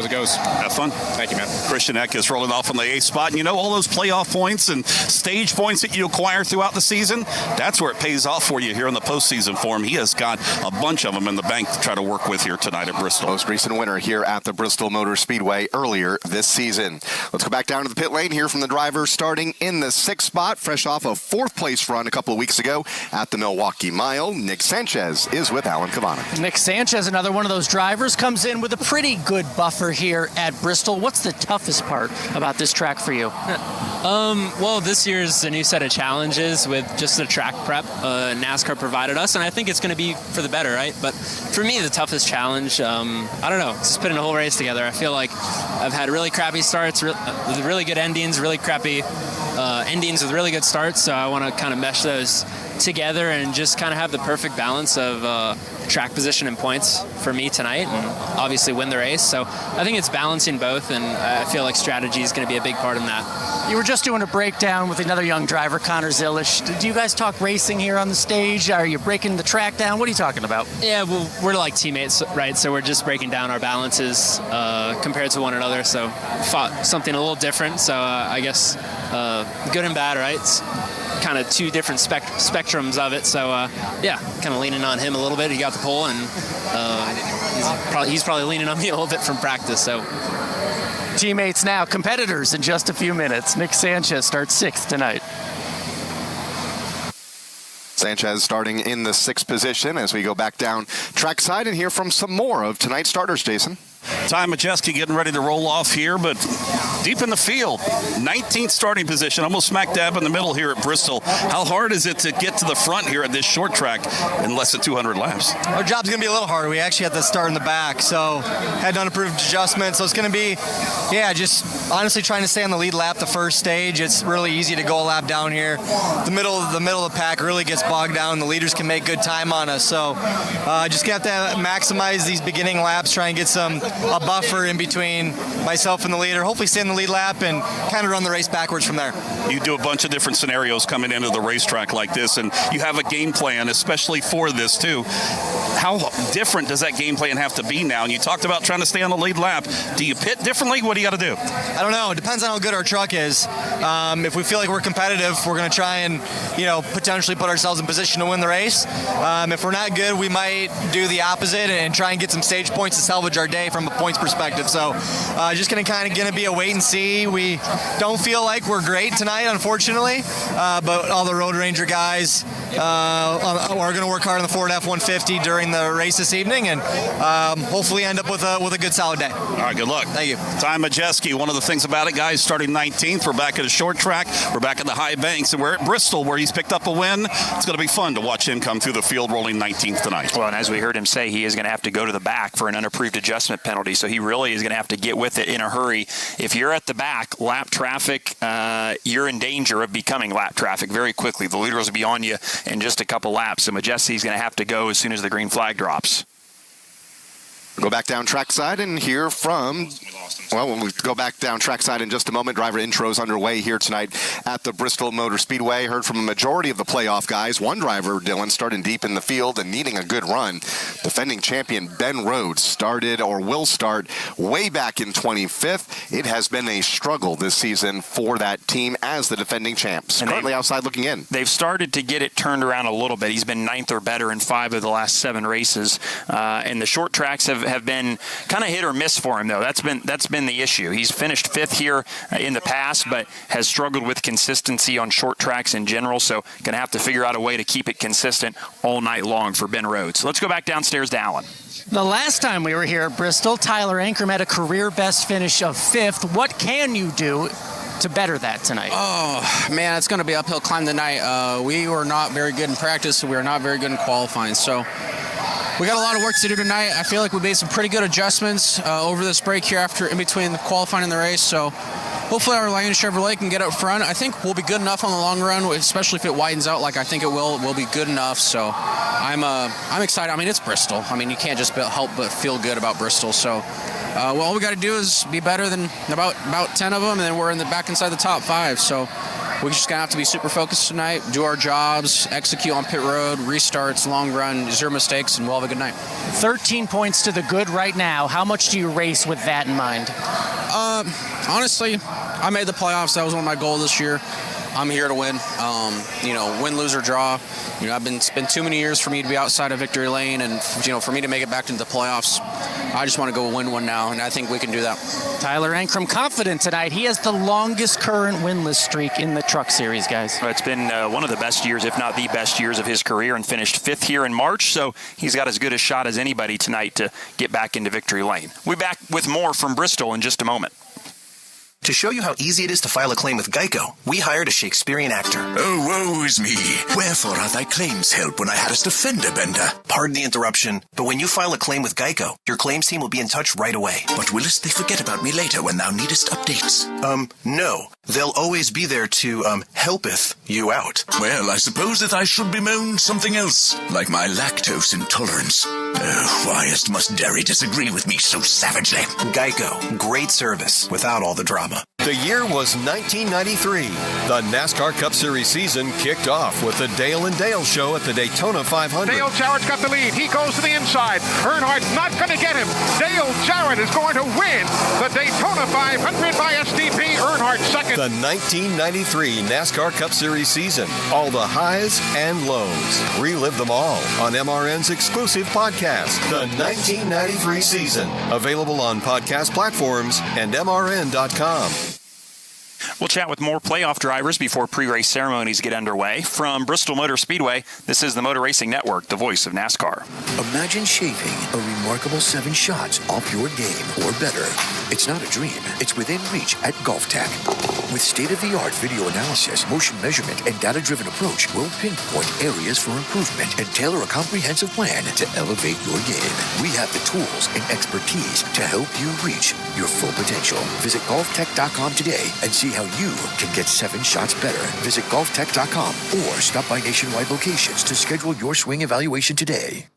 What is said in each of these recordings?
As it goes. Have fun. Thank you, man. Christian Eck is rolling off on the 8th spot. And you know, all those playoff points and stage points that you acquire throughout the season, that's where it pays off for you here in the postseason form. He has got a bunch of them in the bank to try to work with here tonight at Bristol. Most recent winner here at the Bristol Motor Speedway earlier this season. Let's go back down to the pit lane, hear from the driver starting in the 6th spot, fresh off a 4th place run a couple of weeks ago at the Milwaukee Mile. Nick Sanchez is with Alan Cavana. Nick Sanchez, another one of those drivers, comes in with a pretty good buffer here at Bristol. What's the toughest part about this track for you? Well, this year's a new set of challenges with just the track prep NASCAR provided us, and I think it's going to be for the better, right? But for me, the toughest challenge, I don't know, just putting a whole race together. I feel like I've had really crappy starts with really good endings, really crappy endings with really good starts, so I want to kind of mesh those together and just kind of have the perfect balance of track position and points for me tonight, and obviously win the race. So I think it's balancing both, and I feel like strategy is going to be a big part in that. You were just doing a breakdown with another young driver, Connor Zilish. Do you guys talk racing here on the stage? Are you breaking the track down? What are you talking about? Yeah, well, we're like teammates, right? So we're just breaking down our balances compared to one another. So fought something a little different. So I guess good and bad, right? It's kind of two different spectrums of it. So yeah, kind of leaning on him a little bit. He got the pole, and he's probably leaning on me a little bit from practice. So teammates now, competitors in just a few minutes. Nick Sanchez starts 6th tonight. Sanchez starting in the 6th position as we go back down trackside and hear from some more of tonight's starters, Jason. Ty Majeski getting ready to roll off here, but deep in the field. 19th starting position, almost smack dab in the middle here at Bristol. How hard is it to get to the front here at this short track in less than 200 laps? Our job's going to be a little harder. We actually have to start in the back, so had unapproved adjustments. So it's going to be, just honestly trying to stay on the lead lap the first stage. It's really easy to go a lap down here. The middle of the pack really gets bogged down. The leaders can make good time on us. So just going to have to maximize these beginning laps, try and get a buffer in between myself and the leader, hopefully stay in the lead lap and kind of run the race backwards from there. You do a bunch of different scenarios coming into the racetrack like this, and you have a game plan, especially for this too. How different does that game plan have to be now? And you talked about trying to stay on the lead lap. Do you pit differently? What do you got to do? I don't know. It depends on how good our truck is. If we feel like we're competitive, we're going to try and potentially put ourselves in position to win the race. If we're not good, we might do the opposite and try and get some stage points to salvage our day from a points perspective. So just going to be a wait and see. We don't feel like we're great tonight, unfortunately, but all the Road Ranger guys are going to work hard on the Ford F-150 during the race this evening, and hopefully end up with a good solid day. All right, good luck. Thank you. Ty Majeski, one of the things about it, guys, starting 19th, we're back at a short track, we're back at the high banks, and we're at Bristol where he's picked up a win. It's going to be fun to watch him come through the field rolling 19th tonight. Well, and as we heard him say, he is going to have to go to the back for an unapproved adjustment penalty, so he really is going to have to get with it in a hurry. If you're at the back, lap traffic, you're in danger of becoming lap traffic very quickly. The leaders will be on you in just a couple laps, so Majeski's going to have to go as soon as the green flag drops. Go back down trackside and hear from, when we go back down trackside in just a moment, driver intros underway here tonight at the Bristol Motor Speedway. Heard from a majority of the playoff guys. One driver, Dylan, starting deep in the field and needing a good run. Defending champion Ben Rhodes started or will start way back in 25th. It has been a struggle this season for that team as the defending champs. And currently outside looking in. They've started to get it turned around a little bit. He's been 9th or better in 5 of the last 7 races. And the short tracks have been kind of hit or miss for him, though. That's been the issue. He's finished 5th here in the past, but has struggled with consistency on short tracks in general, so going to have to figure out a way to keep it consistent all night long for Ben Rhodes. Let's go back downstairs to Allen. The last time we were here at Bristol, Tyler Ankrum had a career best finish of 5th. What can you do to better that tonight? Oh, man, it's going to be an uphill climb tonight. We were not very good in practice, and we were not very good in qualifying, so we got a lot of work to do tonight. I feel like we made some pretty good adjustments over this break here in between the qualifying and the race. So hopefully our Lion Chevrolet can get up front. I think we'll be good enough on the long run, especially if it widens out like I think it will. We'll be good enough. So I'm excited. I mean, it's Bristol. I mean, you can't just help but feel good about Bristol. So all we got to do is be better than about 10 of them, and then we're back inside the top 5. So we're just going to have to be super focused tonight, do our jobs, execute on pit road, restarts, long run, 0 mistakes, and we'll have a good night. 13 points to the good right now. How much do you race with that in mind? Honestly, I made the playoffs. That was one of my goals this year. I'm here to win. Win, lose, or draw. It's been too many years for me to be outside of victory lane, and for me to make it back into the playoffs, I just want to go win one now, and I think we can do that. Tyler Ankrum confident tonight. He has the longest current winless streak in the Truck Series, guys. It's been one of the best years, if not the best years of his career, and finished 5th here in March, so he's got as good a shot as anybody tonight to get back into victory lane. We'll be back with more from Bristol in just a moment. To show you how easy it is to file a claim with Geico, we hired a Shakespearean actor. Oh, woe is me. Wherefore are thy claims help when I hadst a fender bender? Pardon the interruption, but when you file a claim with Geico, your claims team will be in touch right away. But willst they forget about me later when thou needest updates? No. They'll always be there to, helpeth you out. Well, I suppose that I should bemoan something else, like my lactose intolerance. Oh, why must Derry disagree with me so savagely? Geico. Great service without all the drama. The year was 1993. The NASCAR Cup Series season kicked off with the Dale and Dale show at the Daytona 500. Dale Jarrett's got the lead. He goes to the inside. Earnhardt's not going to get him. Dale Jarrett is going to win the Daytona 500 by SDP. Earnhardt second. The 1993 NASCAR Cup Series season. All the highs and lows. Relive them all on MRN's exclusive podcast, The 1993 Season. Available on podcast platforms and MRN.com. We'll chat with more playoff drivers before pre-race ceremonies get underway. From Bristol Motor Speedway, this is the Motor Racing Network, the voice of NASCAR. Imagine shaving a remarkable 7 shots off your game or better. It's not a dream. It's within reach at GolfTech. With state-of-the-art video analysis, motion measurement, and data-driven approach, we'll pinpoint areas for improvement and tailor a comprehensive plan to elevate your game. We have the tools and expertise to help you reach your full potential. Visit golftech.com today and see how you can get 7 shots better. Visit golftech.com or stop by nationwide locations to schedule your swing evaluation today.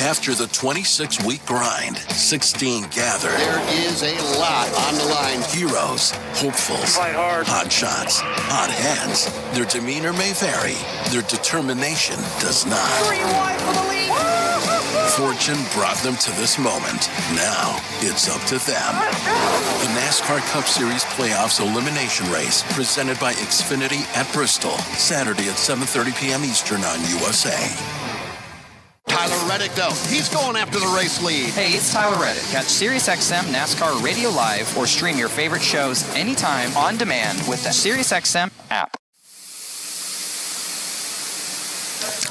After the 26-week grind, 16 gather. There is a lot on the line. Heroes, hopefuls, hot shots, hot hands. Their demeanor may vary. Their determination does not. 3 wide for the lead. Fortune brought them to this moment. Now, it's up to them. The NASCAR Cup Series Playoffs Elimination Race, presented by Xfinity at Bristol, Saturday at 7:30 p.m. Eastern on USA. Tyler Reddick, though, he's going after the race lead. Hey, it's Tyler Reddick. Catch SiriusXM NASCAR Radio Live or stream your favorite shows anytime on demand with the SiriusXM app.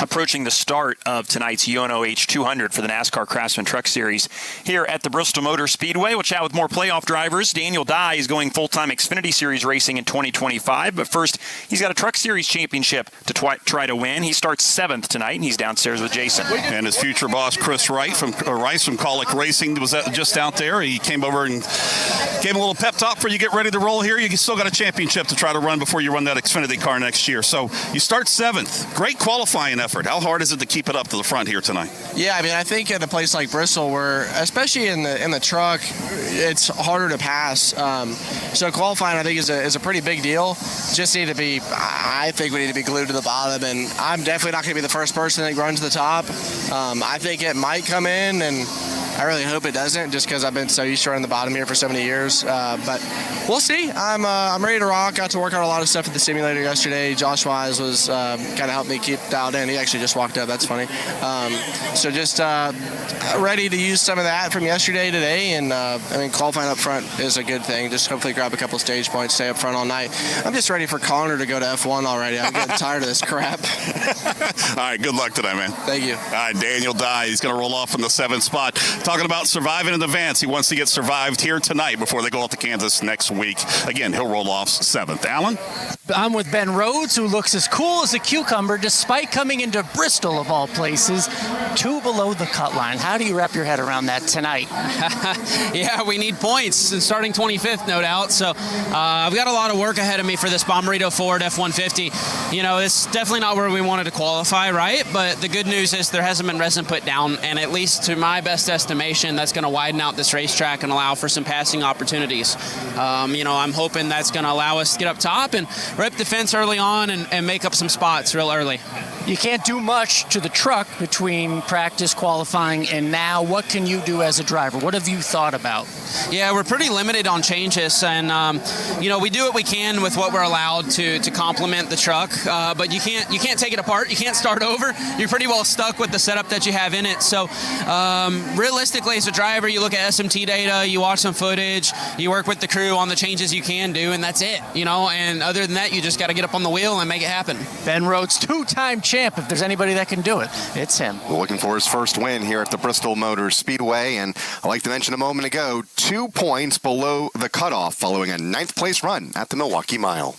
Approaching the start of tonight's UNOH 200 for the NASCAR Craftsman Truck Series here at the Bristol Motor Speedway. We'll chat with more playoff drivers. Daniel Dye is going full-time Xfinity Series racing in 2025, but first, he's got a Truck Series championship to try to win. He starts 7th tonight, and he's downstairs with Jason. And his future boss, Chris Rice from Colic Racing, was just out there. He came over and gave him a little pep talk before you get ready to roll here. You still got a championship to try to run before you run that Xfinity car next year. So you start 7th. Great qualifying effort. How hard is it to keep it up to the front here tonight? Yeah, I mean, I think at a place like Bristol, where especially in the truck, it's harder to pass. So qualifying, I think, is a pretty big deal. Just need to be, I think we need to be glued to the bottom, and I'm definitely not going to be the first person that runs to the top. I think it might come in, and I really hope it doesn't, just because I've been so used to running the bottom here for so many years. But we'll see. I'm ready to rock. Got to work on a lot of stuff at the simulator yesterday. Josh Wise was kind of helped me keep dialed in. He actually just walked up. That's funny. So just ready to use some of that from yesterday today. And I mean, qualifying up front is a good thing. Just hopefully grab a couple of stage points, stay up front all night. I'm just ready for Connor to go to F1 already. I'm getting tired of this crap. All right, good luck today, man. Thank you. All right, Daniel Dye, he's going to roll off from the 7th spot. Talking about surviving in advance. He wants to get survived here tonight before they go off to Kansas next week. Again, he'll roll off 7th. Alan? I'm with Ben Rhodes, who looks as cool as a cucumber despite coming into Bristol, of all places, 2 below the cut line. How do you wrap your head around that tonight? Yeah, we need points, and starting 25th, no doubt. So I've got a lot of work ahead of me for this Bomberito Ford F-150. You know, it's definitely not where we wanted to qualify, right? But the good news is there hasn't been resin put down, and at least to my best estimation, that's going to widen out this racetrack and allow for some passing opportunities. You know, I'm hoping that's going to allow us to get up top and rip the fence early on and make up some spots real early. You can't do much to the truck between practice, qualifying, and now. What can you do as a driver? What have you thought about? Yeah, we're pretty limited on changes, and we do what we can with what we're allowed to complement the truck. But you can't take it apart. You can't start over. You're pretty well stuck with the setup that you have in it. So realistically, as a driver, you look at SMT data, you watch some footage, you work with the crew on the changes you can do, and that's it. And other than that, you just got to get up on the wheel and make it happen. Ben Rhodes, two-time champ. If there's anybody that can do it, it's him. We're looking for his first win here at the Bristol Motor Speedway, and I like to mention a moment ago, 2 points below the cutoff following a 9th place run at the Milwaukee Mile.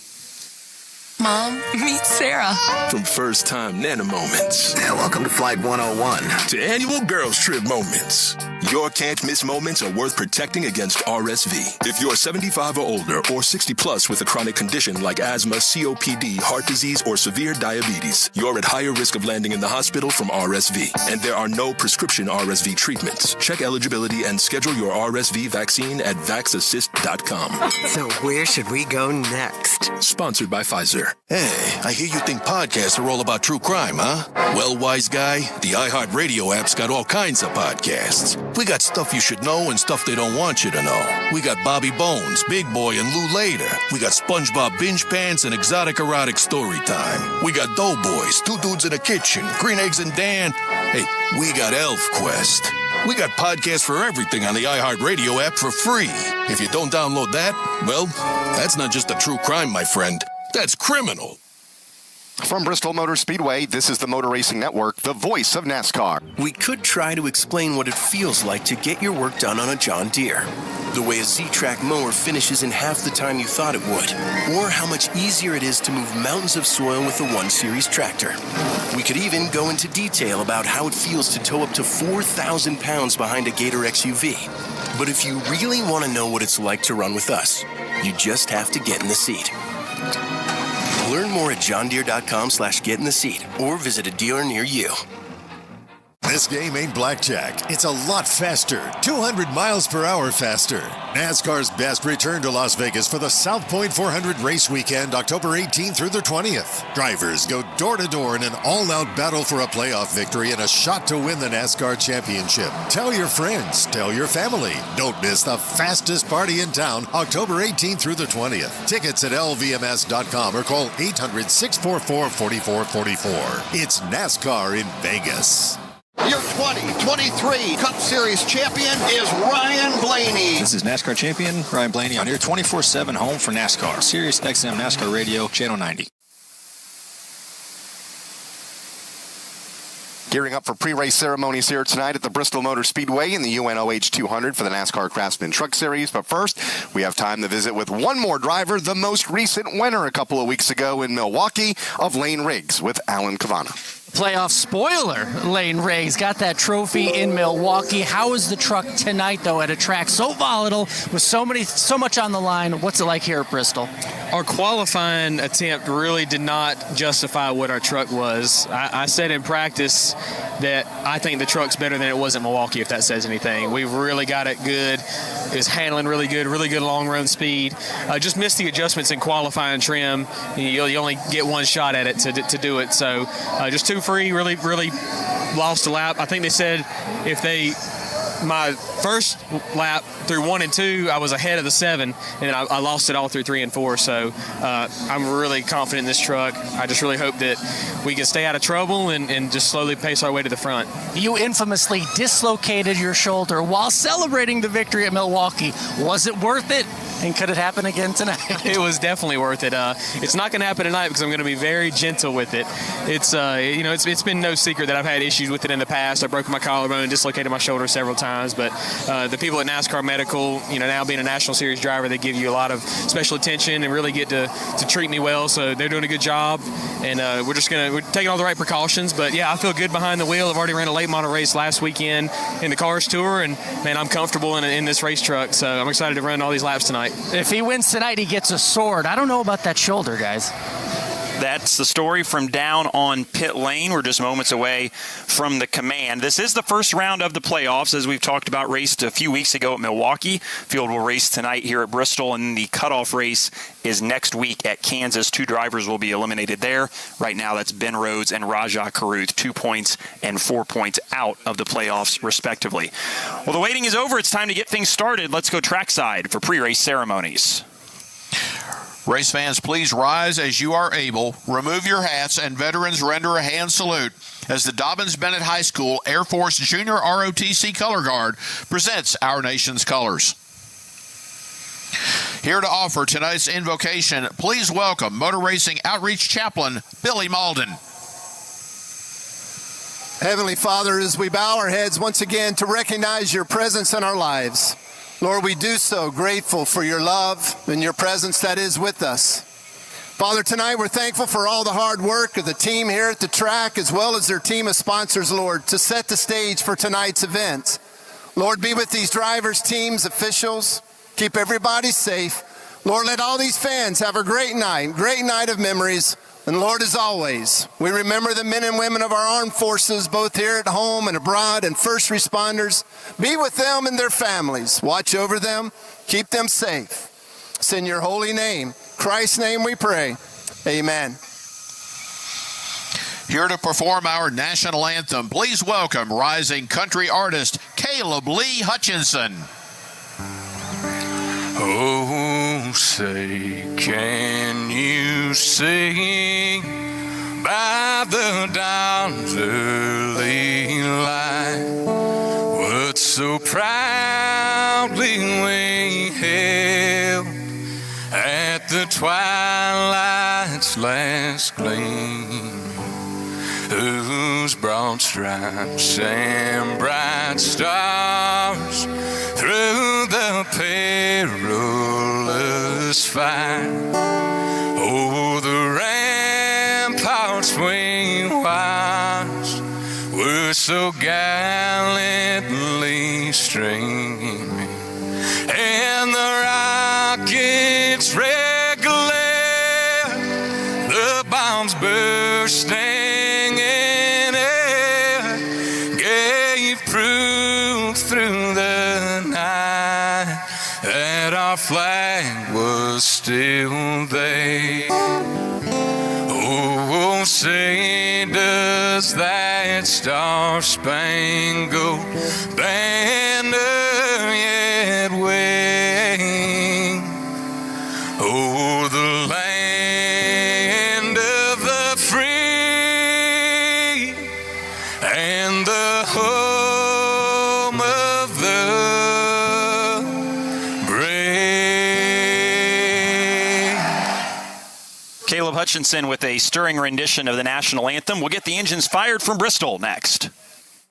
Mom, meet Sarah. From first time Nana moments. Yeah, welcome to Flight 101. To annual girls trip moments. Your can't miss moments are worth protecting against RSV. If you're 75 or older or 60 plus with a chronic condition like asthma, COPD, heart disease, or severe diabetes, you're at higher risk of landing in the hospital from RSV. And there are no prescription RSV treatments. Check eligibility and schedule your RSV vaccine at vaxassist.com. So where should we go next? Sponsored by Pfizer. Hey, I hear you think podcasts are all about true crime, huh? Well, wise guy, the iHeartRadio app's got all kinds of podcasts. We got stuff you should know and stuff they don't want you to know. We got Bobby Bones, Big Boy, and Lou Later. We got SpongeBob Binge Pants and Exotic Erotic Story Time. We got Doughboys, Two Dudes in a Kitchen, Green Eggs and Dan. Hey, we got Elf Quest. We got podcasts for everything on the iHeartRadio app for free. If you don't download that, well, that's not just a true crime, my friend. That's criminal. From Bristol Motor Speedway, this is the Motor Racing Network, the voice of NASCAR. We could try to explain what it feels like to get your work done on a John Deere. The way a Z-Track mower finishes in half the time you thought it would. Or how much easier it is to move mountains of soil with a 1 Series tractor. We could even go into detail about how it feels to tow up to 4,000 pounds behind a Gator XUV. But if you really want to know what it's like to run with us, you just have to get in the seat. Learn more at johndeere.com/get-in-the-seat or visit a dealer near you. This game ain't blackjack. It's a lot faster. 200 miles per hour faster. NASCAR's best return to Las Vegas for the South Point 400 race weekend, October 18th through the 20th. Drivers go door to door in an all-out battle for a playoff victory and a shot to win the NASCAR championship. Tell your friends. Tell your family. Don't miss the fastest party in town, October 18th through the 20th. Tickets at lvms.com or call 800-644-4444. It's NASCAR in Vegas. Your 2023 Cup Series champion is Ryan Blaney. This is NASCAR champion Ryan Blaney on your 24/7 home for NASCAR. Sirius XM NASCAR Radio, Channel 90. Gearing up for pre-race ceremonies here tonight at the Bristol Motor Speedway in the UNOH 200 for the NASCAR Craftsman Truck Series. But first, we have time to visit with one more driver, the most recent winner a couple of weeks ago in Milwaukee of Lane Riggs with Alan Cavanna. Playoff spoiler, Lane Riggs got that trophy in Milwaukee. How is the truck tonight, though, at a track so volatile with so much on the line? What's it like here at Bristol? Our qualifying attempt really did not justify what our truck was. I said in practice that I think the truck's better than it was at Milwaukee, if that says anything. We really got it good. It was handling really good long run speed. Just missed the adjustments in qualifying trim. You only get one shot at it to do it. So just too free, really lost a lap. I think they said my first lap through 1 and 2, I was ahead of the 7, and I lost it all through 3 and 4. So I'm really confident in this truck. I just really hope that we can stay out of trouble and just slowly pace our way to the front. You infamously dislocated your shoulder while celebrating the victory at Milwaukee. Was it worth it? And could it happen again tonight? It was definitely worth it. It's not going to happen tonight because I'm going to be very gentle with it. It's been no secret that I've had issues with it in the past. I broke my collarbone and dislocated my shoulder several times. But the people at NASCAR Medical, now being a National Series driver, they give you a lot of special attention and really get to treat me well. So they're doing a good job. And we're taking all the right precautions. But yeah, I feel good behind the wheel. I've already ran a late model race last weekend in the Cars Tour, and man, I'm comfortable in this race truck. So I'm excited to run all these laps tonight. If he wins tonight, he gets a sword. I don't know about that shoulder, guys. That's the story from down on pit lane. We're just moments away from the command. This is the first round of the playoffs, as we've talked about, raced a few weeks ago at Milwaukee. Field will race tonight here at Bristol, and the cutoff race is next week at Kansas. 2 drivers will be eliminated there. Right now, that's Ben Rhodes and Rajah Caruth, 2 points and 4 points out of the playoffs, respectively. Well, the waiting is over. It's time to get things started. Let's go trackside for pre-race ceremonies. Race fans, please rise as you are able. Remove your hats, and veterans render a hand salute as the Dobbins-Bennett High School Air Force Junior ROTC Color Guard presents our nation's colors. Here to offer tonight's invocation, please welcome Motor Racing Outreach Chaplain Billy Malden. Heavenly Father, as we bow our heads once again to recognize your presence in our lives, Lord, we do so grateful for your love and your presence that is with us. Father, tonight we're thankful for all the hard work of the team here at the track, as well as their team of sponsors, Lord, to set the stage for tonight's event. Lord, be with these drivers, teams, officials. Keep everybody safe. Lord, let all these fans have a great night of memories. And Lord, as always, we remember the men and women of our armed forces, both here at home and abroad, and first responders. Be with them and their families. Watch over them. Keep them safe. It's in your holy name, Christ's name we pray. Amen. Here to perform our national anthem, please welcome rising country artist Caleb Lee Hutchinson. Oh, say, can you sing by the dawn's early light what so proudly we hailed at the twilight's last gleam, whose broad stripes and bright stars through the perilous fight, oh, the ramparts we watched were so gallantly streaming, and the rockets red glare, the bombs bursting in air, gave proof through the night that our flag was still there. Oh, say, does that star-spangled banner yet wave? Oh, the land of the free and the home of the brave. Caleb Hutchinson with a stirring rendition of the national anthem. We'll get the engines fired from Bristol next.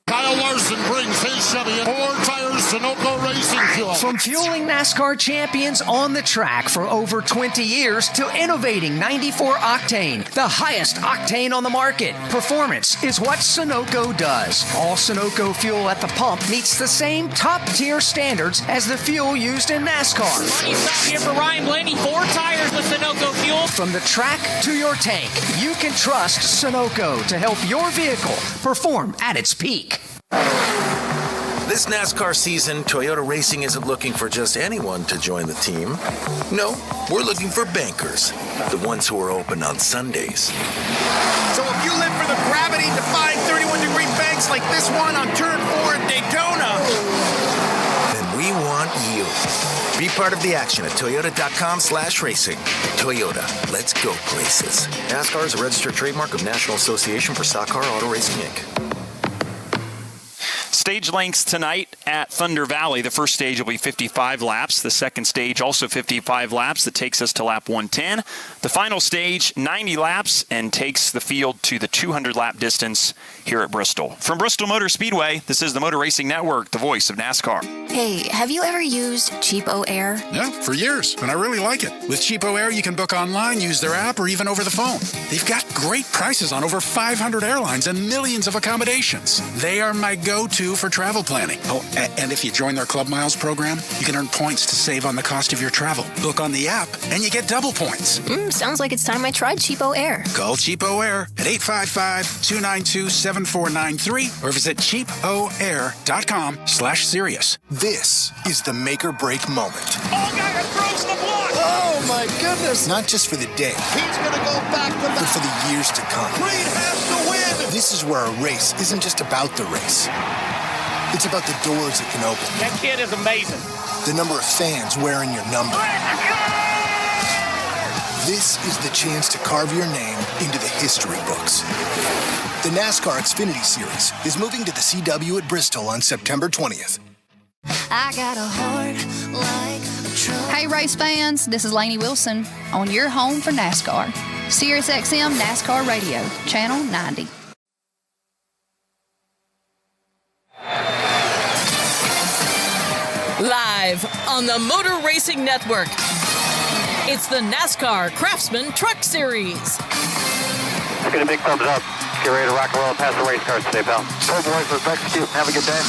Kyle Larson brings his Chevy and 4 tires Sunoco Racing Fuel. From fueling NASCAR champions on the track for over 20 years to innovating 94 octane, the highest octane on the market, performance is what Sunoco does. All Sunoco fuel at the pump meets the same top-tier standards as the fuel used in NASCAR. Money stop here for Ryan Blaney. 4 tires with Sunoco fuel. From the track to your tank, you can trust Sunoco to help your vehicle perform at its peak. This NASCAR season, Toyota Racing isn't looking for just anyone to join the team. No, we're looking for bankers, the ones who are open on Sundays. So if you live for the gravity-defying 31-degree banks like this one on Turn 4 at Daytona, then we want you. Be part of the action at Toyota.com/racing. Toyota, let's go places. NASCAR is a registered trademark of National Association for Stock Car Auto Racing, Inc. Stage lengths tonight at Thunder Valley. The first stage will be 55 laps. The second stage also 55 laps. That takes us to lap 110. The final stage, 90 laps, and takes the field to the 200-lap distance here at Bristol. From Bristol Motor Speedway, this is the Motor Racing Network, the voice of NASCAR. Hey, have you ever used Cheapo Air? Yeah, for years, and I really like it. With Cheapo Air, you can book online, use their app, or even over the phone. They've got great prices on over 500 airlines and millions of accommodations. They are my go-to do for travel planning. Oh, and if you join their Club Miles program, you can earn points to save on the cost of your travel. Book on the app, and you get double points. Sounds like it's time I tried Cheapo Air. Call Cheapo Air at 855-292-7493 or visit cheapoair.com/Sirius. This is the make or break moment. All guy throws the block. Oh my goodness! Not just for the day, He's going to go back to but back. for the years to come. Reed has to win. This is where a race isn't just about the race. It's about the doors it can open. That kid is amazing. The number of fans wearing your number. This is the chance to carve your name into the history books. The NASCAR Xfinity Series is moving to the CW at Bristol on September 20th. I got a heart like a truck. Hey race fans, this is Lainey Wilson on your home for NASCAR. Sirius XM NASCAR Radio, Channel 90. Live on the Motor Racing Network, it's the NASCAR Craftsman Truck Series. Let's get a big thumbs up. Get ready to rock and roll and pass the race cars today, pal. Go boys, let's execute. Have a good day.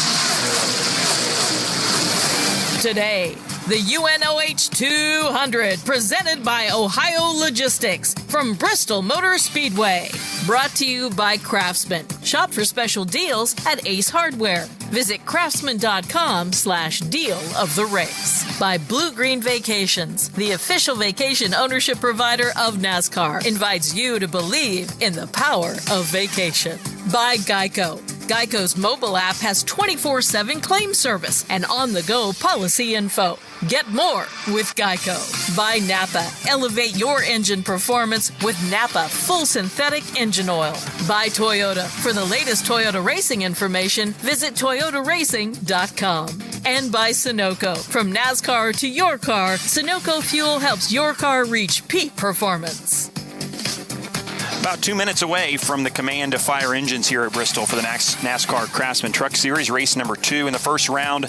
Today, the UNOH 200, presented by Ohio Logistics from Bristol Motor Speedway. Brought to you by Craftsman. Shop for special deals at Ace Hardware. Visit craftsman.com/deal of the race. By Blue Green Vacations, the official vacation ownership provider of NASCAR, invites you to believe in the power of vacation. By Geico. Geico's mobile app has 24/7 claim service and on-the-go policy info. Get more with Geico. By Napa. Elevate your engine performance with Napa Full Synthetic Engine Oil. By Toyota. For the latest Toyota racing information, visit toyotaracing.com. And by Sunoco. From NASCAR to your car, Sunoco Fuel helps your car reach peak performance. About 2 minutes away from the command of fire engines here at Bristol for the NASCAR Craftsman Truck Series, race number 2 in the first round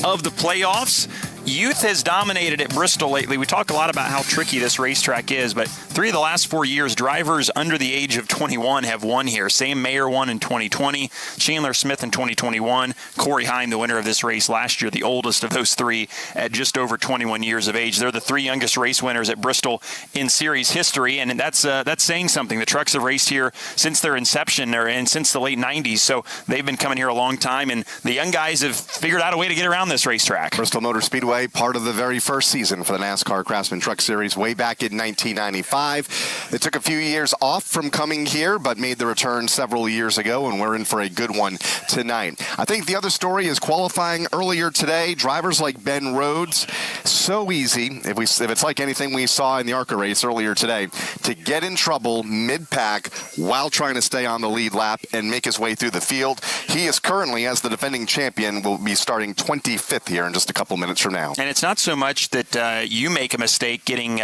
of the playoffs. Youth has dominated at Bristol lately. We talk a lot about how tricky this racetrack is, but 3 of the last 4 years, drivers under the age of 21 have won here. Sam Mayer won in 2020, Chandler Smith in 2021, Corey Heim, the winner of this race last year, the oldest of those 3 at just over 21 years of age. They're the 3 youngest race winners at Bristol in series history, and that's saying something. The trucks have raced here since their inception, and since the late 90s, so they've been coming here a long time, and the young guys have figured out a way to get around this racetrack. Bristol Motor Speedway, part of the very first season for the NASCAR Craftsman Truck Series way back in 1995. It took a few years off from coming here, but made the return several years ago, and we're in for a good one tonight. I think the other story is qualifying earlier today. Drivers like Ben Rhodes, so easy, if it's like anything we saw in the ARCA race earlier today, to get in trouble mid-pack while trying to stay on the lead lap and make his way through the field. He is currently, as the defending champion, will be starting 25th here in just a couple minutes from now. And it's not so much that you make a mistake getting,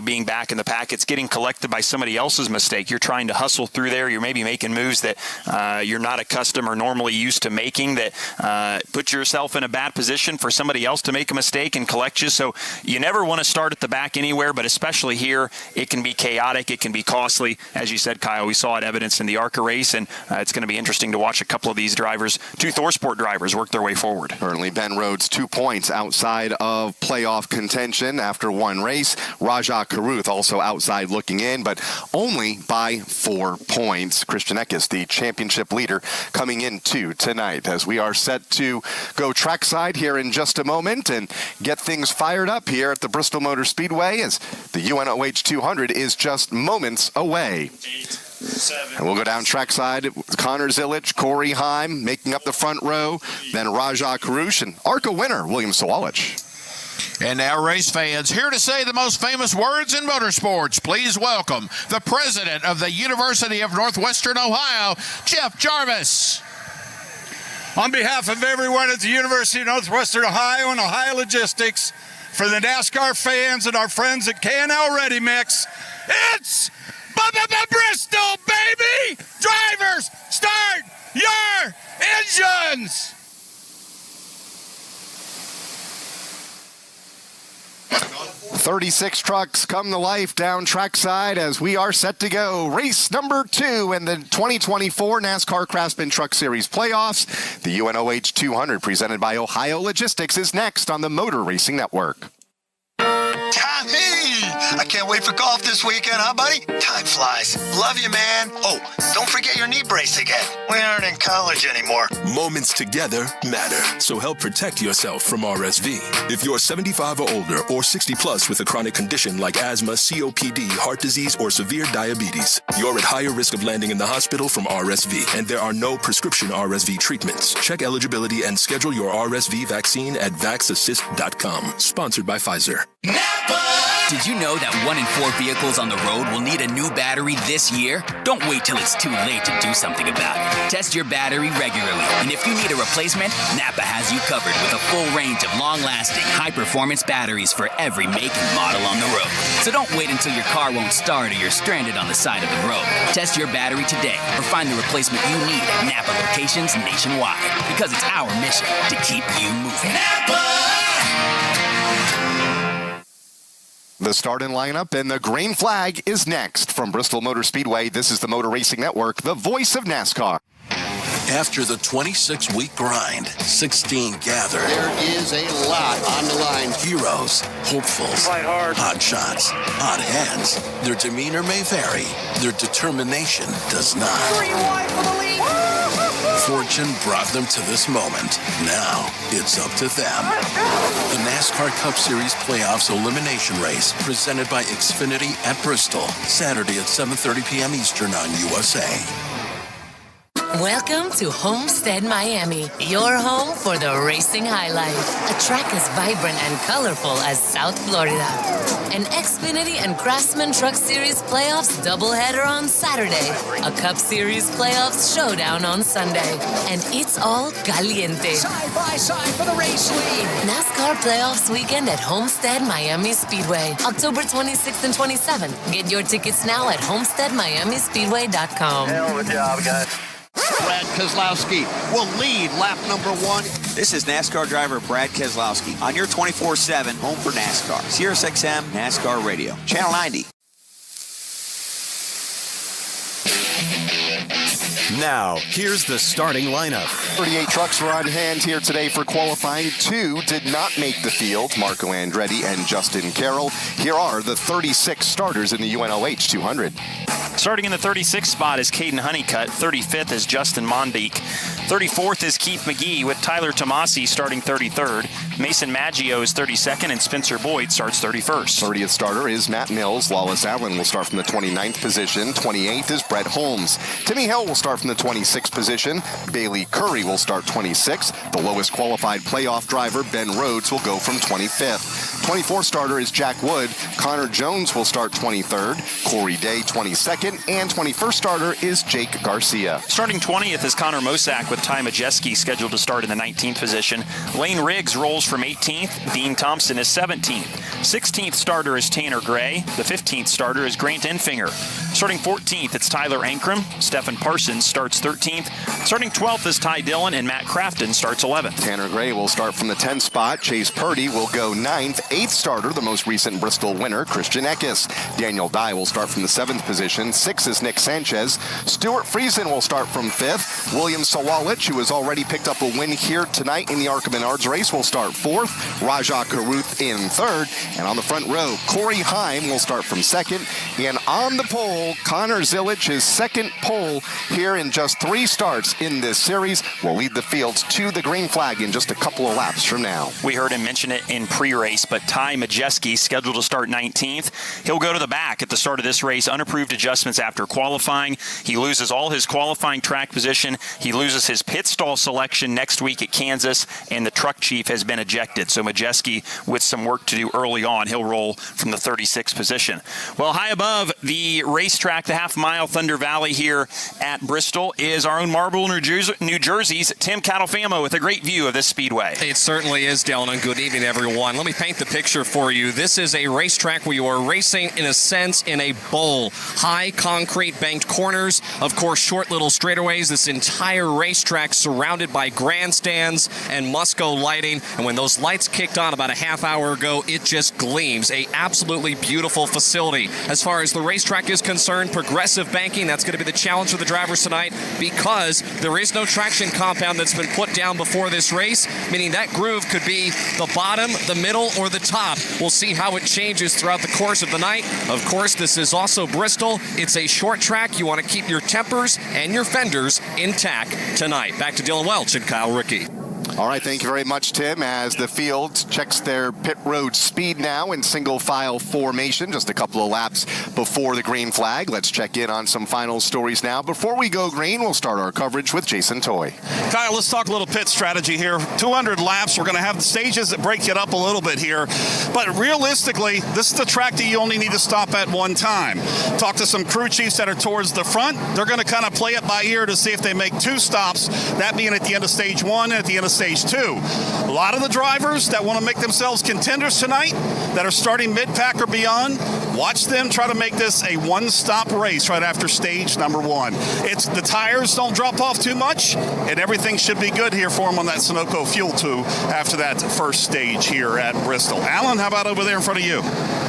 being back in the pack. It's getting collected by somebody else's mistake. You're trying to hustle through there. You're maybe making moves that you're not accustomed or normally used to making that put yourself in a bad position for somebody else to make a mistake and collect you. So you never want to start at the back anywhere, but especially here, it can be chaotic. It can be costly. As you said, Kyle, we saw it evidenced in the ARCA race, and it's going to be interesting to watch a couple of these drivers, 2 ThorSport drivers, work their way forward. Currently, Ben Rhodes 2 points outside of playoff contention after 1 race. Rajah Caruth also outside looking in, but only by 4 points. Christian Eckes, the championship leader, coming into tonight as we are set to go trackside here in just a moment and get things fired up here at the Bristol Motor Speedway as the UNOH 200 is just moments away. 8, 7. And we'll go down trackside. Connor Zilic, Corey Heim making up the front row, then Rajah Caruth and ARCA winner William Sawalich. And now, race fans, here to say the most famous words in motorsports, please welcome the president of the University of Northwestern Ohio, Jeff Jarvis. On behalf of everyone at the University of Northwestern Ohio and Ohio Logistics, for the NASCAR fans and our friends at K&L Ready Mix, it's Bristol, baby! Drivers, start your engines! 36 trucks come to life down trackside as we are set to go. Race number 2 in the 2024 NASCAR Craftsman Truck Series playoffs. The UNOH 200 presented by Ohio Logistics is next on the Motor Racing Network. Tommy! I can't wait for golf this weekend, huh, buddy? Time flies. Love you, man. Oh, don't forget your knee brace again. We aren't in college anymore. Moments together matter, so help protect yourself from RSV. If you're 75 or older or 60 plus with a chronic condition like asthma, COPD, heart disease, or severe diabetes, you're at higher risk of landing in the hospital from RSV, and there are no prescription RSV treatments. Check eligibility and schedule your RSV vaccine at vaxassist.com. Sponsored by Pfizer. Did you know that 1 in 4 vehicles on the road will need a new battery this year? Don't wait till it's too late to do something about it. Test your battery regularly, and if you need a replacement, Napa has you covered with a full range of long-lasting, high-performance batteries for every make and model on the road. So don't wait until your car won't start or you're stranded on the side of the road. Test your battery today or find the replacement you need at Napa locations nationwide, because it's our mission to keep you moving. The start and lineup and the green flag is next. From Bristol Motor Speedway, this is the Motor Racing Network, the voice of NASCAR. After the 26-week grind, 16 gather. There is a lot on the line. Heroes, hopefuls, hot shots, hot hands. Their demeanor may vary. Their determination does not. 3 wide for the lead. Fortune brought them to this moment. Now, it's up to them. The NASCAR Cup Series Playoffs Elimination Race, presented by Xfinity at Bristol. Saturday at 7:30 p.m. Eastern on USA. Welcome to Homestead Miami, your home for the racing high life. A track as vibrant and colorful as South Florida. An Xfinity and Craftsman Truck Series playoffs doubleheader on Saturday. A Cup Series playoffs showdown on Sunday. And it's all caliente. Side by side for the race lead. NASCAR playoffs weekend at Homestead Miami Speedway, October 26th and 27th. Get your tickets now at homesteadmiamispeedway.com. Hell of a job, guys. Brad Keselowski will lead lap number 1. This is NASCAR driver Brad Keselowski on your 24/7 home for NASCAR. SiriusXM NASCAR Radio, Channel 90. Now, here's the starting lineup. 38 trucks were on hand here today for qualifying. 2 did not make the field, Marco Andretti and Justin Carroll. Here are the 36 starters in the UNOH 200. Starting in the 36th spot is Caden Honeycutt. 35th is Justin Mondique. 34th is Keith McGee, with Tyler Tomasi starting 33rd. Mason Maggio is 32nd, and Spencer Boyd starts 31st. 30th starter is Matt Mills. Wallace Allen will start from the 29th position. 28th is Brett Holmes. Timmy Hill will start from the 26th position. Bailey Curry will start 26th. The lowest qualified playoff driver, Ben Rhodes, will go from 25th. 24th starter is Jack Wood. Connor Jones will start 23rd. Corey Day 22nd. And 21st starter is Jake Garcia. Starting 20th is Connor Mosak, with Ty Majeski scheduled to start in the 19th position. Lane Riggs rolls from 18th. Dean Thompson is 17th. 16th starter is Tanner Gray. The 15th starter is Grant Enfinger. Starting 14th, it's Tyler Ankrum. Stephen Parsons starts 13th. Starting 12th is Ty Dillon, and Matt Crafton starts 11th. Tanner Gray will start from the 10th spot. Chase Purdy will go 9th. 8th starter, the most recent Bristol winner, Christian Eckes. Daniel Dye will start from the 7th position. 6th is Nick Sanchez. Stuart Friesen will start from 5th. William Sawalich, who has already picked up a win here tonight in the ARCA Menards race, will start 4th. Rajah Caruth in 3rd. And on the front row, Corey Heim will start from 2nd. And on the pole, Connor Zilic, his 2nd pole here in just 3 starts in this series, will lead the fields to the green flag in just a couple of laps from now. We heard him mention it in pre-race, but Ty Majeski, scheduled to start 19th. He'll go to the back at the start of this race. Unapproved adjustments after qualifying. He loses all his qualifying track position. He loses his pit stall selection next week at Kansas, and the truck chief has been ejected. So Majeski, with some work to do early on, he'll roll from the 36th position. Well, high above the race racetrack, the half-mile Thunder Valley here at Bristol, is our own Marlboro, New Jersey's Tim Catalfamo with a great view of this speedway. It certainly is, Dylan, and good evening, everyone. Let me paint the picture for you. This is a racetrack where you are racing, in a sense, in a bowl. High concrete banked corners, of course, short little straightaways. This entire racetrack surrounded by grandstands and Musco lighting, and when those lights kicked on about a half hour ago, it just gleams. A absolutely beautiful facility. As far as the racetrack is concerned, progressive banking, that's going to be the challenge for the drivers tonight, because there is no traction compound that's been put down before this race, meaning that groove could be the bottom, the middle, or the top. We'll see how it changes throughout the course of the night. Of course, this is also Bristol. It's a short track. You want to keep your tempers and your fenders intact tonight. Back to Dylan Welch and Kyle Rickey. All right, thank you very much, Tim. As the field checks their pit road speed now in single file formation, just a couple of laps before the green flag. Let's check in on some final stories now. Before we go green, we'll start our coverage with Jason Toy. Kyle, let's talk a little pit strategy here. 200 laps. We're going to have the stages that break it up a little bit here. But realistically, this is the track that you only need to stop at one time. Talk to some crew chiefs that are towards the front. They're going to kind of play it by ear to see if they make two stops, that being at the end of stage one and at the end of stage two. A lot of the drivers that want to make themselves contenders tonight, that are starting mid-pack or beyond, watch them try to make this a one-stop race right after stage number one. It's the tires don't drop off too much, and everything should be good here for them on that Sunoco Fuel 2 after that first stage here at Bristol. Alan, how about over there in front of you?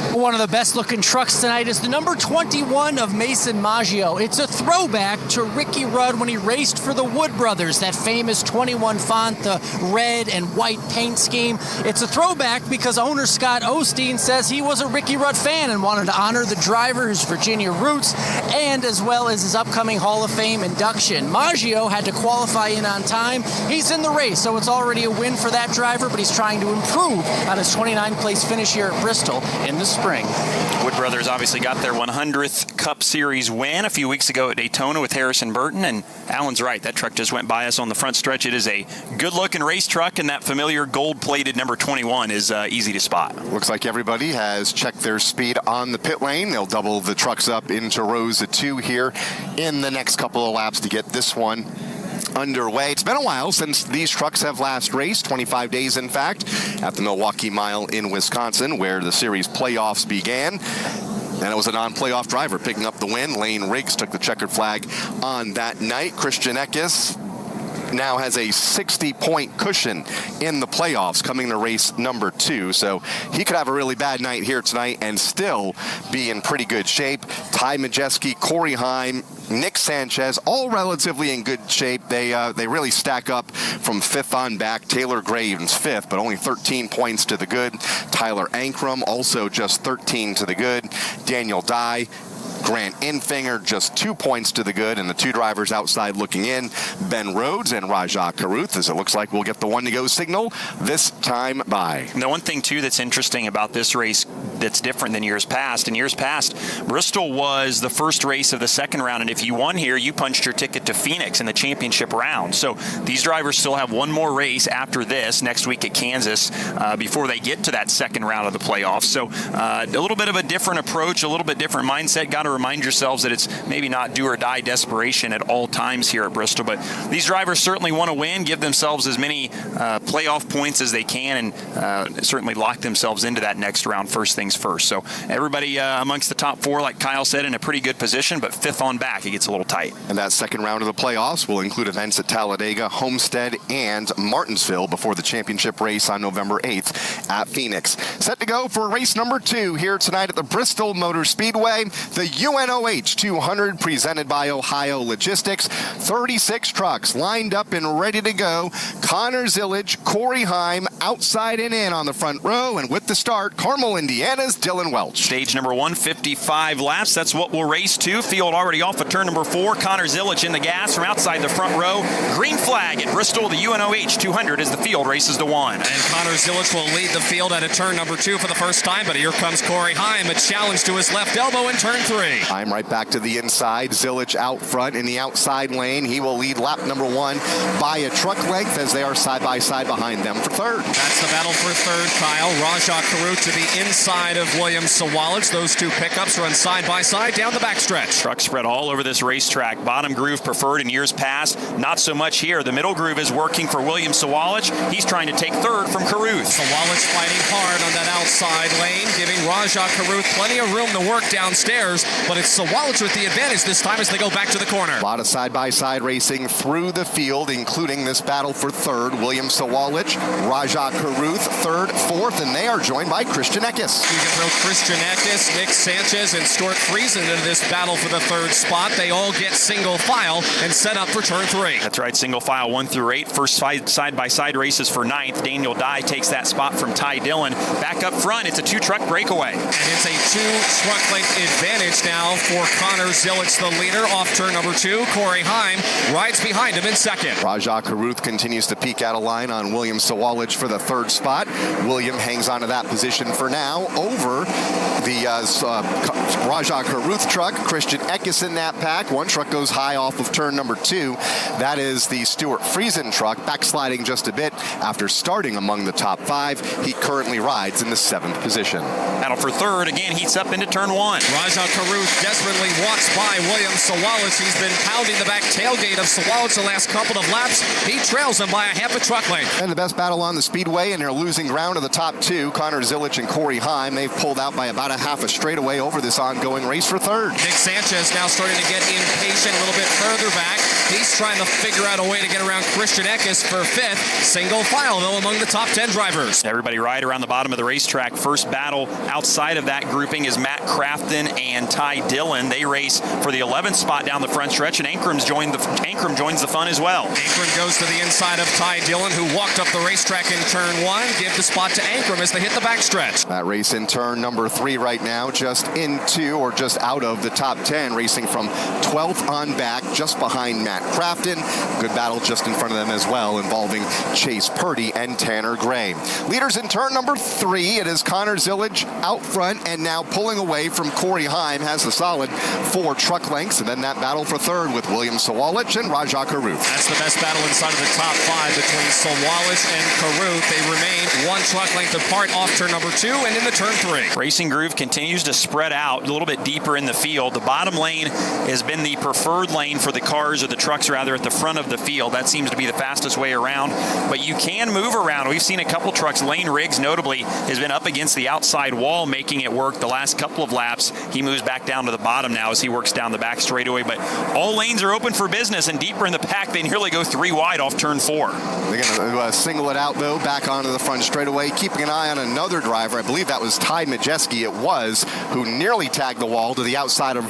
One of the best-looking trucks tonight is the number 21 of Mason Maggio. It's a throwback to Ricky Rudd when he raced for the Wood Brothers, that famous 21 font, the red and white paint scheme. It's a throwback because owner Scott Osteen says he was a Ricky Rudd fan and wanted to honor the driver, his Virginia roots, and as well as his upcoming Hall of Fame induction. Maggio had to qualify in on time. He's in the race, so it's already a win for that driver, but he's trying to improve on his 29th place finish here at Bristol in the spring. Wood Brothers obviously got their 100th Cup Series win a few weeks ago at Daytona with Harrison Burton, and Alan's right, that truck just went by us on the front stretch. It is a good-looking race truck, and that familiar gold-plated number 21 is easy to spot. Looks like everybody has checked their speed on the pit lane. They'll double the trucks up into rows of two here in the next couple of laps to get this one underway. It's been a while since these trucks have last raced, 25 days in fact, at the Milwaukee Mile in Wisconsin, where the series playoffs began. And it was a non-playoff driver picking up the win. Lane Riggs took the checkered flag on that night. Christian Eckes now has a 60-point cushion in the playoffs coming to race number 2. So he could have a really bad night here tonight and still be in pretty good shape. Ty Majeski, Corey Heim, Nick Sanchez, all relatively in good shape. They really stack up from 5th on back. Taylor Graves 5th, but only 13 points to the good. Tyler Ankrum also just 13 to the good. Daniel Dye, Grant Infinger, just 2 points to the good, and the two drivers outside looking in, Ben Rhodes and Rajah Caruth, as it looks like we'll get the one-to-go signal this time by. The one thing, too, that's interesting about this race that's different than years past. In years past, Bristol was the first race of the second round, and if you won here, you punched your ticket to Phoenix in the championship round. So these drivers still have one more race after this, next week at Kansas, before they get to that second round of the playoffs. So a little bit of a different approach, a little bit different mindset. Got to remind yourselves that it's maybe not do or die desperation at all times here at Bristol, but these drivers certainly want to win, give themselves as many playoff points as they can, and certainly lock themselves into that next round first things first. So everybody amongst the top 4, like Kyle said, in a pretty good position, but 5th on back, it gets a little tight. And that second round of the playoffs will include events at Talladega, Homestead, and Martinsville before the championship race on November 8th at Phoenix. Set to go for race number 2 here tonight at the Bristol Motor Speedway. The UNOH 200 presented by Ohio Logistics. 36 trucks lined up and ready to go. Connor Zillage, Corey Heim outside and in on the front row, and with the start, Carmel, Indiana's Dylan Welch. Stage number 1, 55 laps. That's what we'll race to. Field already off of turn number 4. Connor Zillage in the gas from outside the front row. Green flag at Bristol, the UNOH 200 as the field races to 1. And Connor Zillage will lead the field at a turn number 2 for the first time, but here comes Corey Heim, a challenge to his left elbow in turn 3. I'm right back to the inside. Zilic out front in the outside lane. He will lead lap number 1 by a truck length as they are side by side behind them for third. That's the battle for third, Kyle. Rajah Caruth to the inside of William Sawalich. Those two pickups run side by side down the backstretch. Truck spread all over this racetrack. Bottom groove preferred in years past. Not so much here. The middle groove is working for William Sawalich. He's trying to take third from Caruth. Sawalich fighting hard on that outside lane, giving Rajah Caruth plenty of room to work downstairs, but it's Sawalich with the advantage this time as they go back to the corner. A lot of side-by-side racing through the field, including this battle for third. William Sawalich, Rajah Caruth, third, fourth, and they are joined by Christian Eckes. You can throw Christian Eckes, Nick Sanchez, and Stuart Friesen into this battle for the third spot. They all get single file and set up for turn 3. That's right, single file 1 through 8. First side-by-side races for 9th. Daniel Dye takes that spot from Ty Dillon. Back up front, it's a 2-truck breakaway. And it's a 2-truck length advantage now for Connor Zilic, the leader, off turn number 2. Corey Heim rides behind him in second. Rajah Caruth continues to peek out of line on William Sawalich for the third spot. William hangs on to that position for now over the Rajah Caruth truck. Christian Eckes in that pack. One truck goes high off of turn number 2. That is the Stuart Friesen truck, backsliding just a bit after starting among the top 5. He currently rides in the 7th position. Battle for third again heats up into turn 1. Rajah Caruth desperately walks by William Sawalich. He's been pounding the back tailgate of Sawalich the last couple of laps. He trails him by a half a truck length. And the best battle on the speedway, and they're losing ground to the top 2. Connor Zilic and Corey Heim. They've pulled out by about a half a straightaway over this ongoing race for third. Nick Sanchez now starting to get impatient a little bit further back. He's trying to figure out a way to get around Christian Eckes for 5th. Single file, though, among the top 10 drivers. Everybody right around the bottom of the racetrack. First battle outside of that grouping is Matt Crafton and Ty Dillon. They race for the 11th spot down the front stretch, and Ankrum joins the fun as well. Ankrum goes to the inside of Ty Dillon, who walked up the racetrack in turn 1. Give the spot to Ankrum as they hit the backstretch. That race in turn number 3 right now, just into or just out of the top 10, racing from 12th on back, just behind Matt Crafton. Good battle just in front of them as well, involving Chase Purdy and Tanner Gray. Leaders in turn number 3, it is Connor Zilic out front and now pulling away from Corey Heim, has a solid 4 truck lengths, and then that battle for third with William Sawalich and Rajah Caruth. That's the best battle inside of the top 5 between Sawalich and Caruth. They remain 1 truck length apart off turn number 2 and into turn 3. Racing groove continues to spread out a little bit deeper in the field. The bottom lane has been the preferred lane for the cars, or the trucks rather, at the front of the field. That seems to be the fastest way around, but you can move around. We've seen a couple trucks. Lane Riggs notably has been up against the outside wall making it work the last couple of laps. He moves back down to the bottom now as he works down the back straightaway, but all lanes are open for business, and deeper in the pack they nearly go 3 wide off turn 4. They're going to single it out though, back onto the front straightaway, keeping an eye on another driver. I believe that was Ty Majeski, it was, who nearly tagged the wall to the outside of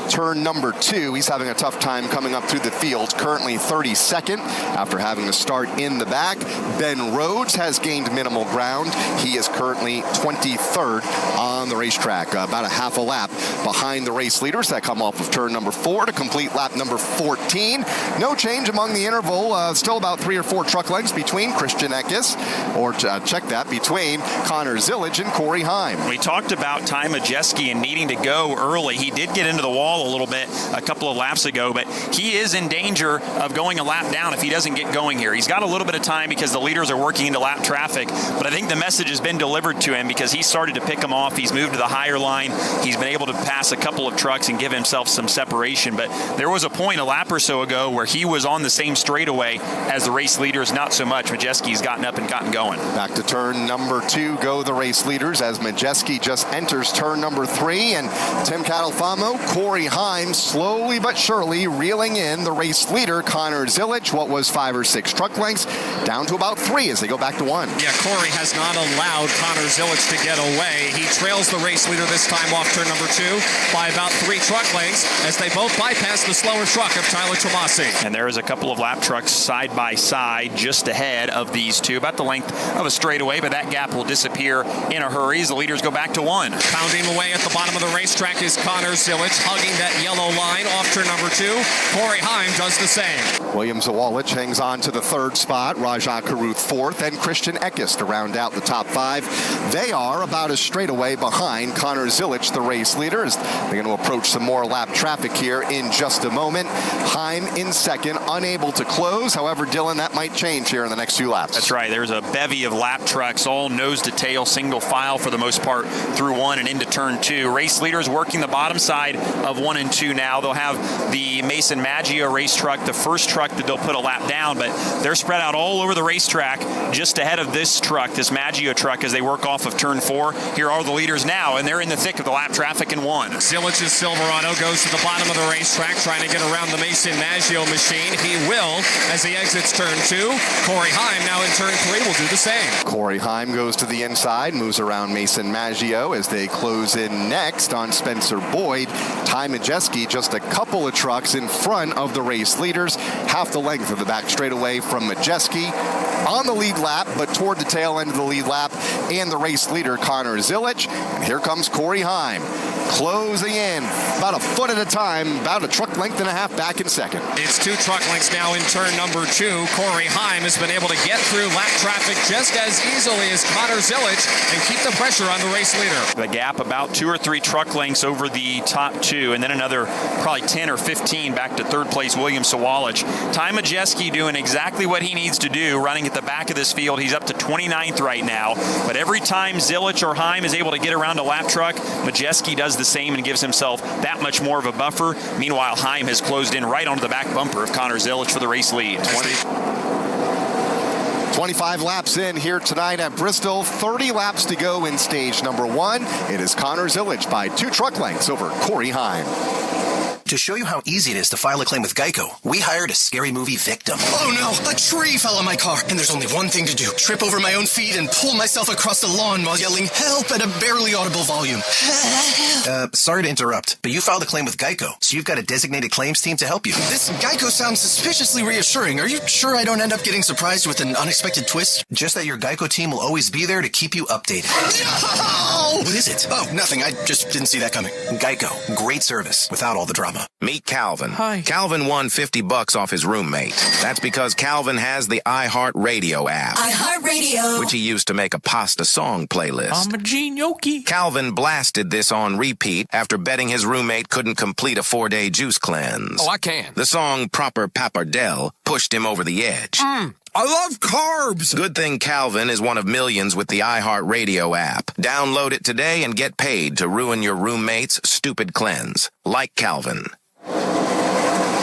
turn number 2. He's having a tough time coming up through the field, currently 32nd after having to start in the back. Ben Rhodes has gained minimal ground. He is currently 23rd on the racetrack, about a half a lap behind the race leaders that come off of turn number 4 to complete lap number 14. No change among the interval, still about 3 or 4 truck lengths between Christian Eckes, or check that, between Connor Zilic and Corey Heim. We talked about Ty Majeski and needing to go early. He did get into the wall a little bit a couple of laps ago, but he is in danger of going a lap down if he doesn't get going here. He's got a little bit of time because the leaders are working into lap traffic, but I think the message has been delivered to him because he started to pick them off. He's moved to the higher line. He's been able to pass a couple of trucks and give himself some separation, but there was a point a lap or so ago where he was on the same straightaway as the race leaders, not so much. Majeski's gotten up and gotten going. Back to turn number 2 go the race leaders as Majeski just enters turn number 3, and Tim Catalfamo, Corey Heim slowly but surely reeling in the race leader, Connor Zilic, what was 5 or 6 truck lengths, down to about 3 as they go back to 1. Yeah, Corey has not allowed Connor Zilic to get away. He trails the race leader this time off turn number 2 by about 3 truck lengths as they both bypass the slower truck of Tyler Tomasi. And there is a couple of lap trucks side by side just ahead of these two, about the length of a straightaway, but that gap will disappear in a hurry as the leaders go back to 1. Pounding away at the bottom of the racetrack is Connor Zilic, hugging that yellow line off turn number 2. Corey Heim does the same. William Sawalich hangs on to the 3rd spot, Rajah Caruth 4th, and Christian Eckes to round out the top 5. They are about as straight straightaway behind Connor Zilich, the race leader. They're going to approach some more lap traffic here in just a moment. Heim in second, unable to close. However, Dylan, that might change here in the next few laps. That's right. There's a bevy of lap trucks, all nose to tail, single file for the most part through 1 and into turn 2. Race leaders working the bottom side of 1 and 2 now. They'll have the Mason Maggio race truck, the first truck that they'll put a lap down, but they're spread out all over the racetrack just ahead of this truck, this Maggio truck, as they work off of turn 4. Here are the leaders now, and they're in the thick of the lap traffic in 1. Zilich's Silverado goes to the bottom of the racetrack, trying to get around the Mason Maggio machine. He will as he exits turn 2. Corey Heim now in turn 3 will do the same. Corey Heim goes to the inside, moves around Mason Maggio as they close in next on Spencer Boyd. Ty Majeski just a couple of trucks in front of the race leaders, half the length of the back straightaway from Majeski. On the lead lap, but toward the tail end of the lead lap, and the race leader, Connor Zilich. And here comes Corey Heim, closing in about a foot at a time, about a truck length and a half back in second. It's 2 truck lengths now in turn number 2. Corey Heim has been able to get through lap traffic just as easily as Connor Zilich and keep the pressure on the race leader. The gap about 2 or 3 truck lengths over the top 2, and then another probably 10 or 15 back to third place William Sawalich. Ty Majeski doing exactly what he needs to do, running at the back of this field. He's up to 29th right now, but every time Zilich or Heim is able to get around a lap truck, Majeski does the same and gives himself that much more of a buffer. Meanwhile, Heim has closed in right onto the back bumper of Connor Zilich for the race lead. 25 laps in here tonight at Bristol. 30 laps to go in stage number 1. It is Connor Zilich by 2 truck lengths over Corey Heim. To show you how easy it is to file a claim with Geico, we hired a scary movie victim. Oh no, a tree fell on my car, and there's only one thing to do. Trip over my own feet and pull myself across the lawn while yelling help at a barely audible volume. Sorry to interrupt, but you filed a claim with Geico, so you've got a designated claims team to help you. This Geico sounds suspiciously reassuring. Are you sure I don't end up getting surprised with an unexpected twist? Just that your Geico team will always be there to keep you updated. No! What is it? Oh, nothing. I just didn't see that coming. Geico. Great service without all the drama. Meet Calvin. Hi. Calvin won $50 off his roommate. That's because Calvin has the iHeartRadio app. iHeartRadio. Which he used to make a pasta song playlist. I'm a genioki. Calvin blasted this on repeat after betting his roommate couldn't complete a 4-day juice cleanse. Oh, I can. The song Proper Pappardelle pushed him over the edge. I love carbs. Good thing Calvin is one of millions with the iHeartRadio app. Download it today and get paid to ruin your roommate's stupid cleanse. Like Calvin.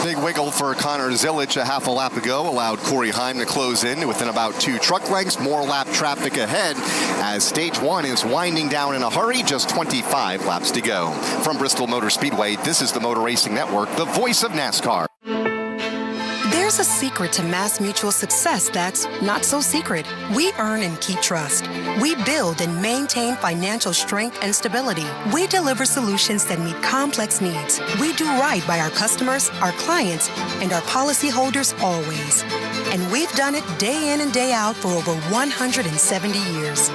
Big wiggle for Connor Zilich a half a lap ago allowed Corey Heim to close in within about 2 truck lengths. More lap traffic ahead as stage 1 is winding down in a hurry. Just 25 laps to go. From Bristol Motor Speedway, this is the Motor Racing Network, the voice of NASCAR. There's a secret to Mass Mutual success that's not so secret. We earn and keep trust. We build and maintain financial strength and stability. We deliver solutions that meet complex needs. We do right by our customers, our clients, and our policyholders always. And we've done it day in and day out for over 170 years.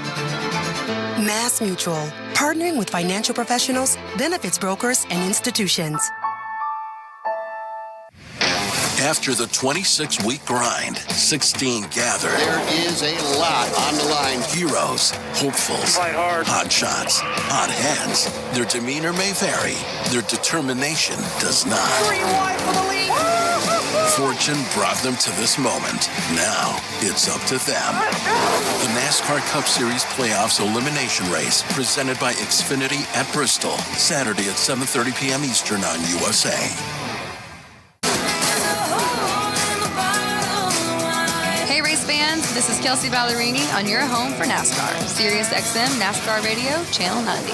Mass Mutual, partnering with financial professionals, benefits brokers, and institutions. After the 26-week grind, 16 gather. There is a lot on the line. Heroes, hopefuls, hot shots, hot heads. Their demeanor may vary. Their determination does not. 3 wide for the lead. Fortune brought them to this moment. Now, it's up to them. The NASCAR Cup Series Playoffs Elimination Race, presented by Xfinity at Bristol. Saturday at 7:30 p.m. Eastern on USA. Hey race fans, this is Kelsey Ballerini on your home for NASCAR. Sirius XM NASCAR Radio, Channel 90.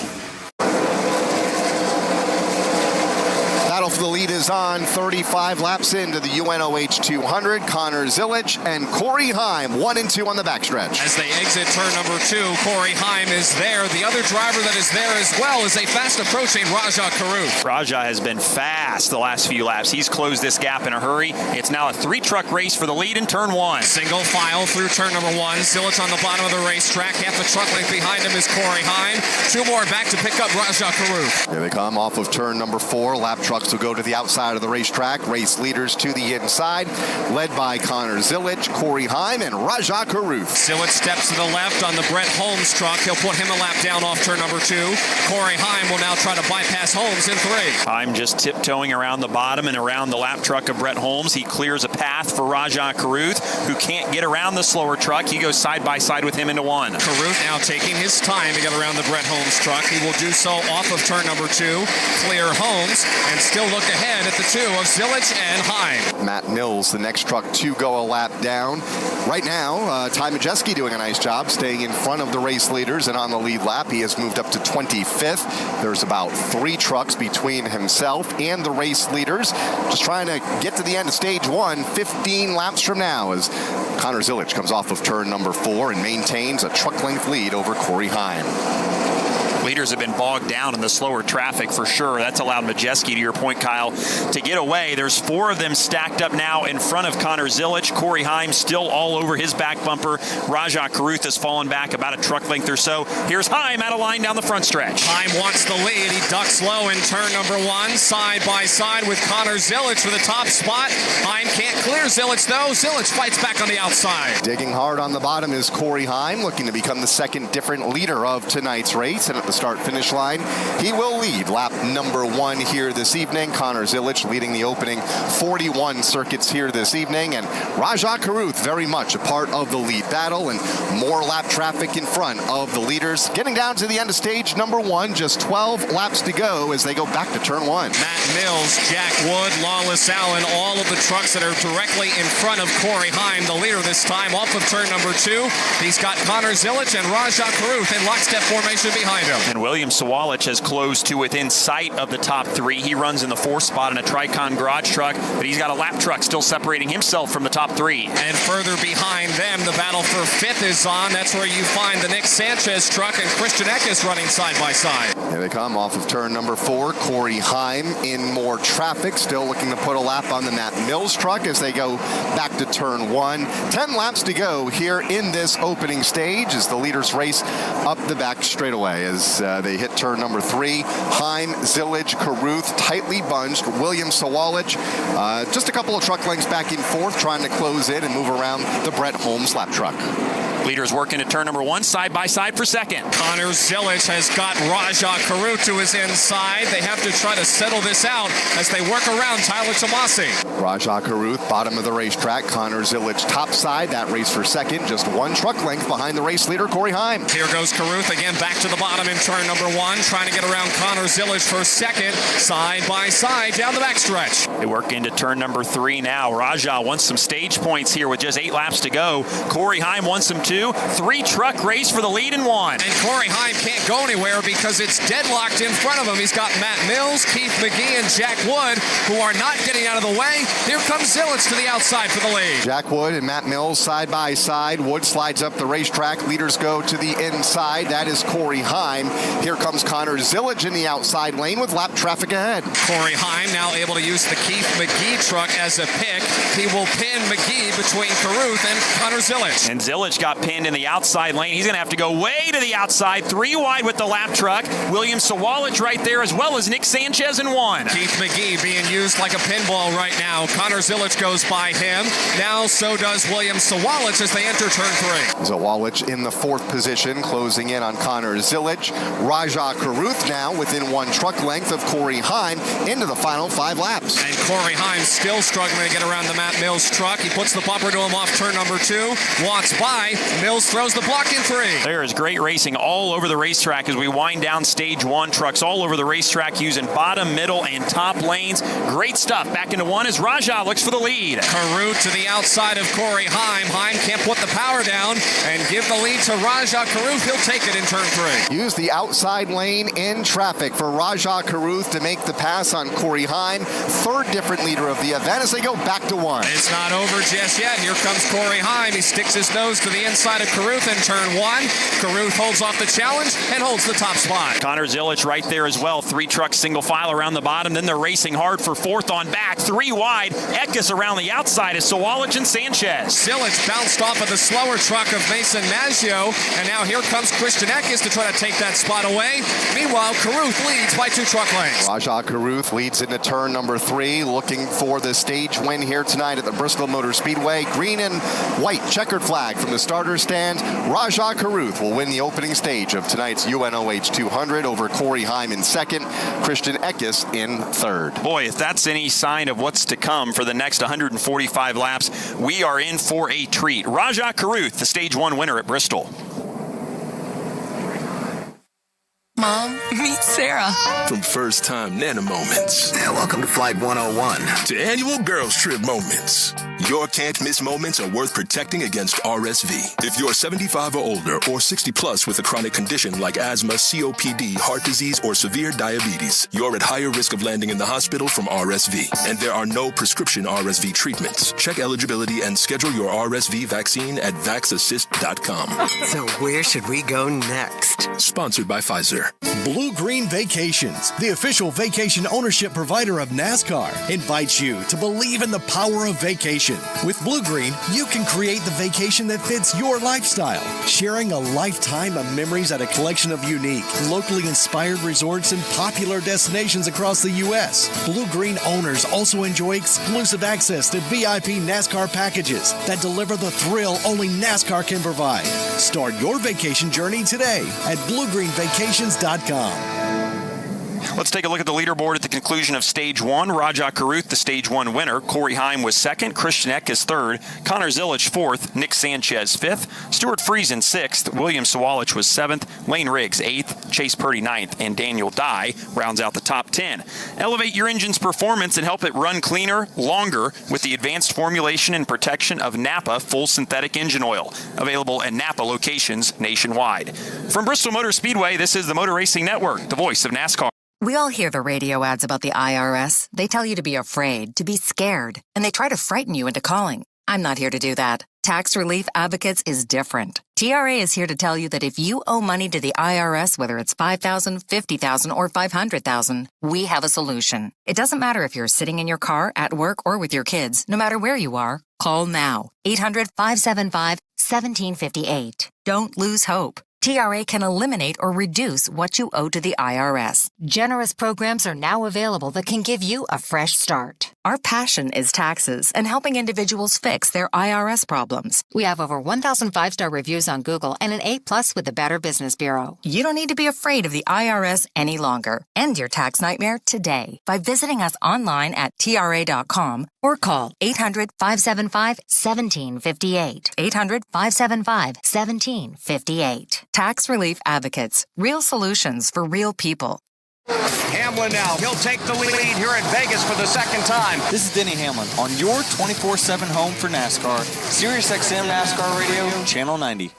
Battle for the lead is on. 35 laps into the UNOH 200. Connor Zilich and Corey Heim, 1 and 2 on the backstretch. As they exit turn number 2, Corey Heim is there. The other driver that is there as well is a fast approaching Raja Karuth. Raja has been fast the last few laps. He's closed this gap in a hurry. It's now a 3-truck race for the lead in turn 1. Single file through turn number 1. Zilich on the bottom of the racetrack. Half a truck length behind him is Corey Heim. 2 more back to pick up Raja Karuth. Here they come off of turn number 4. Lap trucks will go go to the outside of the racetrack. Race leaders to the inside, led by Connor Zilic, Corey Heim, and Rajah Caruth. Zilic steps to the left on the Brett Holmes truck. He'll put him a lap down off turn number 2. Corey Heim will now try to bypass Holmes in 3. Heim just tiptoeing around the bottom and around the lap truck of Brett Holmes. He clears a path for Rajah Caruth, who can't get around the slower truck. He goes side by side with him into 1. Caruth now taking his time to get around the Brett Holmes truck. He will do so off of turn number 2, clear Holmes, and still look ahead at the 2 of Zilic and Heim. Matt Mills, the next truck to go a lap down. Right now, Ty Majeski doing a nice job staying in front of the race leaders and on the lead lap. He has moved up to 25th. There's about 3 trucks between himself and the race leaders. Just trying to get to the end of stage 1, 15 laps from now, as Connor Zilic comes off of turn number 4 and maintains a truck length lead over Corey Heim. Leaders have been bogged down in the slower traffic for sure. That's allowed Majeski, to your point, Kyle, to get away. There's 4 of them stacked up now in front of Connor Zilic. Corey Heim still all over his back bumper. Rajah Caruth has fallen back about a truck length or so. Here's Heim out of line down the front stretch. Heim wants the lead. He ducks low in turn number 1, side by side with Connor Zilic for the top spot. Heim can't clear Zilic, though. Zilic fights back on the outside. Digging hard on the bottom is Corey Heim, looking to become the second different leader of tonight's race. And at the start-finish line, he will lead lap number 1 here this evening. Connor Zilic leading the opening 41 circuits here this evening, and Rajah Caruth very much a part of the lead battle, and more lap traffic in front of the leaders. Getting down to the end of stage number 1, just 12 laps to go as they go back to turn 1. Matt Mills, Jack Wood, Lawless Allen, all of the trucks that are directly in front of Corey Heim, the leader this time, off of turn number 2. He's got Connor Zilic and Rajah Caruth in lockstep formation behind him. And William Sawalich has closed to within sight of the top 3. He runs in the 4th spot in a Tricon garage truck, but he's got a lap truck still separating himself from the top 3. And further behind them, the battle for 5th is on. That's where you find the Nick Sanchez truck and Christian Eckes running side by side. Here they come off of turn number 4. Corey Heim in more traffic, still looking to put a lap on the Matt Mills truck as they go back to turn 1. 10 laps to go here in this opening stage as the leaders race up the back straightaway as they hit turn number 3. Heim, Zilic, Caruth tightly bunched. William Sawalich just a couple of truck lengths back and forth, trying to close in and move around the Brett Holmes lap truck. Leaders working at turn number 1, side by side for second. Connor Zilic has got Rajah Caruth to his inside. They have to try to settle this out as they work around Tyler Tomasi. Rajah Caruth, bottom of the racetrack. Connor Zilic, top side. That race for second, just 1 truck length behind the race leader, Corey Heim. Here goes Caruth again back to the bottom in turn number 1, trying to get around Connor Zilic for second, side by side down the backstretch. They work into turn number 3 now. Rajah wants some stage points here with just 8 laps to go. Corey Heim wants some 2. 3-truck race for the lead in 1. And Corey Heim can't go anywhere because it's deadlocked in front of him. He's got Matt Mills, Keith McGee, and Jack Wood, who are not getting out of the way. Here comes Zilic to the outside for the lead. Jack Wood and Matt Mills side by side. Wood slides up the racetrack. Leaders go to the inside. That is Corey Heim. Here comes Connor Zilic in the outside lane with lap traffic ahead. Corey Heim now able to use the Keith McGee truck as a pick. He will pin McGee between Caruth and Connor Zilic. And Zilic got pinned in the outside lane. He's going to have to go way to the outside, 3 wide with the lap truck. William Sawalich right there, as well as Nick Sanchez in 1. Keith McGee being used like a pinball right now. Connor Zilic goes by him. Now so does William Sawalich as they enter turn 3. Sawalich in the 4th position, closing in on Connor Zilic. Rajah Caruth now within 1 truck length of Corey Heim into the final 5 laps. And Corey Heim still struggling to get around the Matt Mills truck. He puts the bumper to him off turn number 2. Walks by. Mills throws the block in 3. There is great racing all over the racetrack as we wind down stage 1. Trucks all over the racetrack using bottom, middle, and top lanes. Great stuff. Back into 1 as Rajah looks for the lead. Caruth to the outside of Corey Heim. Heim can't put the power down and give the lead to Rajah Caruth. He'll take it in turn 3. Use the outside lane in traffic for Rajah Caruth to make the pass on Corey Heim. 3rd different leader of the event as they go back to 1. It's not over just yet. Here comes Corey Heim. He sticks his nose to the inside outside of Carruth in turn 1. Carruth holds off the challenge and holds the top spot. Connor Zilic right there as well. 3 trucks single file around the bottom. Then they're racing hard for 4th on back. 3 wide. Eckes around the outside is Sawalich and Sanchez. Zilic bounced off of the slower truck of Mason Maggio, and now here comes Christian Eckes to try to take that spot away. Meanwhile, Carruth leads by 2 truck lengths. Rajah Carruth leads into turn number 3, looking for the stage win here tonight at the Bristol Motor Speedway. Green and white checkered flag from the starter stand. Rajah Carruth will win the opening stage of tonight's UNOH 200 over Corey Heim in 2nd, Christian Eckes in 3rd. Boy, if that's any sign of what's to come for the next 145 laps, we are in for a treat. Rajah Carruth, the stage 1 winner at Bristol. Mom, meet Sarah. From first-time Nana moments. Yeah, welcome to Flight 101. To annual girls trip moments. Your can't-miss moments are worth protecting against RSV. If you're 75 or older or 60 plus with a chronic condition like asthma, COPD, heart disease, or severe diabetes, you're at higher risk of landing in the hospital from RSV. And there are no prescription RSV treatments. Check eligibility and schedule your RSV vaccine at vaxassist.com. So where should we go next? Sponsored by Pfizer. Blue Green Vacations, the official vacation ownership provider of NASCAR, invites you to believe in the power of vacation. With Blue Green, you can create the vacation that fits your lifestyle, sharing a lifetime of memories at a collection of unique, locally inspired resorts and popular destinations across the U.S. Blue Green owners also enjoy exclusive access to VIP NASCAR packages that deliver the thrill only NASCAR can provide. Start your vacation journey today at bluegreenvacations.com. Let's take a look at the leaderboard at the conclusion of Stage 1. Rajah Carruth, the Stage 1 winner. Corey Heim was 2nd. Christian Eckes 3rd. Connor Zilic 4th. Nick Sanchez 5th. Stuart Friesen 6th. William Sawalich was 7th. Lane Riggs 8th. Chase Purdy 9th. And Daniel Dye rounds out the top 10. Elevate your engine's performance and help it run cleaner, longer with the advanced formulation and protection of Napa Full Synthetic Engine Oil. Available at Napa locations nationwide. From Bristol Motor Speedway, this is the Motor Racing Network, the voice of NASCAR. We all hear the radio ads about the IRS. They tell you to be afraid, to be scared, and they try to frighten you into calling. I'm not here to do that. Tax Relief Advocates is different. TRA is here to tell you that if you owe money to the IRS, whether it's $5,000, $50,000, or $500,000, we have a solution. It doesn't matter if you're sitting in your car, at work, or with your kids. No matter where you are, call now. 800-575-1758. Don't lose hope. TRA can eliminate or reduce what you owe to the IRS. Generous programs are now available that can give you a fresh start. Our passion is taxes and helping individuals fix their IRS problems. We have over 1,000 5-star reviews on Google and an A+ with the Better Business Bureau. You don't need to be afraid of the IRS any longer. End your tax nightmare today by visiting us online at TRA.com or call 800-575-1758. 800-575-1758. Tax Relief Advocates. Real solutions for real people. Hamlin now. He'll take the lead here in Vegas for the second time. This is Denny Hamlin on your 24/7 home for NASCAR. SiriusXM NASCAR Radio, Channel 90.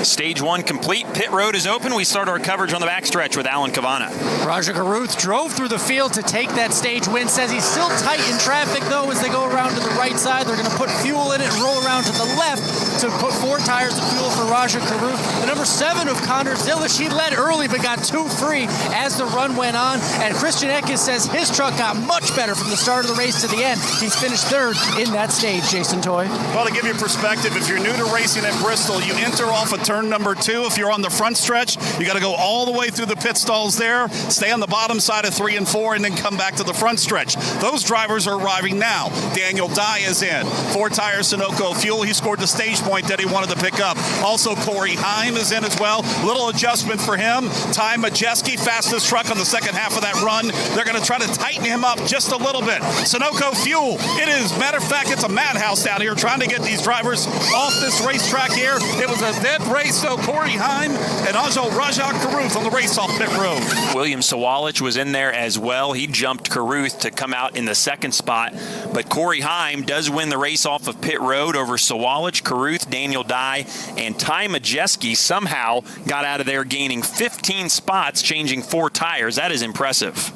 Stage 1 complete. Pit road is open. We start our coverage on the backstretch with Alan Cavana. Rajah Carruth drove through the field to take that stage win. Says he's still tight in traffic, though, as they go around to the right side. They're going to put fuel in it and roll around to the left to put 4 tires of fuel for Rajah Carruth. The number 7 of Connor Zilic, he led early but got 2 free as the run went on. And Christian Eckes says his truck got much better from the start of the race to the end. He's finished 3rd in that stage, Jason Toy. Well, to give you perspective, if you're new to racing at Bristol, you enter off of turn number 2. If you're on the front stretch, you got to go all the way through the pit stalls there, stay on the bottom side of 3 and 4, and then come back to the front stretch. Those drivers are arriving now. Daniel Dye is in. 4 tire Sunoco fuel. He scored the stage point that he wanted to pick up. Also, Corey Heim is in as well. Little adjustment for him. Ty Majeski, fastest truck on the second half of that run. They're going to try to tighten him up just a little bit. Sunoco fuel. It is, matter of fact, it's a madhouse down here trying to get these drivers off this racetrack here. It was a dead race, so Corey Heim and also Rajah Carruth on the race off pit road. William Sawalich was in there as well. He jumped Carruth to come out in the 2nd spot. But Corey Heim does win the race off of pit road over Sawalich, Carruth, Daniel Dye, and Ty Majeski somehow got out of there gaining 15 spots, changing 4 tires. That is impressive.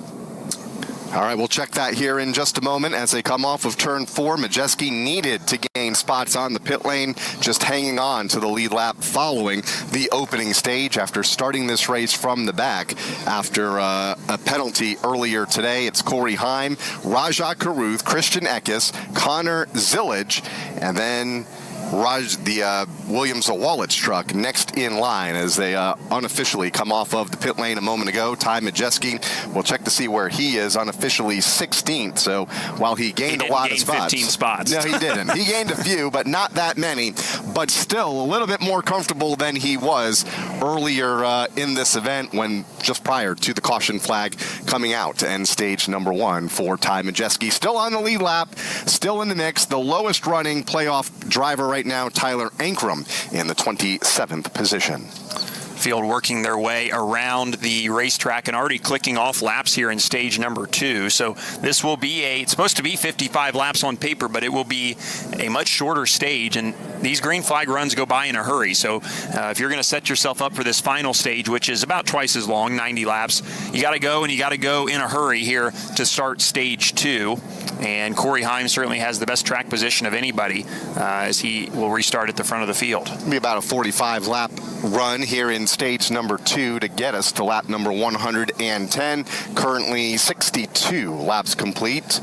All right, we'll check that here in just a moment as they come off of turn 4. Majeski needed to gain spots on the pit lane, just hanging on to the lead lap following the opening stage after starting this race from the back after a penalty earlier today. It's Corey Heim, Rajah Caruth, Christian Eckes, Connor Zillage, and then the Williams-Zawalich truck next in line as they unofficially come off of the pit lane a moment ago. Ty Majeski, we'll check to see where he is, unofficially 16th. So while he gained a lot of spots. 15 spots. No, he didn't. He gained a few, but not that many. But still a little bit more comfortable than he was earlier in this event when just prior to the caution flag coming out to end stage number 1 for Ty Majeski. Still on the lead lap, still in the mix. The lowest running playoff driver right now, Tyler Ankrum, in the 27th position. Field working their way around the racetrack and already clicking off laps here in stage number 2. So this will be it's supposed to be 55 laps on paper, but it will be a much shorter stage, and these green flag runs go by in a hurry. So if you're going to set yourself up for this final stage, which is about twice as long, 90 laps, you got to go, and you got to go in a hurry here to start stage 2. And Corey Heim certainly has the best track position of anybody as he will restart at the front of the field. It'll be about a 45 lap run here in stage number 2 to get us to lap number 110. Currently 62 laps complete,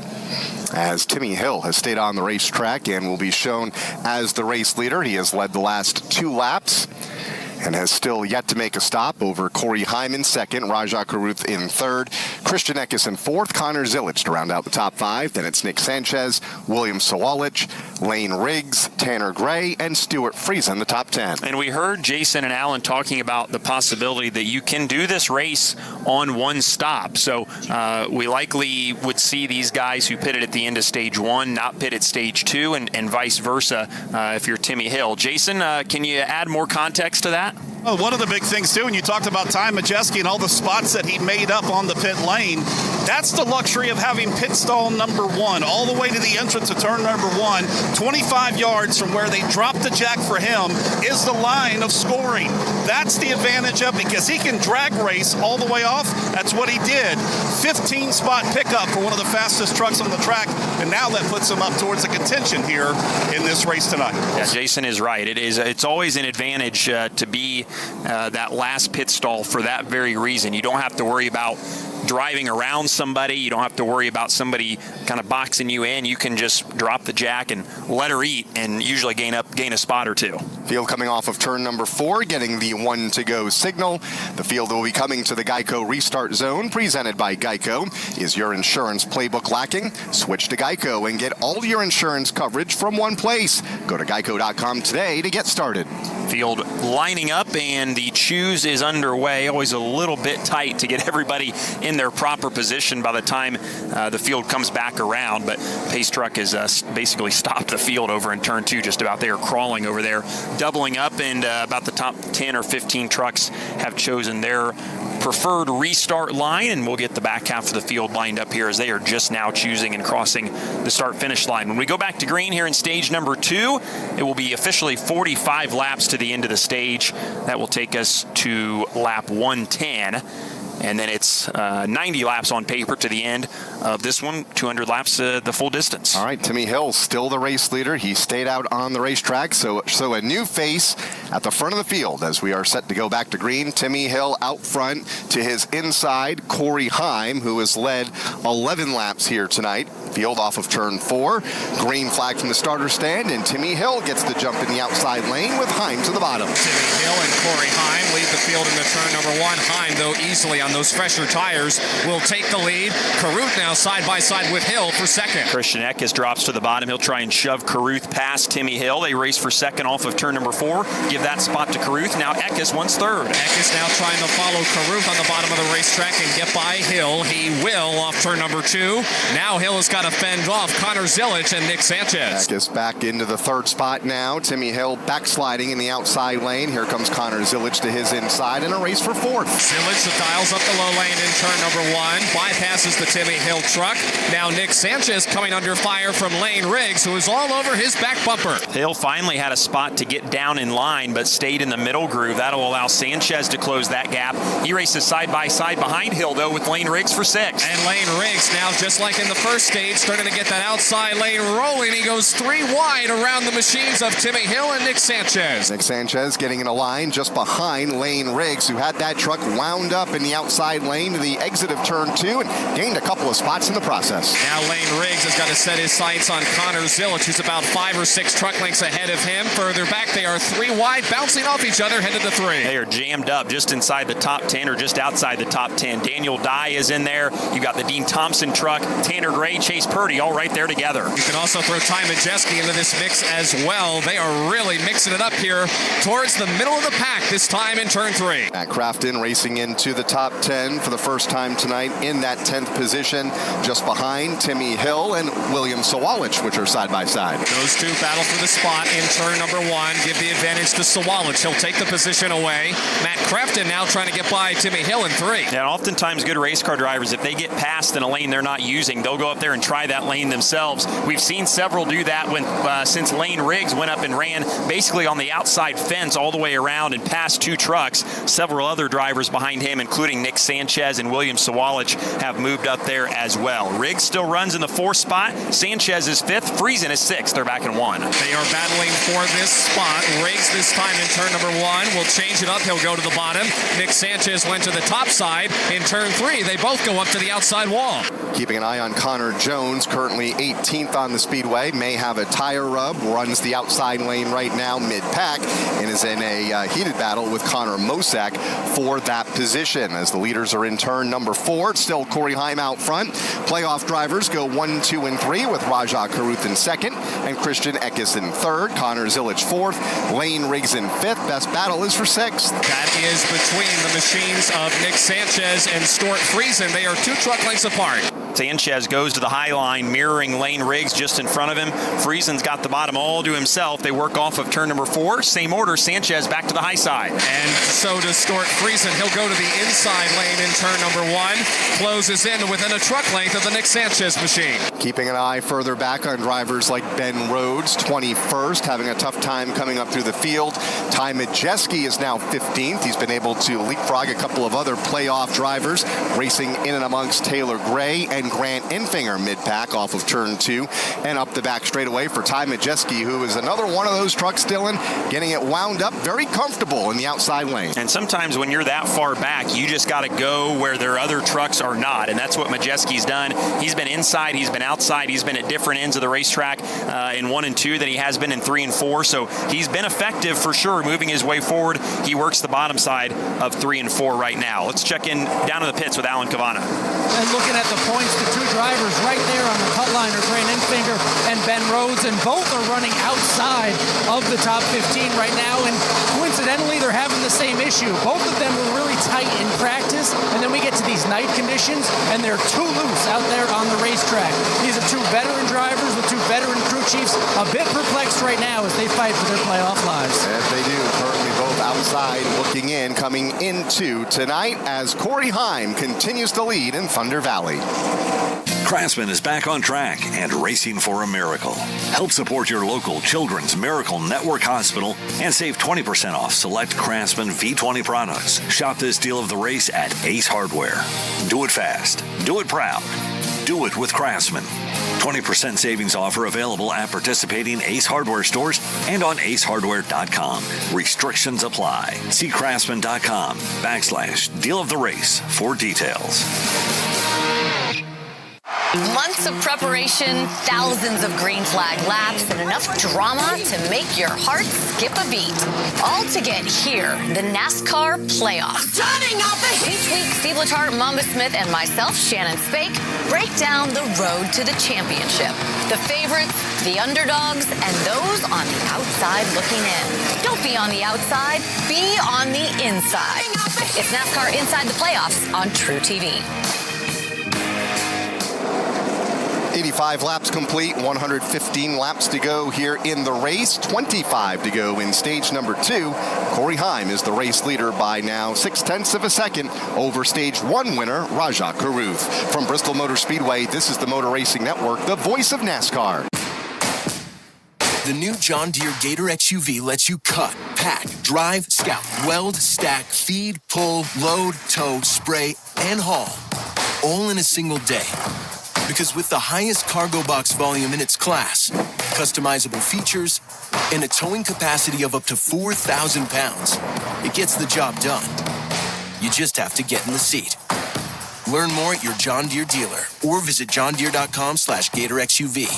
as Timmy Hill has stayed on the racetrack and will be shown as the race leader. He has led the last 2 laps and has still yet to make a stop over Corey Heim in second, Rajah Caruth in third, Christian Eckes in fourth, Connor Zillage to round out the top 5. Then it's Nick Sanchez, Williams-Zawalich, Lane Riggs, Tanner Gray, and Stuart Friesen, the top 10. And we heard Jason and Alan talking about the possibility that you can do this race on one stop. So we likely would see these guys who pitted at the end of stage 1 not pit at stage 2, and vice versa if you're Timmy Hill. Jason, can you add more context to that? Well, one of the big things, too, when you talked about Ty Majeski and all the spots that he made up on the pit lane, that's the luxury of having pit stall number 1 all the way to the entrance of turn number 1. 25 yards from where they dropped the jack for him is the line of scoring. That's the advantage of it, because he can drag race all the way off. That's what he did. 15-spot pickup for one of the fastest trucks on the track, and now that puts him up towards the contention here in this race tonight. Yeah, Jason is right. It's always an advantage to be that last pit stall for that very reason. You don't have to worry about driving around somebody. You don't have to worry about somebody kind of boxing you in. You can just drop the jack and let her eat and usually gain a spot or 2. Field coming off of turn number 4, getting the 1 to go signal. The field will be coming to the Geico restart zone, presented by Geico. Is your insurance playbook lacking? Switch to Geico and get all your insurance coverage from one place. Go to geico.com today to get started. Field lining up, and the choose is underway. Always a little bit tight to get everybody in their proper position by the time the field comes back around, but Pace Truck has basically stopped the field over in turn 2 just about. They are crawling over there, doubling up, and about the top 10 or 15 trucks have chosen their preferred restart line, and we'll get the back half of the field lined up here as they are just now choosing and crossing the start-finish line. When we go back to green here in stage number 2, it will be officially 45 laps to the end of the stage. That will take us to lap 110. And then it's 90 laps on paper to the end of this one, 200 laps the full distance. All right, Timmy Hill, still the race leader. He stayed out on the racetrack, so a new face at the front of the field as we are set to go back to green. Timmy Hill out front to his inside, Corey Heim, who has led 11 laps here tonight. Field off of turn 4. Green flag from the starter stand, and Timmy Hill gets the jump in the outside lane with Heim to the bottom. Timmy Hill and Corey Heim lead the field in the turn number 1. Heim, though, easily on those fresher tires, will take the lead. Caruth now side by side with Hill for second. Christian Eckes drops to the bottom. He'll try and shove Caruth past Timmy Hill. They race for second off of turn number 4. Give that spot to Caruth. Now Eckes wants third. Eckes now trying to follow Caruth on the bottom of the racetrack and get by Hill. He will off turn number 2. Now Hill has got to fend off Connor Zillage and Nick Sanchez. Eckes back into the third spot now. Timmy Hill backsliding in the outside lane. Here comes Connor Zillage to his inside in a race for fourth. Zillage dials up the low lane in turn number 1, bypasses the Timmy Hill truck. Now Nick Sanchez coming under fire from Lane Riggs, who is all over his back bumper. Hill finally had a spot to get down in line. line, but stayed in the middle groove. That'll allow Sanchez to close that gap. He races side by side behind Hill, though, with Lane Riggs for 6. And Lane Riggs now, just like in the first stage, starting to get that outside lane rolling. He goes 3 wide around the machines of Timmy Hill and Nick Sanchez. Nick Sanchez getting in a line just behind Lane Riggs, who had that truck wound up in the outside lane to the exit of turn 2 and gained a couple of spots in the process. Now Lane Riggs has got to set his sights on Connor Zilic, who's about 5 or 6 truck lengths ahead of him. Further back, they are 3 wide, bouncing off each other, headed to 3. They are jammed up just inside the top 10 or just outside the top 10. Daniel Dye is in there. You got the Dean Thompson truck, Tanner Gray, Chase Purdy, all right there together. You can also throw Ty Majeski into this mix as well. They are really mixing it up here towards the middle of the pack this time in turn 3. Matt Crafton racing into the top 10 for the first time tonight in that 10th position, just behind Timmy Hill and William Sawalich, which are side by side. Those two battle for the spot in turn number 1. Give the advantage to Sawalich. He'll take the position away. Matt Crafton now trying to get by Timmy Hill in 3. Yeah, oftentimes good race car drivers, if they get passed in a lane they're not using, they'll go up there and try that lane themselves. We've seen several do that since Lane Riggs went up and ran basically on the outside fence all the way around and passed 2 trucks. Several other drivers behind him, including Nick Sanchez and William Sawalich, have moved up there as well. Riggs still runs in the 4th spot. Sanchez is 5th. Friesen is 6th. They're back in 1. They are battling for this spot. Riggs this time in turn number 1 will change it up. He'll go to the bottom. Nick Sanchez went to the top side. In turn 3, they both go up to the outside wall. Keeping an eye on Connor Jones, currently 18th on the speedway, may have a tire rub, runs the outside lane right now mid-pack, and is in a heated battle with Connor Mosak for that position. As the leaders are in turn number 4, it's still Corey Heim out front. Playoff drivers go 1, 2, and 3 with Rajah Caruth in 2nd and Christian Eckes in 3rd. Connor Zilic 4th, Lane Riggs in 5th. Best battle is for 6th. That is between the machines of Nick Sanchez and Stuart Friesen. They are 2 truck lengths apart. Sanchez goes to the high line, mirroring Lane Riggs just in front of him. Friesen's got the bottom all to himself. They work off of turn number 4. Same order, Sanchez back to the high side. And so does Stuart Friesen. He'll go to the inside lane in turn number 1. Closes in within a truck length of the Nick Sanchez machine. Keeping an eye further back on drivers like Ben Rhodes, 21st, having a tough time coming up through the field. Ty Majeski is now 15th. He's been able to leapfrog a couple of other playoff drivers, racing in and amongst Taylor Gray and Grant Enfinger mid-pack off of turn 2 and up the back straightaway for Ty Majeski, who is another one of those trucks, Dylan, getting it wound up very comfortable in the outside lane. And sometimes when you're that far back, you just got to go where their other trucks are not, and that's what Majeski's done. He's been inside, he's been outside, he's been at different ends of the racetrack in 1 and 2 than he has been in 3 and 4, so he's been effective for sure moving his way forward. He works the bottom side of 3 and 4 right now. Let's check in down to the pits with Alan Cavana. And looking at the points, the 2 drivers right there on the cut line are Grant Enfinger and Ben Rhodes, and both are running outside of the top 15 right now, and coincidentally they're having the same issue. Both of them were really tight in practice, and then we get to these night conditions and they're too loose out there on the racetrack. These are 2 veteran drivers with 2 veteran crew chiefs, a bit perplexed right now as they fight for their playoff lives. Yes, they do. Currently both outside looking in, coming into tonight as Corey Heim continues to lead in Thunder Valley. Craftsman is back on track and racing for a miracle. Help support your local Children's Miracle Network Hospital and save 20% off select Craftsman V20 products. Shop this deal of the race at Ace Hardware. Do it fast. Do it proud. Do it with Craftsman. 20% savings offer available at participating Ace Hardware stores and on acehardware.com. Restrictions apply. See craftsman.com/deal of the race for details. Months of preparation, thousands of green flag laps, and enough drama to make your heart skip a beat. All to get here, the NASCAR playoffs. Turning off the heat. Each week, Steve Letarte, Mamba Smith, and myself, Shannon Spake, break down the road to the championship. The favorites, the underdogs, and those on the outside looking in. Don't be on the outside, be on the inside. It's NASCAR Inside the Playoffs on True TV. 85 laps complete, 115 laps to go here in the race, 25 to go in stage number 2. Corey Heim is the race leader by now 0.6 of a second over stage 1 winner, Rajah Caruth. From Bristol Motor Speedway, this is the Motor Racing Network, the voice of NASCAR. The new John Deere Gator XUV lets you cut, pack, drive, scout, weld, stack, feed, pull, load, tow, spray, and haul, all in a single day. Because with the highest cargo box volume in its class, customizable features, and a towing capacity of up to 4,000 pounds, it gets the job done. You just have to get in the seat. Learn more at your John Deere dealer or visit johndeere.com/Gator XUV.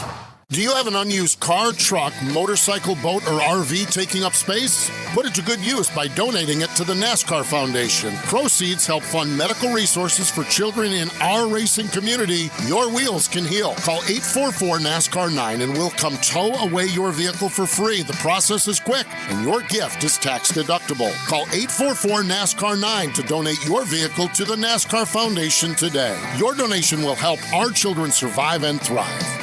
Do you have an unused car, truck, motorcycle, boat, or RV taking up space? Put it to good use by donating it to the NASCAR Foundation. Proceeds help fund medical resources for children in our racing community. Your wheels can heal. Call 844-NASCAR-9 and we'll come tow away your vehicle for free. The process is quick and your gift is tax deductible. Call 844-NASCAR-9 to donate your vehicle to the NASCAR Foundation today. Your donation will help our children survive and thrive.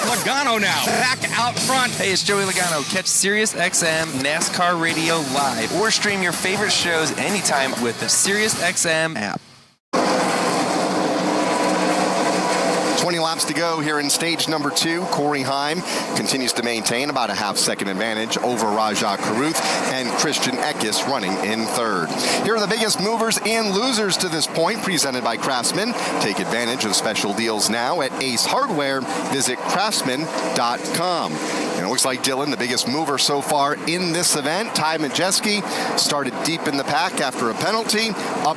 Logano now, back out front. Hey, it's Joey Logano. Catch SiriusXM NASCAR Radio live or stream your favorite shows anytime with the SiriusXM app. 20 laps to go here in stage number 2. Corey Heim continues to maintain about a half-second advantage over Rajah Caruth and Christian Eckes running in third. Here are the biggest movers and losers to this point, presented by Craftsman. Take advantage of special deals now at Ace Hardware. Visit craftsman.com. And it looks like Dylan, the biggest mover so far in this event. Ty Majeski started deep in the pack after a penalty, up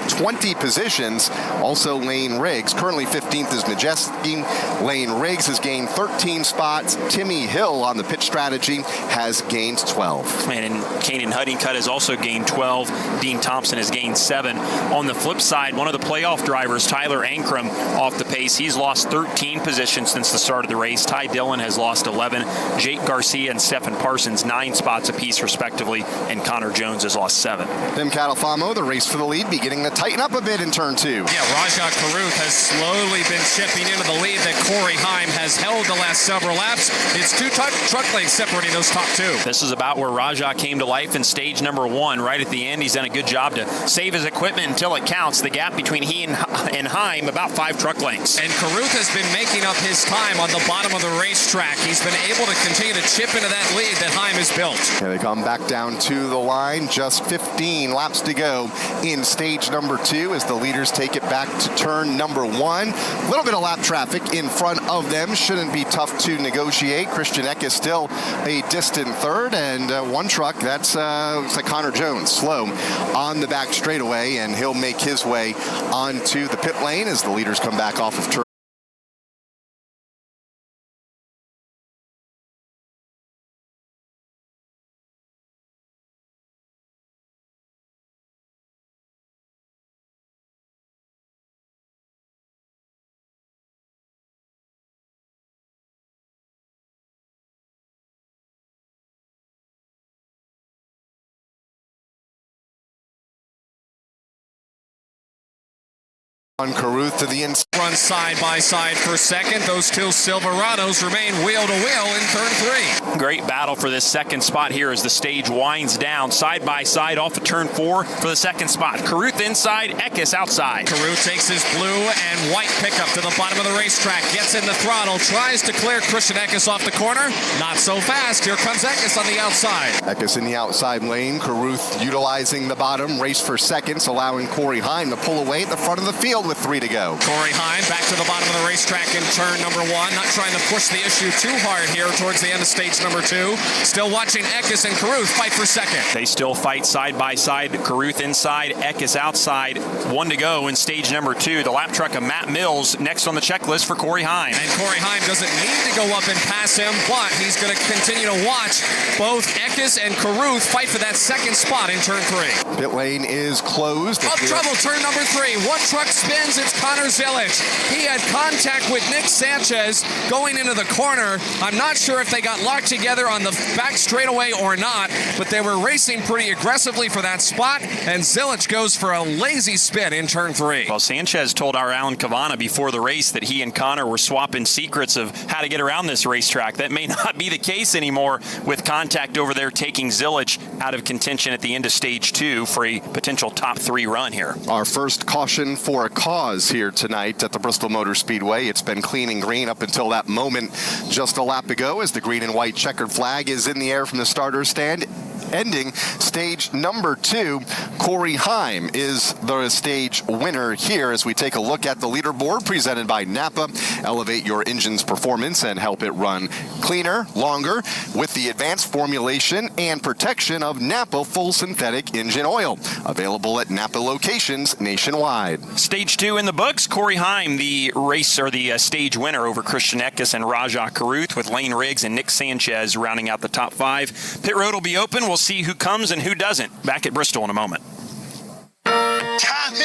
20 positions. Also Lane Riggs, currently 15th is Majeski. Lane Riggs has gained 13 spots. Timmy Hill on the pitch strategy has gained 12. And Kanan Huddingcutt has also gained 12. Dean Thompson has gained 7. On the flip side, one of the playoff drivers, Tyler Ankrum, off the pace. He's lost 13 positions since the start of the race. Ty Dillon has lost 11. Jake Garcia and Stephen Parsons, 9 spots apiece, respectively. And Connor Jones has lost 7. Tim Catalfamo, the race for the lead, beginning to tighten up a bit in turn 2. Yeah, Rajah Caruth has slowly been chipping into the lead that Corey Heim has held the last several laps. It's 2 truck lengths separating those top 2. This is about where Rajah came to life in stage number 1. Right at the end, he's done a good job to save his equipment until it counts. The gap between he and Heim, about 5 truck lengths. And Caruth has been making up his time on the bottom of the racetrack. He's been able to continue to chip into that lead that Heim has built. Here they come back down to the line. Just 15 laps to go in stage number 2 as the leaders take it back to turn number 1. A little bit of lap traffic in front of them. Shouldn't be tough to negotiate. Christian Eck is still a distant third, and one truck, that's looks like Connor Jones, slow on the back straightaway, and he'll make his way onto the pit lane as the leaders come back off of turn. On Caruth to the inside. Run side by side for second. Those 2 Silverados remain wheel to wheel in turn 3. Great battle for this second spot here as the stage winds down side by side off of turn 4 for the second spot. Caruth inside, Eckes outside. Caruth takes his blue and white pickup to the bottom of the racetrack, gets in the throttle, tries to clear Christian Eckes off the corner. Not so fast. Here comes Eckes on the outside. Eckes in the outside lane. Caruth utilizing the bottom. Race for seconds, allowing Corey Heim to pull away at the front of the field with 3 to go. Corey Heim back to the bottom of the racetrack in turn number 1. Not trying to push the issue too hard here towards the end of stage number 2. Still watching Eckes and Caruth fight for second. They still fight side by side. Caruth inside, Eckes outside. 1 to go in stage number 2. The lap truck of Matt Mills next on the checklist for Corey Heim. And Corey Heim doesn't need to go up and pass him, but he's going to continue to watch both Eckes and Caruth fight for that second spot in turn 3. Pit lane is closed. Up trouble, turn number 3. One truck spins. It's Connor Zilic. He had contact with Nick Sanchez going into the corner. I'm not sure if they got locked together on the back straightaway or not, but they were racing pretty aggressively for that spot, and Zilic goes for a lazy spin in turn 3. Well, Sanchez told our Alan Cavana before the race that he and Connor were swapping secrets of how to get around this racetrack. That may not be the case anymore with contact over there taking Zilic out of contention at the end of stage 2 for a potential top 3 run here. Our first caution for a cause here tonight at the Bristol Motor Speedway. It's been clean and green up until that moment just a lap ago as the green and white checkered flag is in the air from the starter stand. Ending stage number 2, Corey Heim is the stage winner here as we take a look at the leaderboard presented by Napa. Elevate your engine's performance and help it run cleaner, longer with the advanced formulation and protection of Napa full synthetic engine oil. Available at Napa locations nationwide. Stage 2 in the books. Corey Heim, the stage winner over Christian Eckes and Rajah Caruth, with Lane Riggs and Nick Sanchez rounding out the top 5. Pit road will be open. We'll see who comes and who doesn't. Back at Bristol in a moment. Tommy!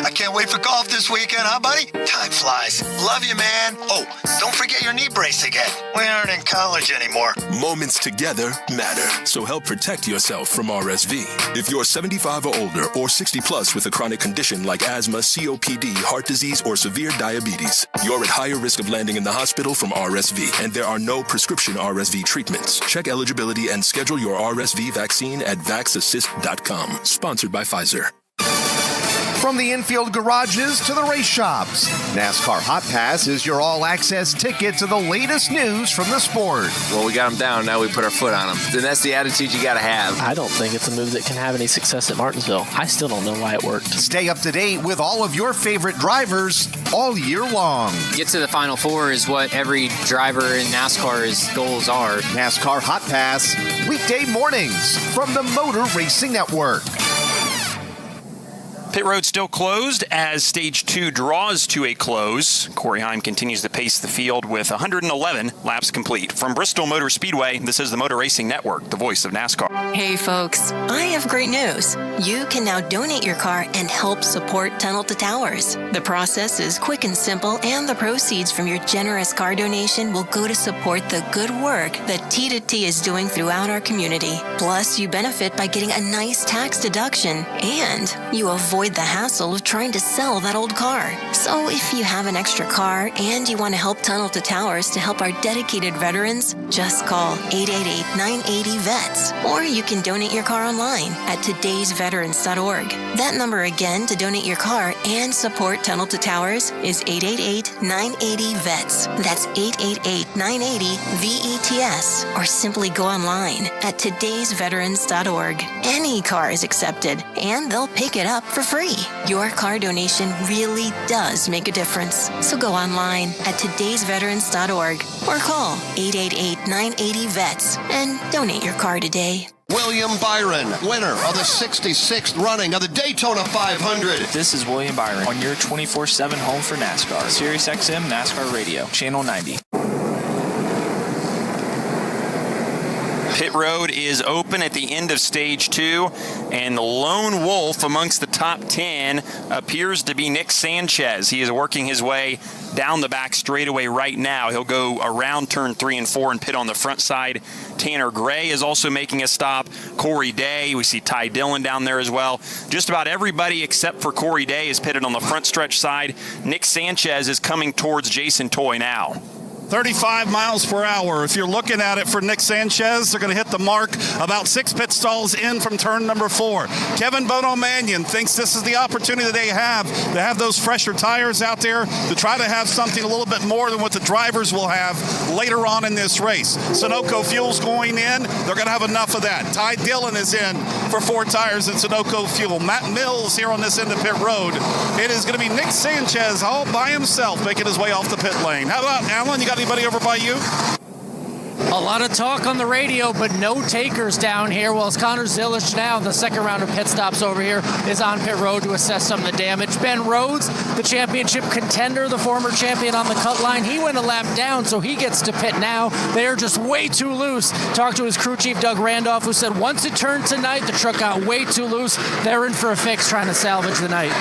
I can't wait for golf this weekend, huh, buddy? Time flies. Love you, man. Oh, don't forget your knee brace again. We aren't in college anymore. Moments together matter, so help protect yourself from RSV. If you're 75 or older or 60 plus with a chronic condition like asthma, COPD, heart disease, or severe diabetes, you're at higher risk of landing in the hospital from RSV, and there are no prescription RSV treatments. Check eligibility and schedule your RSV vaccine at vaxassist.com. Sponsored by Pfizer. From the infield garages to the race shops, NASCAR Hot Pass is your all-access ticket to the latest news from the sport. Well, we got them down, now we put our foot on them. And that's the attitude you got to have. I don't think it's a move that can have any success at Martinsville. I still don't know why it worked. Stay up to date with all of your favorite drivers all year long. Get to the Final Four is what every driver in NASCAR's goals are. NASCAR Hot Pass, weekday mornings from the Motor Racing Network. Pit road still closed as stage 2 draws to a close. Corey Heim continues to pace the field with 111 laps complete. From Bristol Motor Speedway, this is the Motor Racing Network, the voice of NASCAR. Hey folks, I have great news. You can now donate your car and help support Tunnel to Towers. The process is quick and simple, and the proceeds from your generous car donation will go to support the good work that T2T is doing throughout our community. Plus, you benefit by getting a nice tax deduction, and you avoid the hassle of trying to sell that old car. So if you have an extra car and you want to help Tunnel to Towers to help our dedicated veterans, just call 888-980-VETS. Or you can donate your car online at todaysveterans.org. That number again to donate your car and support Tunnel to Towers is 888-980-VETS. That's 888-980-VETS. Or simply go online at todaysveterans.org. Any car is accepted, and they'll pick it up for free. Your car donation really does make a difference. So go online at todaysveterans.org or call 888-980-VETS and donate your car today. William Byron, winner of the 66th running of the Daytona 500. This is William Byron on your 24/7 home for NASCAR. Sirius XM NASCAR Radio, Channel 90. Pit road is open at the end of stage 2, and the lone wolf amongst the top 10 appears to be Nick Sanchez. He is working his way down the back straightaway right now. He'll go around turn 3 and 4 and pit on the front side. Tanner Gray is also making a stop. Corey Day, we see Ty Dillon down there as well. Just about everybody except for Corey Day is pitted on the front stretch side. Nick Sanchez is coming towards Jason Toy now. 35 miles per hour. If you're looking at it for Nick Sanchez, they're going to hit the mark about 6 pit stalls in from turn number 4. Kevin Bono Mannion thinks this is the opportunity that they have to have those fresher tires out there to try to have something a little bit more than what the drivers will have later on in this race. Sunoco Fuel's going in. They're going to have enough of that. Ty Dillon is in for 4 tires at Sunoco Fuel. Matt Mills here on this end of pit road. It is going to be Nick Sanchez all by himself making his way off the pit lane. How about Alan? You got anybody over by you? A lot of talk on the radio, but no takers down here. Well, as Connor Zilish now, the second round of pit stops over here, is on pit road to assess some of the damage. Ben Rhodes, the championship contender, the former champion on the cut line, he went a lap down, so he gets to pit now. They're just way too loose. Talked to his crew chief, Doug Randolph, who said once it turned tonight, the truck got way too loose. They're in for a fix trying to salvage the night.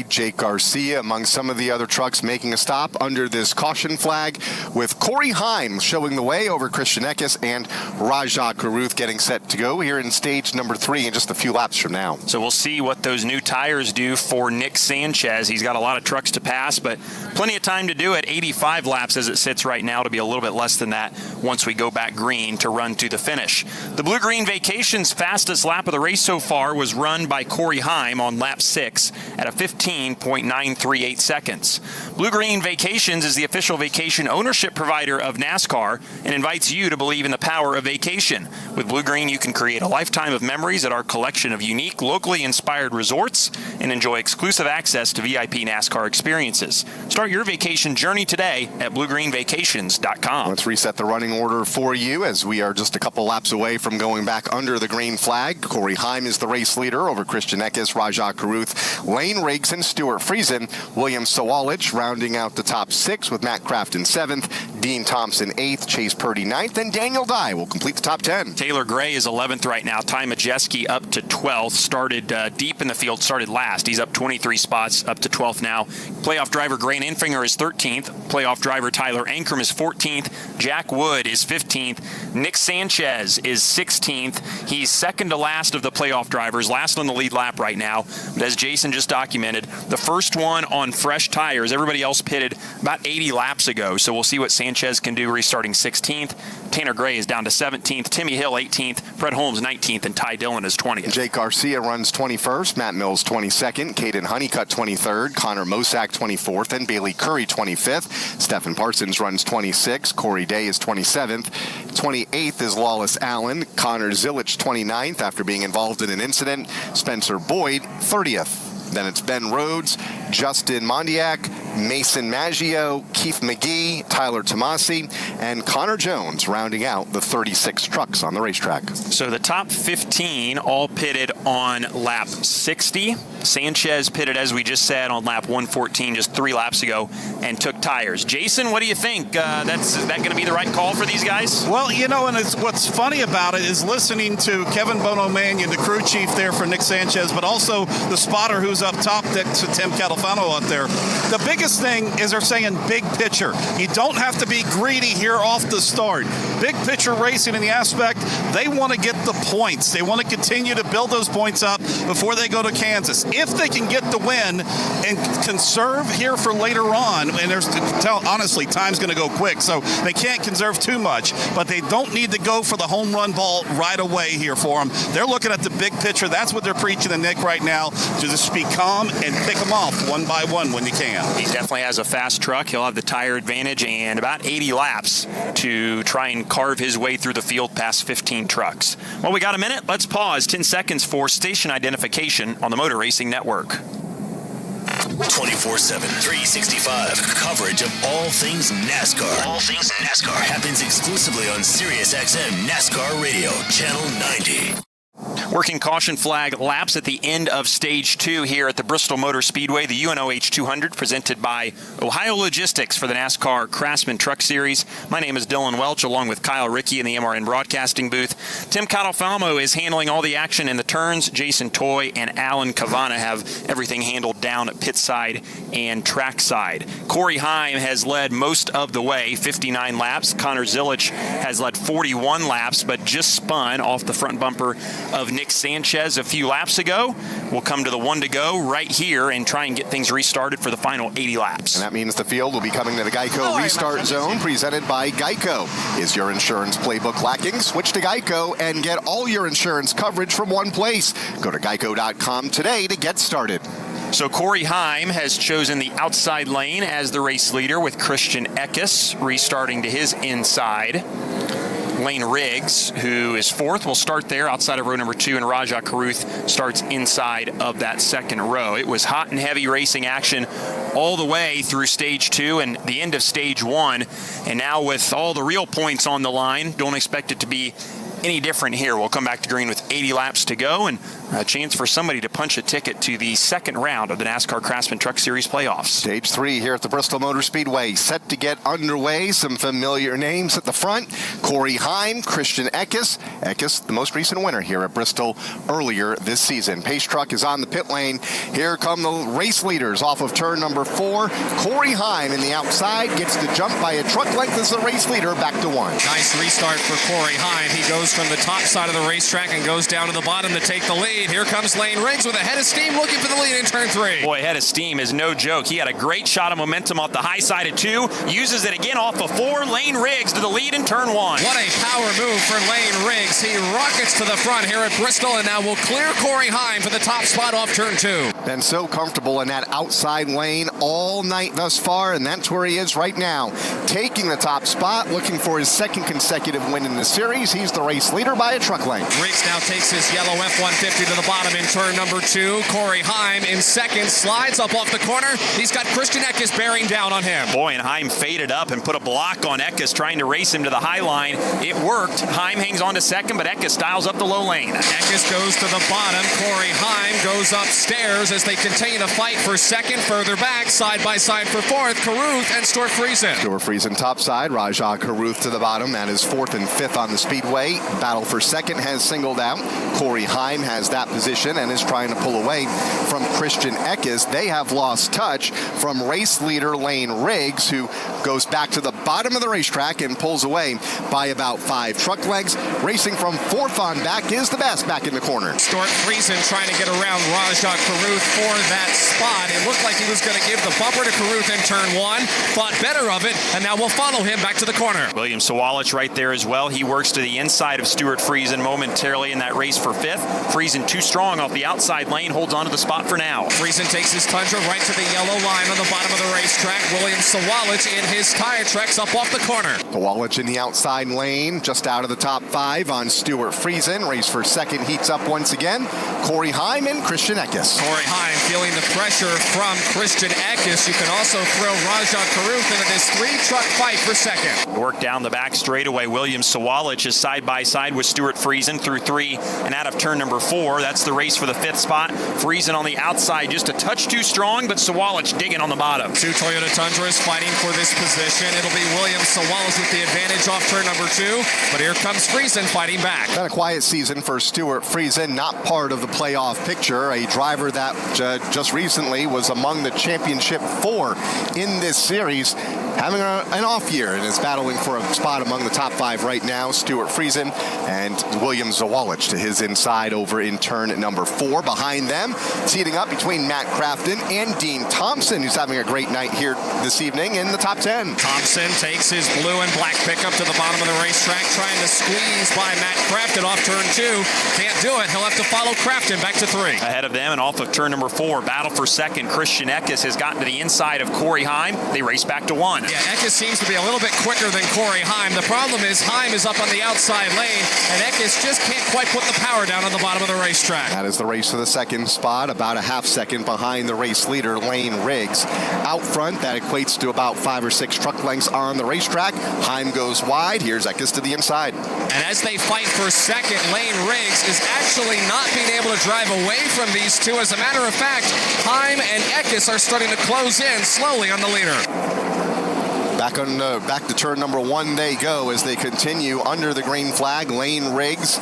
Jake Garcia among some of the other trucks making a stop under this caution flag, with Corey Heim showing pulling the way over Christian Eckes and Rajah Caruth getting set to go here in stage number 3 in just a few laps from now. So we'll see what those new tires do for Nick Sanchez. He's got a lot of trucks to pass, but plenty of time to do it. 85 laps as it sits right now, to be a little bit less than that once we go back green to run to the finish. The Blue Green Vacations fastest lap of the race so far was run by Corey Heim on lap 6 at a 15.938 seconds. Blue Green Vacations is the official vacation ownership provider of NASCAR and invites you to believe in the power of vacation. With Blue Green, you can create a lifetime of memories at our collection of unique, locally inspired resorts and enjoy exclusive access to VIP NASCAR experiences. Start your vacation journey today at bluegreenvacations.com. Let's reset the running order for you as we are just a couple laps away from going back under the green flag. Corey Heim is the race leader over Christian Eckes, Rajah Caruth, Lane Riggs, and Stuart Friesen. William Sawalich rounding out the top 6 with Matt Craft in 7th, Dean Thompson 8th, Chase Purdy 9th, and Daniel Dye will complete the top 10. Taylor Gray is 11th right now. Ty Majeski up to 12th. Started deep in the field, started last. He's up 23 spots, up to 12th now. Playoff driver Grant Enfinger is 13th. Playoff driver Tyler Ankrum is 14th. Jack Wood is 15th. Nick Sanchez is 16th. He's second to last of the playoff drivers, last on the lead lap right now. But as Jason just documented, the first one on fresh tires. Everybody else pitted about 80 laps ago, so we'll see what Sanchez can do restarting 16th. Tanner Gray is down to 17th. Timmy Hill 18th. Fred Holmes 19th, and Ty Dillon is 20th. Jake Garcia runs 21st. Matt Mills 22nd. Caden Honeycutt 23rd. Connor Mosack 24th, and Bailey Curry 25th. Stephen Parsons runs 26th. Corey Day is 27th. 28th is Lawless Allen. Connor Zilich 29th after being involved in an incident. Spencer Boyd 30th. Then it's Ben Rhodes, Justin Mondiak, Mason Maggio, Keith McGee, Tyler Tomasi, and Connor Jones rounding out the 36 trucks on the racetrack. So the top 15 all pitted on lap 60. Sanchez pitted, as we just said, on lap 114 just 3 laps ago and took tires. Jason, what do you think? Is that going to be the right call for these guys? Well, and what's funny about it is listening to Kevin Bono Mannion, the crew chief there for Nick Sanchez, but also the spotter who's up top next to Tim Catalfano out there. The biggest thing is they're saying big picture. You don't have to be greedy here off the start. Big picture racing in the aspect, they want to get the points. They want to continue to build those points up before they go to Kansas. If they can get the win and conserve here for later on, and honestly, time's going to go quick, so they can't conserve too much, but they don't need to go for the home run ball right away here for them. They're looking at the big picture. That's what they're preaching to Nick right now, to just be calm and pick them off one by one when you can. He definitely has a fast truck. He'll have the tire advantage and about 80 laps to try and carve his way through the field past 15 trucks. Well, we got a minute. Let's pause 10 seconds for station identification on the Motor Racing Network. 24/7, 365 coverage of all things NASCAR. All things NASCAR happens exclusively on SiriusXM NASCAR Radio, Channel 90. Working caution flag laps at the end of Stage 2 here at the Bristol Motor Speedway, the UNOH 200, presented by Ohio Logistics for the NASCAR Craftsman Truck Series. My name is Dylan Welch, along with Kyle Rickey in the MRN broadcasting booth. Tim Catalfalmo is handling all the action in the turns. Jason Toy and Alan Cavana have everything handled down at pit side and track side. Corey Heim has led most of the way, 59 laps. Connor Zilich has led 41 laps, but just spun off the front bumper of Nick Sanchez a few laps ago. We'll come to the one to go right here and try and get things restarted for the final 80 laps. And that means the field will be coming to the Geico Restart Zone, presented by Geico. Is your insurance playbook lacking? Switch to Geico and get all your insurance coverage from one place. Go to geico.com today to get started. So Corey Heim has chosen the outside lane as the race leader, with Christian Eckes restarting to his inside. Lane Riggs, who is 4th, will start there outside of row number 2, and Rajah Caruth starts inside of that second row. It was hot and heavy racing action all the way through Stage 2 and the end of Stage 1, and now with all the real points on the line, don't expect it to be any different here. We'll come back to green with 80 laps to go, and a chance for somebody to punch a ticket to the second round of the NASCAR Craftsman Truck Series playoffs. Stage 3 here at the Bristol Motor Speedway, set to get underway. Some familiar names at the front: Corey Heim, Christian Eckes. Eckes, the most recent winner here at Bristol earlier this season. Pace truck is on the pit lane. Here come the race leaders off of turn number 4. Corey Heim in the outside gets to jump by a truck length as the race leader back to 1. Nice restart for Corey Heim. He goes from the top side of the racetrack and goes down to the bottom to take the lead. Here comes Lane Riggs with a head of steam looking for the lead in turn 3. Boy, head of steam is no joke. He had a great shot of momentum off the high side of 2, uses it again off of 4. Lane Riggs to the lead in turn 1. What a power move for Lane Riggs. He rockets to the front here at Bristol and now will clear Corey Heim for the top spot off turn 2. Been so comfortable in that outside lane all night thus far, and that's where he is right now, taking the top spot, looking for his second consecutive win in the series. He's the race leader by a truck length. Riggs now takes his yellow F-150 to the bottom in turn number 2. Corey Heim in second, slides up off the corner. He's got Christian Eckes bearing down on him. Boy, and Heim faded up and put a block on Eckes, trying to race him to the high line. It worked. Heim hangs on to second, but Eckes styles up the low lane. Eckes goes to the bottom. Corey Heim goes upstairs as they continue to fight for second. Further back, side by side for fourth, Carruth and Stuart Friesen. Stuart Friesen top side, Rajah Carruth to the bottom. That is 4th and 5th on the speedway. Battle for second has singled out. Corey Heim has that position and is trying to pull away from Christian Eckes. They have lost touch from race leader Lane Riggs, who goes back to the bottom of the racetrack and pulls away by about 5 truck lengths. Racing from 4th on back is the best back in the corner. Stuart Friesen trying to get around Rajah Carruth for that spot. It looked like he was going to give the bumper to Carruth in turn 1. Thought better of it, and now we'll follow him back to the corner. William Sawalich right there as well. He works to the inside of Stuart Friesen momentarily in that race for 5th. Friesen too strong off the outside lane, holds on to the spot for now. Friesen takes his Tundra right to the yellow line on the bottom of the racetrack. William Sawalich in his tire tracks up off the corner. Sawalich in the outside lane, just out of the top 5 on Stuart Friesen. Race for second heats up once again. Corey Heim and Christian Eckes. Corey Heim feeling the pressure from Christian Eckes. You can also throw Rajah Carruth into this 3-truck fight for second. Work down the back straightaway. William Sawalich is side by side with Stuart Friesen through 3 and out of turn number 4. That's the race for the 5th spot. Friesen on the outside, just a touch too strong, but Sawalich digging on the bottom. 2 Toyota Tundras fighting for this position. It'll be William Sawalich with the advantage off turn number 2, but here comes Friesen fighting back. Been a quiet season for Stuart Friesen, not part of the playoff picture. A driver that just recently was among the championship 4 in this series, having an off year and is battling for a spot among the top 5 right now. Stuart Friesen and William Sawalich to his inside over in turn number 4. Behind them, seating up between Matt Crafton and Dean Thompson, who's having a great night here this evening in the top 10. Thompson takes his blue and black pickup to the bottom of the racetrack, trying to squeeze by Matt Crafton off turn 2. Can't do it. He'll have to follow Crafton back to 3. Ahead of them and off of turn number 4, battle for second. Christian Eckes has gotten to the inside of Corey Heim. They race back to 1. Yeah, Eckes seems to be a little bit quicker than Corey Heim. The problem is Heim is up on the outside lane, and Eckes just can't quite put the power down on the bottom of the racetrack. That is the race for the second spot, about a half second behind the race leader, Lane Riggs. Out front, that equates to about 5 or 6 truck lengths on the racetrack. Heim goes wide. Here's Eckes to the inside. And as they fight for second, Lane Riggs is actually not being able to drive away from these two. As a matter of fact, Heim and Eckes are starting to close in slowly on the leader. Back to turn number 1 they go as they continue under the green flag. Lane Riggs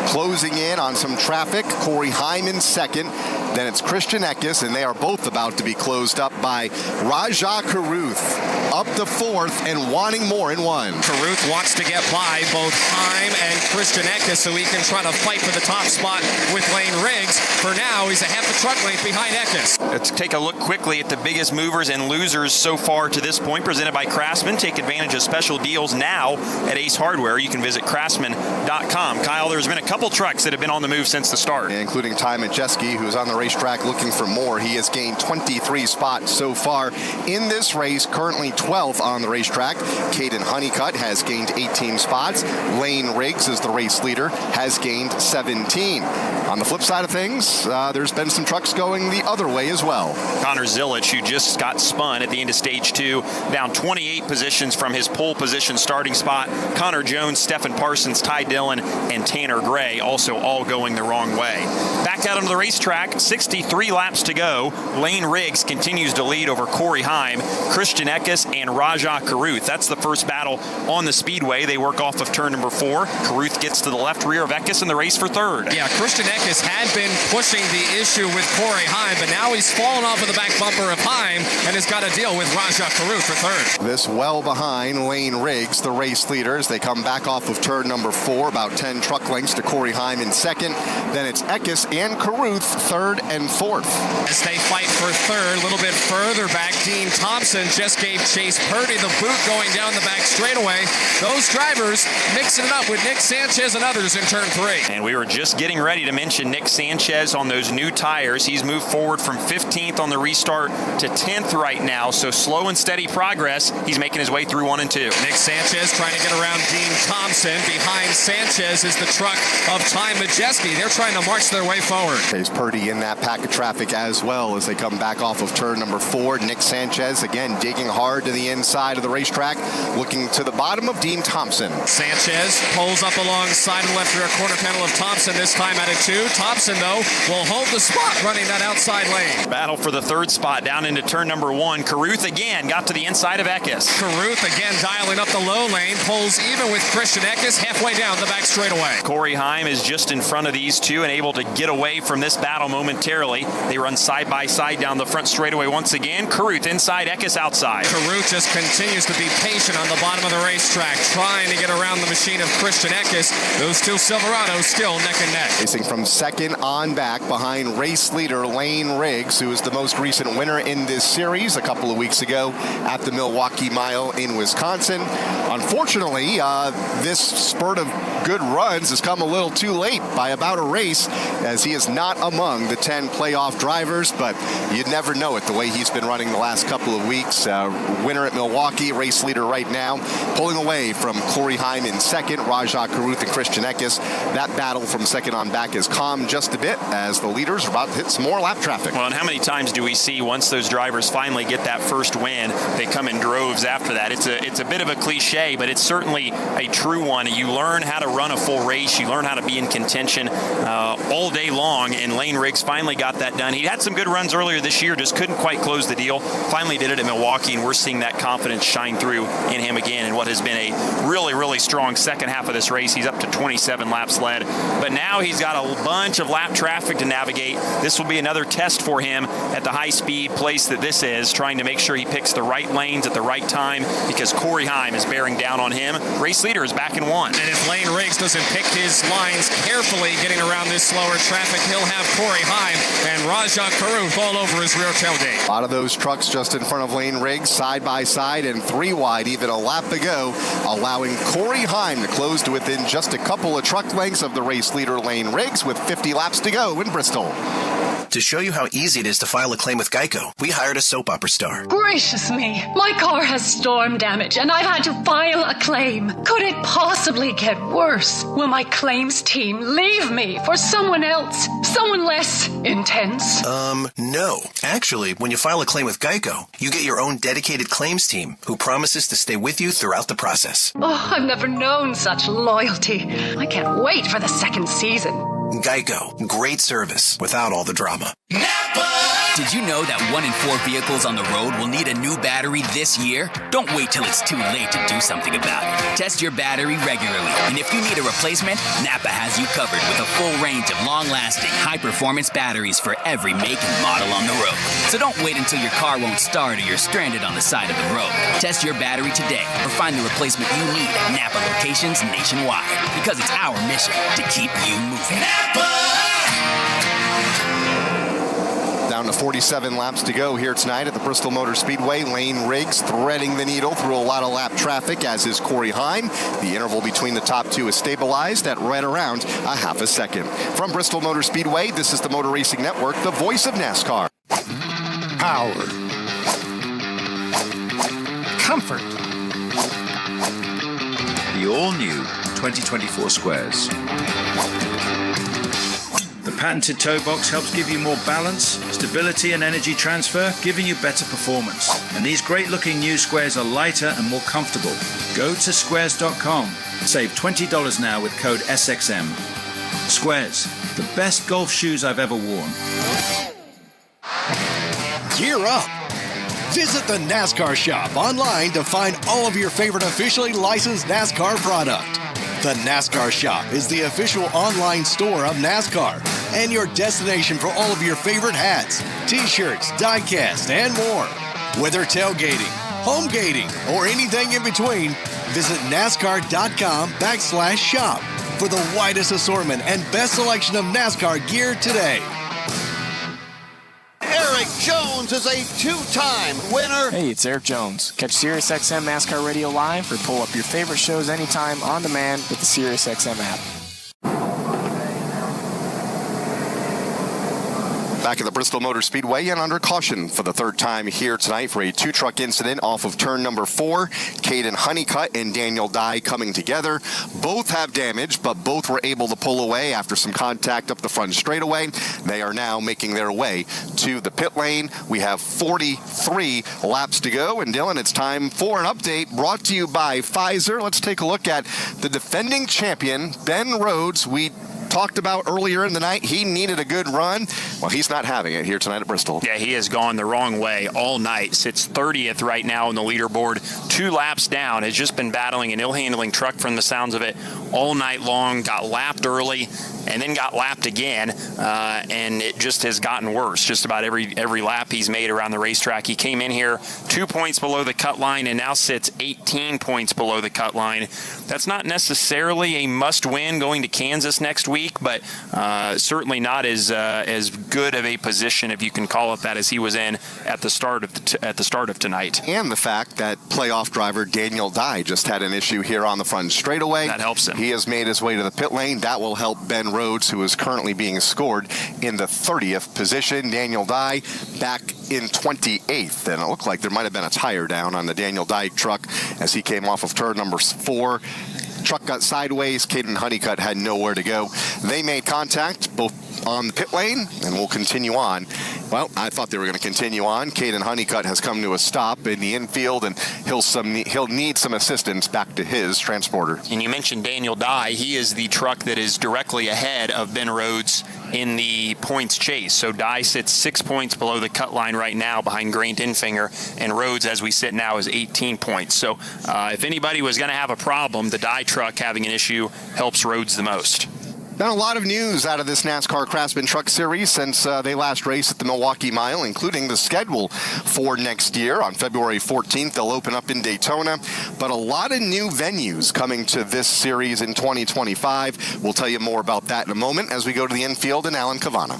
closing in on some traffic. Corey Heim in second. Then it's Christian Eckes, and they are both about to be closed up by Rajah Carruth. Up to 4th and wanting more in 1. Carruth wants to get by both Heim and Christian Eckes so he can try to fight for the top spot with Lane Riggs. For now, he's a half a truck length behind Eckes. Let's take a look quickly at the biggest movers and losers so far to this point, presented by Craftsman. Take advantage of special deals now at Ace Hardware. You can visit craftsman.com. Kyle, there's been a couple trucks that have been on the move since the start. Including Ty Majeski, who's on the racetrack looking for more. He has gained 23 spots so far in this race, currently 12th on the racetrack. Caden Honeycutt has gained 18 spots. Lane Riggs is the race leader, has gained 17. On the flip side of things, there's been some trucks going the other way as well. Connor Zilic, who just got spun at the end of stage 2, down 28 positions from his pole position starting spot. Connor Jones, Stephen Parsons, Ty Dillon, and Tanner Gray also all going the wrong way. Back out onto the racetrack, 63 laps to go. Lane Riggs continues to lead over Corey Heim, Christian Eckes, and Rajah Caruth. That's the first battle on the speedway. They work off of turn number 4. Caruth gets to the left rear of Eckes in the race for third. Yeah, Christian Eckes had been pushing the issue with Corey Heim, but now he's fallen off of the back bumper of Heim and has got to deal with Rajah Caruth for third. This well behind Lane Riggs, the race leaders. They come back off of turn number 4, about 10 truck lengths to Corey Heim in second. Then it's Eckes and Caruth third and fourth. As they fight for third, a little bit further back, Dean Thompson just gave Chase Purdy the boot going down the back straightaway. Those drivers mixing it up with Nick Sanchez and others in turn 3. And we were just getting ready to mention Nick Sanchez on those new tires. He's moved forward from 15th on the restart to 10th right now, so slow and steady progress. He's making his way through 1 and 2. Nick Sanchez trying to get around Dean Thompson. Behind Sanchez is the truck of Ty Majeski. They're trying to march their way forward. Chase Purdy in that pack of traffic as well as they come back off of turn number 4. Nick Sanchez again digging hard to the inside of the racetrack, looking to the bottom of Dean Thompson. Sanchez pulls up alongside the left rear corner panel of Thompson, this time at a 2. Thompson, though, will hold the spot running that outside lane. Battle for the third spot down into turn number 1. Caruth again got to the inside of Eckes. Caruth again dialing up the low lane, pulls even with Christian Eckes halfway down the back straightaway. Corey Heim is just in front of these two and able to get away from this battle momentarily. They run side by side down the front straightaway once again. Caruth inside, Eckes outside. Caruth just continues to be patient on the bottom of the racetrack, trying to get around the machine of Christian Eckes. Those two Silverados still neck and neck. Racing from second on back behind race leader Lane Riggs, who is the most recent winner in this series a couple of weeks ago at the Milwaukee Mile in Wisconsin. Unfortunately, this spurt of good runs has come a little too late by about a race, as he is not among the 10 playoff drivers, but you'd never know it the way he's been running the last couple of weeks. Winner at Milwaukee, race leader right now, pulling away from Corey Heim in second, Rajah Caruth and Christian Eckes. That battle from second on back is calmed just a bit as the leaders are about to hit some more lap traffic. Well, and how many times do we see once those drivers finally get that first win, they come in droves after that? It's a bit of a cliche, but it's certainly a true one. You learn how to run a full race. You learn how to be in contention all day long, and Lane Riggs finally got that done. He had some good runs earlier this year, just couldn't quite close the deal. Finally did it at Milwaukee, and we're seeing that confidence shine through in him again in what has been a really, really strong second half of this race. He's up to 27 laps led, but now he's got a bunch of lap traffic to navigate. This will be another test for him at the high-speed place that this is, trying to make sure he picks the right lanes at the right time, because Corey Heim is bearing down on him. Race leader is back in 1. And if Lane Riggs doesn't pick his lines carefully getting around this slower traffic, he'll have Corey Heim and Rajah Caruth all over his rear tailgate. A lot of those trucks just in front of Lane Riggs, side by side and 3 wide, even a lap to go, allowing Corey Heim to close to within just a couple of truck lengths of the race leader Lane Riggs with 50 laps to go in Bristol. To show you how easy it is to file a claim with Geico, we hired a soap opera star. Gracious me, my car has storm damage and I've had to file a claim. Could it possibly get worse? Will my claims team leave me for someone else? Someone less intense? No. Actually, when you file a claim with Geico, you get your own dedicated claims team who promises to stay with you throughout the process. Oh, I've never known such loyalty. I can't wait for the second season. Geico. Great service without all the drama. Did you know that 1 in 4 vehicles on the road will need a new battery this year? Don't wait till it's too late to do something about it. Test your battery regularly, and if you need a replacement, Napa has you covered with a full range of long-lasting, high-performance batteries for every make and model on the road. So don't wait until your car won't start or you're stranded on the side of the road. Test your battery today or find the replacement you need at Napa locations nationwide, because it's our mission to keep you moving. Down to 47 laps to go here tonight at the Bristol Motor Speedway. Lane Riggs threading the needle through a lot of lap traffic, as is Corey Heim. The interval between the top two is stabilized at right around a half a second. From Bristol Motor Speedway, this is the Motor Racing Network, the voice of NASCAR. Power. Comfort. The all-new 2024 Squares. The patented toe box helps give you more balance, stability and energy transfer, giving you better performance. And these great-looking new Squares are lighter and more comfortable. Go to squares.com. Save $20 now with code SXM. Squares, the best golf shoes I've ever worn. Gear up. Visit the NASCAR shop online to find all of your favorite officially licensed NASCAR product. The NASCAR shop is the official online store of NASCAR and your destination for all of your favorite hats, t-shirts, diecast, and more. Whether tailgating, home gating, or anything in between, visit NASCAR.com/shop for the widest assortment and best selection of NASCAR gear today. Eric Jones is a two-time winner. Hey, it's Eric Jones. Catch SiriusXM NASCAR Radio Live or pull up your favorite shows anytime on demand with the SiriusXM app. Back at the Bristol Motor Speedway and under caution for the third time here tonight for a two-truck incident off of turn number 4. Caden Honeycutt and Daniel Dye coming together. Both have damage, but both were able to pull away after some contact up the front straightaway. They are now making their way to the pit lane. We have 43 laps to go. And Dylan, it's time for an update brought to you by Pfizer. Let's take a look at the defending champion, Ben Rhodes. We talked about earlier in the night, he needed a good run. Well, he's not having it here tonight at Bristol. Yeah, he has gone the wrong way all night. Sits 30th right now on the leaderboard. 2 laps down. Has just been battling an ill-handling truck from the sounds of it all night long. Got lapped early and then got lapped again, and it just has gotten worse. Just about every lap he's made around the racetrack. He came in here 2 points below the cut line and now sits 18 points below the cut line. That's not necessarily a must-win going to Kansas next week, but certainly not as good of a position, if you can call it that, as he was in at the start of tonight. And the fact that playoff driver Daniel Dye just had an issue here on the front straightaway. That helps him. He has made his way to the pit lane. That will help Ben Rhodes, who is currently being scored in the 30th position. Daniel Dye back in 28th, and it looked like there might have been a tire down on the Daniel Dye truck as he came off of turn number 4. Truck got sideways. Caden Honeycutt had nowhere to go. They made contact both on the pit lane and will continue on. Well, I thought they were going to continue on. Caden Honeycutt has come to a stop in the infield, and he'll need some assistance back to his transporter. And you mentioned Daniel Dye. He is the truck that is directly ahead of Ben Rhodes in the points chase. So Dye sits 6 points below the cut line right now behind Grant Infinger, and Rhodes, as we sit now, is 18 points. So if anybody was going to have a problem, the Dye truck having an issue helps Rhodes the most. Been a lot of news out of this NASCAR Craftsman Truck Series since they last raced at the Milwaukee Mile, including the schedule for next year. On February 14th, they'll open up in Daytona, but a lot of new venues coming to this series in 2025. We'll tell you more about that in a moment as we go to the infield and Alan Cavana.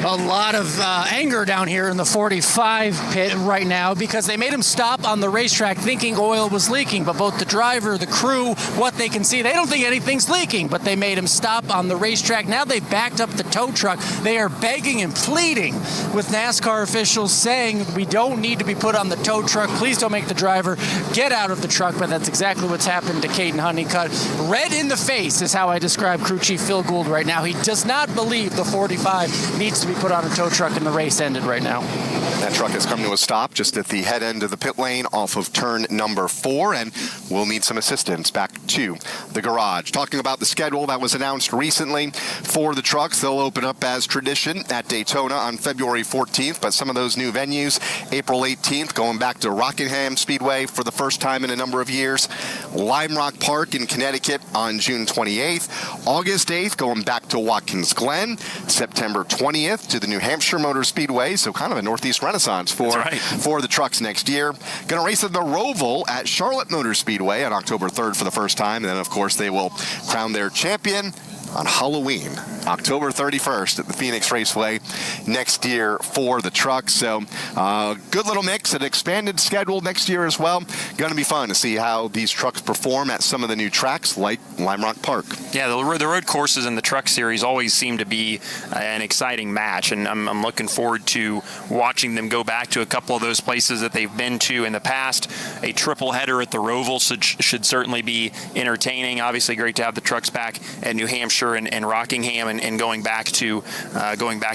A lot of anger down here in the 45 pit right now because they made him stop on the racetrack thinking oil was leaking, but both the driver, the crew, what they can see, they don't think anything's leaking, but they made him stop on the racetrack. Now they've backed up the tow truck. They are begging and pleading with NASCAR officials saying we don't need to be put on the tow truck. Please don't make the driver get out of the truck, but that's exactly what's happened to Caden Honeycutt. Red in the face is how I describe crew chief Phil Gould right now. He does not believe the 45 needs to be put on a tow truck, and the race ended right now. That truck has come to a stop just at the head end of the pit lane off of turn number 4, and we'll need some assistance back to the garage. Talking about the schedule that was announced recently for the trucks, they'll open up as tradition at Daytona on February 14th, but some of those new venues, April 18th, going back to Rockingham Speedway for the first time in a number of years, Lime Rock Park in Connecticut on June 28th, August 8th, going back to Watkins Glen, September 20th to the New Hampshire Motor Speedway, so kind of a Northeast Renaissance for the trucks next year. Going to race at the Roval at Charlotte Motor Speedway on October 3rd for the first time, and then, of course, they will crown their champion on Halloween, October 31st at the Phoenix Raceway next year for the trucks. So good little mix, an expanded schedule next year as well. Going to be fun to see how these trucks perform at some of the new tracks like Lime Rock Park. Yeah, the road courses in the Truck Series always seem to be an exciting match, and I'm looking forward to watching them go back to a couple of those places that they've been to in the past. A triple header at the Roval should certainly be entertaining. Obviously great to have the trucks back at New Hampshire and Rockingham and going back to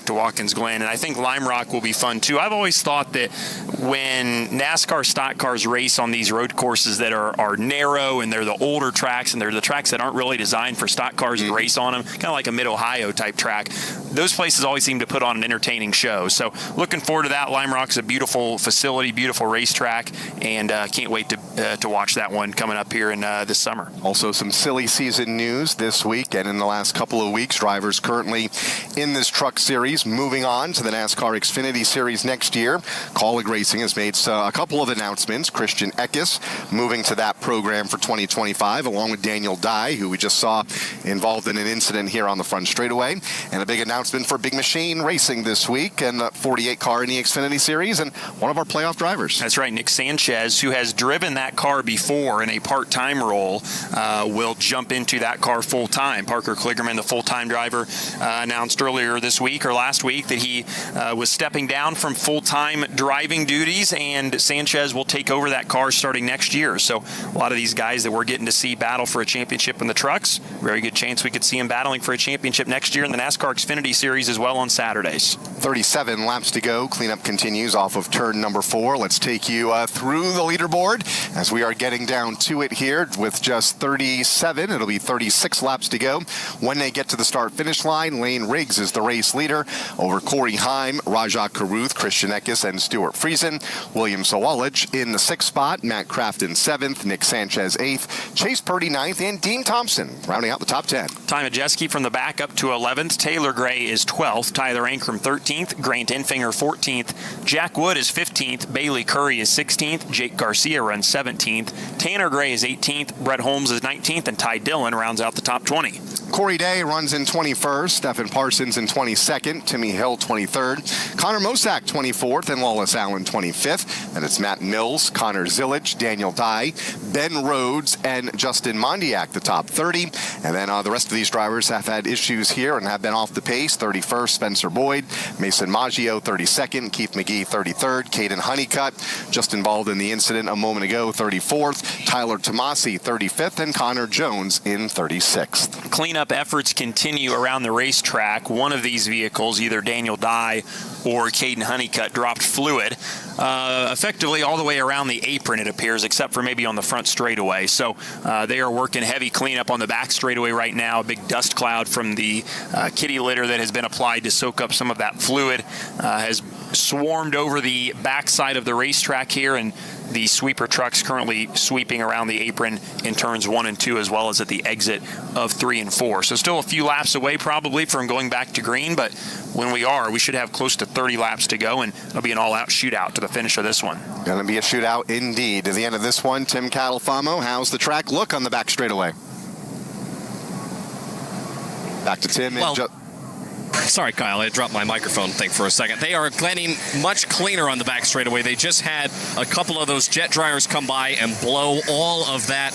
Watkins Glen. And I think Lime Rock will be fun too. I've always thought that when NASCAR stock cars race on these road courses that are narrow and they're the older tracks and they're the tracks that aren't really designed for stock cars to race on them, kind of like a Mid-Ohio type track, those places always seem to put on an entertaining show. So looking forward to that. Lime Rock's a beautiful facility, beautiful racetrack, and can't wait to watch that one coming up here in this summer. Also some silly season news this week and in the last couple of weeks. Drivers currently in this truck series moving on to the NASCAR Xfinity Series next year. Kaulig Racing has made a couple of announcements. Christian Eckes moving to that program for 2025, along with Daniel Dye, who we just saw involved in an incident here on the front straightaway. And a big announcement for Big Machine Racing this week, and the 48 car in the Xfinity Series, and one of our playoff drivers. That's right, Nick Sanchez, who has driven that car before in a part-time role, will jump into that car full-time. Parker Kligerman, the full-time driver, announced earlier this week or last week that he was stepping down from full-time driving duties, and Sanchez will take over that car starting next year. So a lot of these guys that we're getting to see battle for a championship in the trucks, very good chance we could see him battling for a championship next year in the NASCAR Xfinity Series as well on Saturdays. 37 laps to go. Cleanup continues off of turn number 4. Let's take you through the leaderboard as we are getting down to it here with just 37. It'll be 36 laps to go. When they get to the start-finish line, Lane Riggs is the race leader over Corey Heim, Rajah Caruth, Christian Eckes, and Stuart Friesen. William Sawalich in the 6th spot, Matt Crafton 7th, Nick Sanchez 8th, Chase Purdy 9th, and Dean Thompson rounding out the top 10. Ty Majeski from the back up to 11th. Taylor Gray is 12th. Tyler Ankrum 13th. Grant Enfinger 14th. Jack Wood is 15th. Bailey Curry is 16th. Jake Garcia runs 17th. Tanner Gray is 18th. Brett Holmes is 19th. And Ty Dillon rounds out the top 20. Corey Day runs in 21st, Stephen Parsons in 22nd, Timmy Hill 23rd, Connor Mosack 24th, and Wallace Allen 25th. And it's Matt Mills, Connor Zillage, Daniel Dye, Ben Rhodes, and Justin Mondiak, the top 30. And then the rest of these drivers have had issues here and have been off the pace. 31st, Spencer Boyd, Mason Maggio 32nd, Keith McGee 33rd, Caden Honeycutt, just involved in the incident a moment ago, 34th, Tyler Tomasi 35th, and Connor Jones in 36th. Cleanup efforts continue around the racetrack. One of these vehicles, either Daniel Dye or Caden Honeycutt, dropped fluid effectively all the way around the apron, it appears, except for maybe on the front straightaway. So they are working heavy cleanup on the back straightaway right now. A big dust cloud from the kitty litter that has been applied to soak up some of that fluid has swarmed over the backside of the racetrack here, and the sweeper trucks currently sweeping around the apron in turns 1 and 2, as well as at the exit of 3 and 4. So still a few laps away probably from going back to green, but when we should have close to 30 laps to go, and it'll be an all-out shootout to the finish of this one. Going to be a shootout indeed. At the end of this one, Tim Catalfamo, how's the track look on the back straightaway? Back to Tim. Sorry, Kyle, I dropped my microphone thing for a second. They are getting much cleaner on the back straightaway. They just had a couple of those jet dryers come by and blow all of that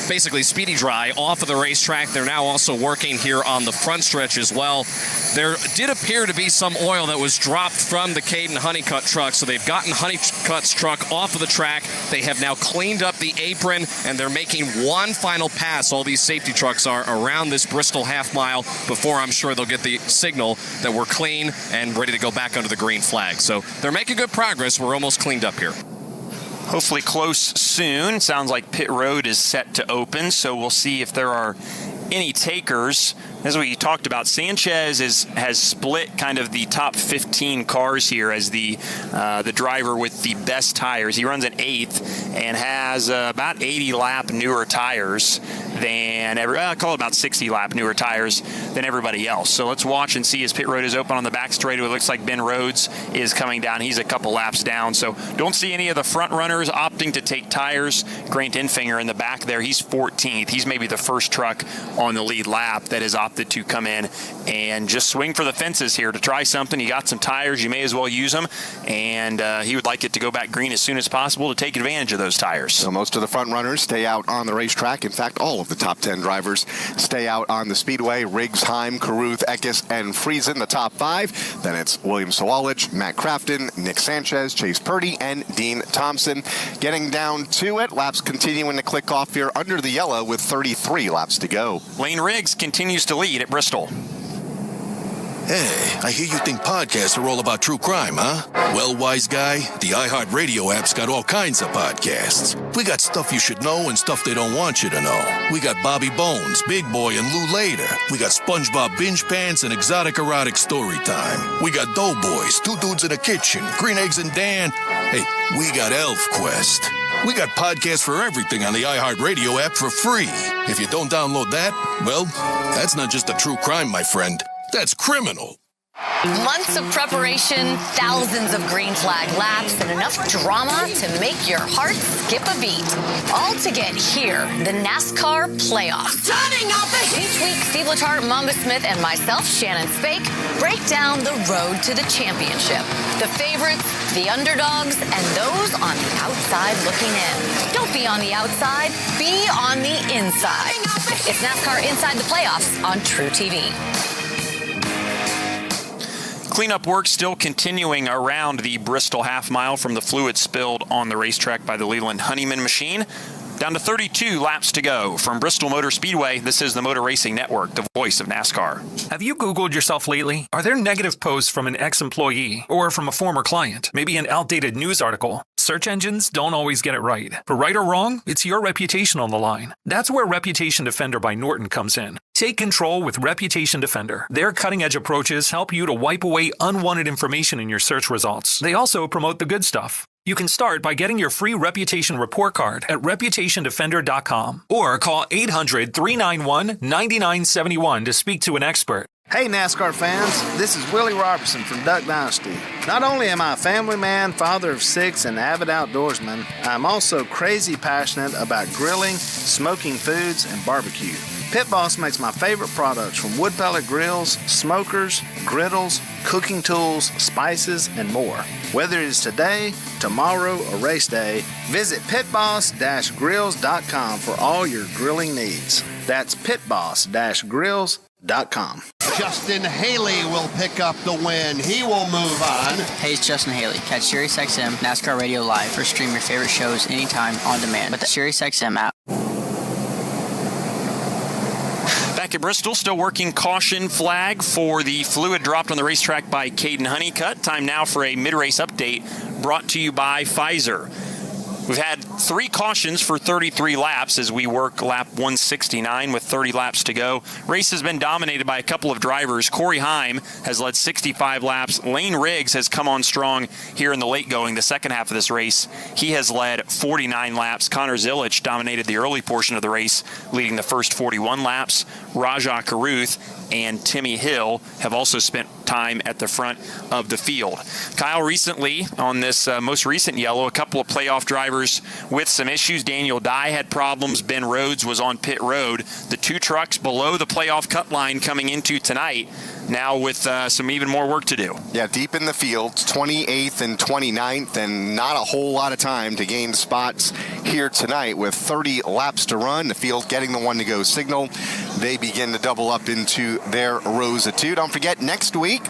basically speedy dry off of the racetrack. They're now also working here on the front stretch as well. There did appear to be some oil that was dropped from the Caden Honeycutt truck, so they've gotten Honeycutt's truck off of the track. They have now cleaned up the apron, and they're making one final pass. All these safety trucks are around this Bristol half mile before I'm sure they'll get the signal that we're clean and ready to go back under the green flag. So they're making good progress. We're almost cleaned up here. Hopefully close soon. Sounds like pit road is set to open, so we'll see if there are any takers. As we talked about, Sanchez has split kind of the top 15 cars here as the driver with the best tires. He runs an 8th and has about 80 lap newer tires than I call it about 60 lap newer tires than everybody else. So let's watch and see as pit road is open on the back straightaway. It looks like Ben Rhodes is coming down. He's a couple laps down. So don't see any of the front runners opting to take tires. Grant Enfinger in the back there, he's 14th. He's maybe the first truck on the lead lap that has opted to come in and just swing for the fences here to try something. You got some tires, you may as well use them, and he would like it to go back green as soon as possible to take advantage of those tires. So most of the front runners stay out on the racetrack. In fact, all of the top 10 drivers stay out on the speedway. Riggs, Heim, Carruth, Eckes, and Friesen, the top 5. Then it's William Sawalich, Matt Crafton, Nick Sanchez, Chase Purdy, and Dean Thompson. Getting down to it, laps continuing to click off here under the yellow with 33 laps to go. Lane Riggs continues to lead at Bristol. Hey, I hear you think podcasts are all about true crime, huh? Well, wise guy, the iHeartRadio app's got all kinds of podcasts. We got stuff you should know and stuff they don't want you to know. We got Bobby Bones, Big Boy, and Lou Later. We got SpongeBob Binge Pants and Exotic Erotic Story Time. We got Doughboys, Two Dudes in a Kitchen, Green Eggs and Dan. Hey, we got Elf Quest. We got podcasts for everything on the iHeartRadio app for free. If you don't download that, well, that's not just a true crime, my friend. That's criminal. Months of preparation, thousands of green flag laps, and enough drama to make your heart skip a beat. All to get here, the NASCAR playoffs. Turning out the heat! Each week, Steve Letarte, Mamba Smith, and myself, Shannon Spake, break down the road to the championship. The favorites, the underdogs, and those on the outside looking in. Don't be on the outside, be on the inside. It's NASCAR Inside the Playoffs on True TV. Cleanup work still continuing around the Bristol half mile from the fluid spilled on the racetrack by the Leland Honeyman machine. Down to 32 laps to go. From Bristol Motor Speedway, this is the Motor Racing Network, the voice of NASCAR. Have you Googled yourself lately? Are there negative posts from an ex-employee or from a former client? Maybe an outdated news article? Search engines don't always get it right. For right or wrong, it's your reputation on the line. That's where Reputation Defender by Norton comes in. Take control with Reputation Defender. Their cutting-edge approaches help you to wipe away unwanted information in your search results. They also promote the good stuff. You can start by getting your free Reputation report card at reputationdefender.com or call 800-391-9971 to speak to an expert. Hey NASCAR fans, this is Willie Robertson from Duck Dynasty. Not only am I a family man, father of 6, and avid outdoorsman, I'm also crazy passionate about grilling, smoking foods, and barbecue. Pit Boss makes my favorite products from wood pellet grills, smokers, griddles, cooking tools, spices, and more. Whether it is today, tomorrow, or race day, visit pitboss-grills.com for all your grilling needs. That's pitboss-grills.com. Justin Haley will pick up the win. He will move on. Hey, it's Justin Haley. Catch SiriusXM NASCAR Radio Live or stream your favorite shows anytime on demand with the SiriusXM app. Back at Bristol, still working caution flag for the fluid dropped on the racetrack by Caden Honeycutt. Time now for a mid-race update brought to you by Pfizer. We've had 3 cautions for 33 laps as we work lap 169 with 30 laps to go. Race has been dominated by a couple of drivers. Corey Heim has led 65 laps. Lane Riggs has come on strong here in the late going, the second half of this race. He has led 49 laps. Connor Zilich dominated the early portion of the race, leading the first 41 laps. Rajah Carruth and Timmy Hill have also spent time at the front of the field. Kyle, recently on this most recent yellow, a couple of playoff drivers with some issues. Daniel Dye had problems. Ben Rhodes was on pit road. The 2 trucks below the playoff cut line coming into tonight, now with some even more work to do. Yeah, deep in the field, 28th and 29th, and not a whole lot of time to gain spots here tonight with 30 laps to run. The field getting the one to go signal. They begin to double up into their rows of 2. Don't forget, next week,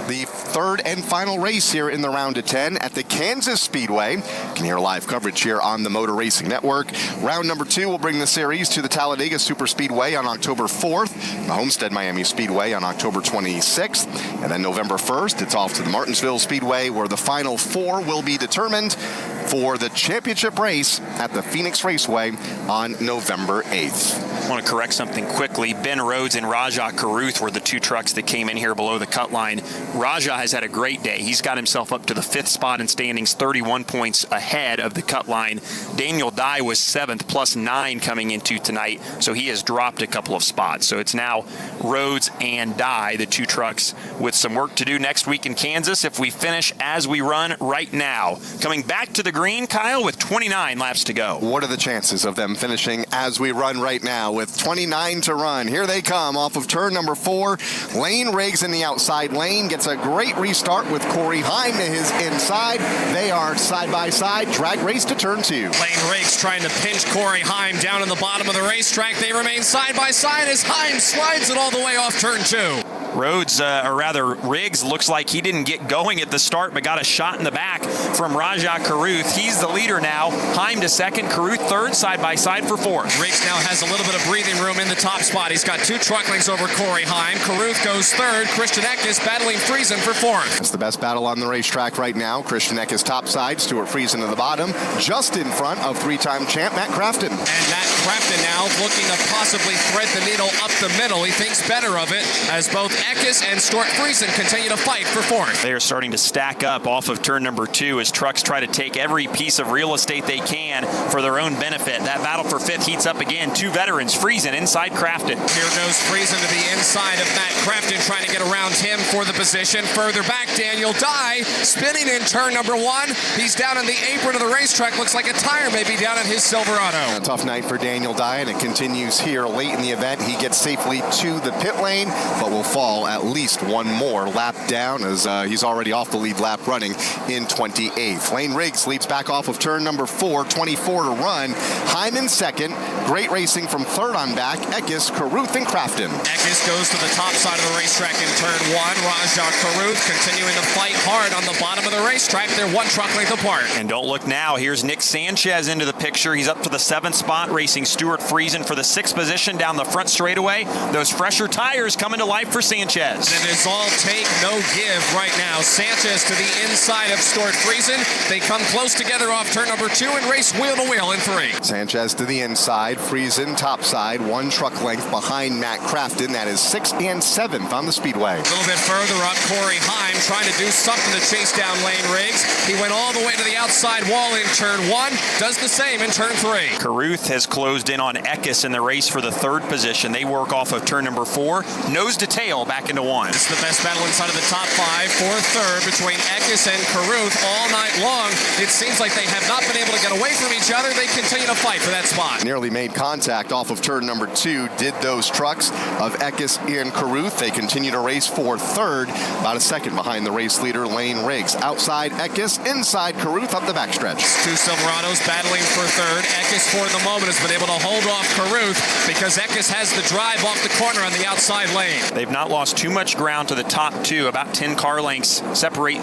the third and final race here in the round of 10 at the Kansas Speedway. You can hear live coverage here on the Motor Racing Network. Round number 2 will bring the series to the Talladega Super Speedway on October 4th, the Homestead Miami Speedway on October 26th, and then November 1st, it's off to the Martinsville Speedway, where the final 4 will be determined for the championship race at the Phoenix Raceway on November 8th. I want to correct something quickly. Ben Rhodes and Rajah Carruth were the 2 trucks that came in here below the cut line. Rajah has had a great day. He's got himself up to the 5th spot in standings, 31 points ahead of the cut line. Daniel Dye was 7th, plus 9 coming into tonight, so he has dropped a couple of spots. So it's now Rhodes and Dye, the 2 trucks, with some work to do next week in Kansas if we finish as we run right now. Coming back to the green, Kyle, with 29 laps to go. What are the chances of them finishing as we run right now with 29 to run? Here they come off of turn number 4. Lane Riggs in the outside lane gets a great restart with Corey Heim to his inside. They are side by side, drag race to turn 2. Lane Riggs trying to pinch Corey Heim down in the bottom of the racetrack. They remain side by side as Heim slides it all the way off turn 2. Riggs looks like he didn't get going at the start, but got a shot in the back from Rajah Caruth. He's the leader now. Heim to second, Caruth third, side by side for fourth. Riggs now has a little bit of breathing room in the top spot. He's got 2 truck lengths over Corey Heim. Caruth goes third. Christian Eckes battling Friesen for fourth. That's the best battle on the racetrack right now. Christian Eckes top side, Stuart Friesen to the bottom, just in front of 3-time champ Matt Crafton. And Matt Crafton now looking to possibly thread the needle up the middle. He thinks better of it as both Eckes and Stuart Friesen continue to fight for fourth. They are starting to stack up off of turn number 2 as trucks try to take every piece of real estate they can for their own benefit. That battle for fifth heats up again. 2 veterans, Friesen inside Crafton. Here goes Friesen to the inside of Matt Crafton, trying to get around him for the position. Further back, Daniel Dye spinning in turn number 1. He's down in the apron of the racetrack. Looks like a tire may be down at his Silverado. A tough night for Daniel Dye, and it continues here late in the event. He gets safely to the pit lane, but will fall at least one more lap down as he's already off the lead lap running in 28th. Lane Riggs leads back off of turn number 4, 24 to run. Heim in second. Great racing from third on back. Eckes, Caruth, and Crafton. Eckes goes to the top side of the racetrack in turn 1. Rajah Caruth continuing to fight hard on the bottom of the racetrack. They're 1 truck length apart. And don't look now. Here's Nick Sanchez into the picture. He's up to the 7th spot, racing Stuart Friesen for the 6th position down the front straightaway. Those fresher tires coming to life for Sanchez. And it is all take, no give right now. Sanchez to the inside of Stuart Friesen. They come close together off turn number 2 and race wheel to wheel in 3. Sanchez to the inside, Friesen top side, 1 truck length behind Matt Crafton. That is 6th and 7th on the speedway. A little bit further up, Corey Heim trying to do something to chase down Lane Riggs. He went all the way to the outside wall in turn 1, does the same in turn 3. Caruth has closed in on Eckes in the race for the 3rd position. They work off of turn number 4, nose to tail back into 1. This is the best battle inside of the top 5 for third between Eckes and Caruth all night long. It seems like they have not been able to get away from each other. They continue to fight for that spot. Nearly made contact off of turn number 2, did those trucks of Eckes and Caruth. They continue to race for third, about a second behind the race leader, Lane Riggs. Outside Eckes, inside Caruth up the backstretch. 2 Silverados battling for third. Eckes for the moment has been able to hold off Caruth because Eckes has the drive off the corner on the outside lane. They've not lost too much ground to the top 2. About 10 car lengths separate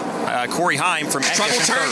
Corey Heim from Eckes. Trouble turn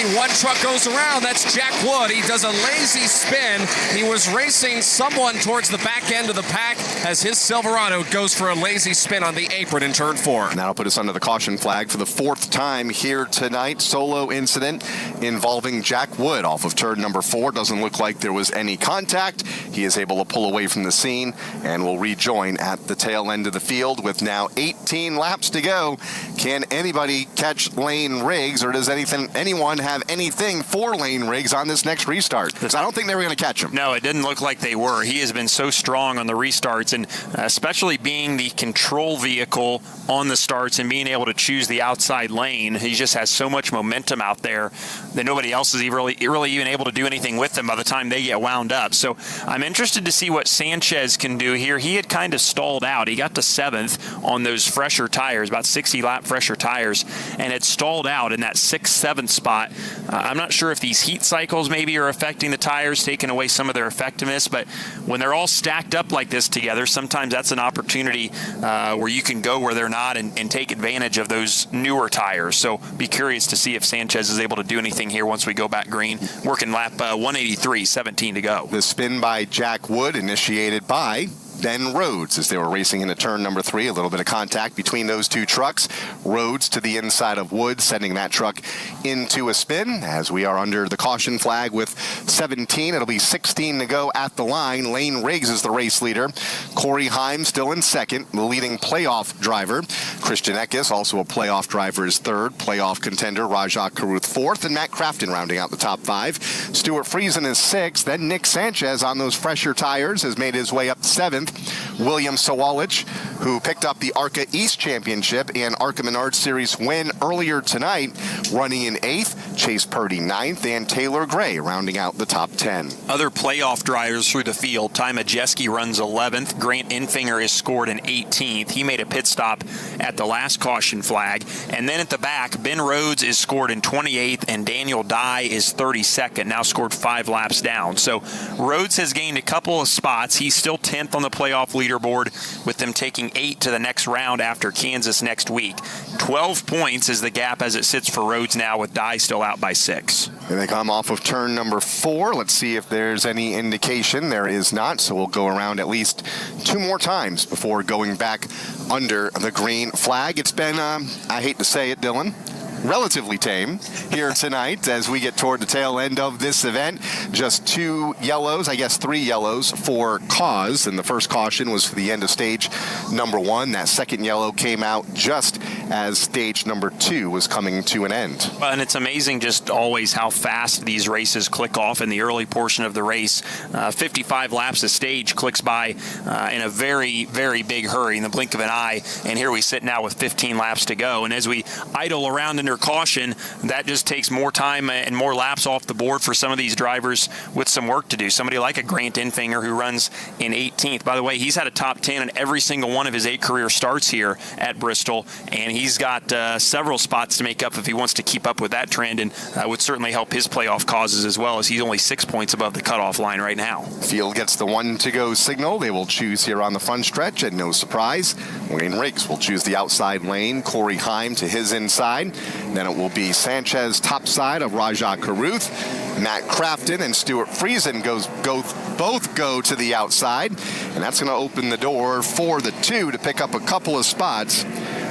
3. 1 truck goes around. That's Jack Wood. He does a lazy spin. He was racing someone towards the back end of the pack as his Silverado goes for a lazy spin on the apron in turn 4. And that'll put us under the caution flag for the 4th time here tonight. Solo incident involving Jack Wood off of turn number 4. Doesn't look like there was any contact. He is able to pull away from the scene and will rejoin at the tail end of the field with now 18 laps to go. Can anybody catch Lane Riggs, or does anyone have anything for Lane Riggs on this next restart? Because I don't think they were going to catch him. No, it didn't look like they were. He has been so strong on the restarts, and especially being the control vehicle on the starts and being able to choose the outside lane. He just has so much momentum out there that nobody else is really even able to do anything with them by the time they get wound up. So I'm interested to see what Sanchez can do here. He had kind of stalled out. He got to 7th on those fresher tires, about 60-lap fresher tires, and had stalled out in that 6th, 7th spot. I'm not sure if these heat cycles maybe are affecting the tires, taking away some of their effectiveness, but when they're all stacked up like this together, sometimes that's an opportunity where you can go where they're not and take advantage of those newer tires. So be curious to see if Sanchez is able to do anything here once we go back green. Working lap 183, 17 to go. The spin by Jack Wood initiated by Ben Rhodes as they were racing into turn number 3. A little bit of contact between those 2 trucks. Rhodes to the inside of Wood, sending that truck into a spin as we are under the caution flag with 17. It'll be 16 to go at the line. Lane Riggs is the race leader. Corey Heim still in second, the leading playoff driver. Christian Eckes, also a playoff driver, is third. Playoff contender Rajah Caruth 4th, and Matt Crafton rounding out the top 5. Stuart Friesen is 6th. Then Nick Sanchez on those fresher tires has made his way up 7th. William Sawalich, who picked up the ARCA East Championship and ARCA Menard Series win earlier tonight, running in 8th, Chase Purdy 9th, and Taylor Gray rounding out the top 10. Other playoff drivers through the field. Ty Majeski runs 11th. Grant Infinger is scored in 18th. He made a pit stop at the last caution flag. And then at the back, Ben Rhodes is scored in 28th, and Daniel Dye is 32nd, now scored 5 laps down. So Rhodes has gained a couple of spots. He's still 10th on the playoff leaderboard, with them taking 8 to the next round after Kansas next week. 12 points is the gap as it sits for Rhodes now, with Dye still out by 6. And they come off of turn number 4. Let's see if there's any indication. There is not, so we'll go around at least 2 more times before going back under the green flag. It's been, I hate to say it, Dylan, relatively tame here tonight as we get toward the tail end of this event. Just 2 yellows, I guess 3 yellows for cause, and the first caution was for the end of stage number 1. That second yellow came out just as stage number 2 was coming to an end. Well, and it's amazing just always how fast these races click off in the early portion of the race. 55 laps a stage clicks by in a very, very big hurry in the blink of an eye, and here we sit now with 15 laps to go. And as we idle around under caution, that just takes more time and more laps off the board for some of these drivers with some work to do. Somebody like a Grant Infinger who runs in 18th. By the way, he's had a top 10 in every single one of his 8 career starts here at Bristol, and he's got several spots to make up if he wants to keep up with that trend, and would certainly help his playoff causes as well, as he's only 6 points above the cutoff line right now. Field gets the 1 to go signal. They will choose here on the front stretch, and no surprise, Wayne Riggs will choose the outside lane. Corey Heim to his inside. Then it will be Sanchez topside of Rajah Caruth. Matt Crafton and Stuart Friesen both go to the outside, and that's going to open the door for the 2 to pick up a couple of spots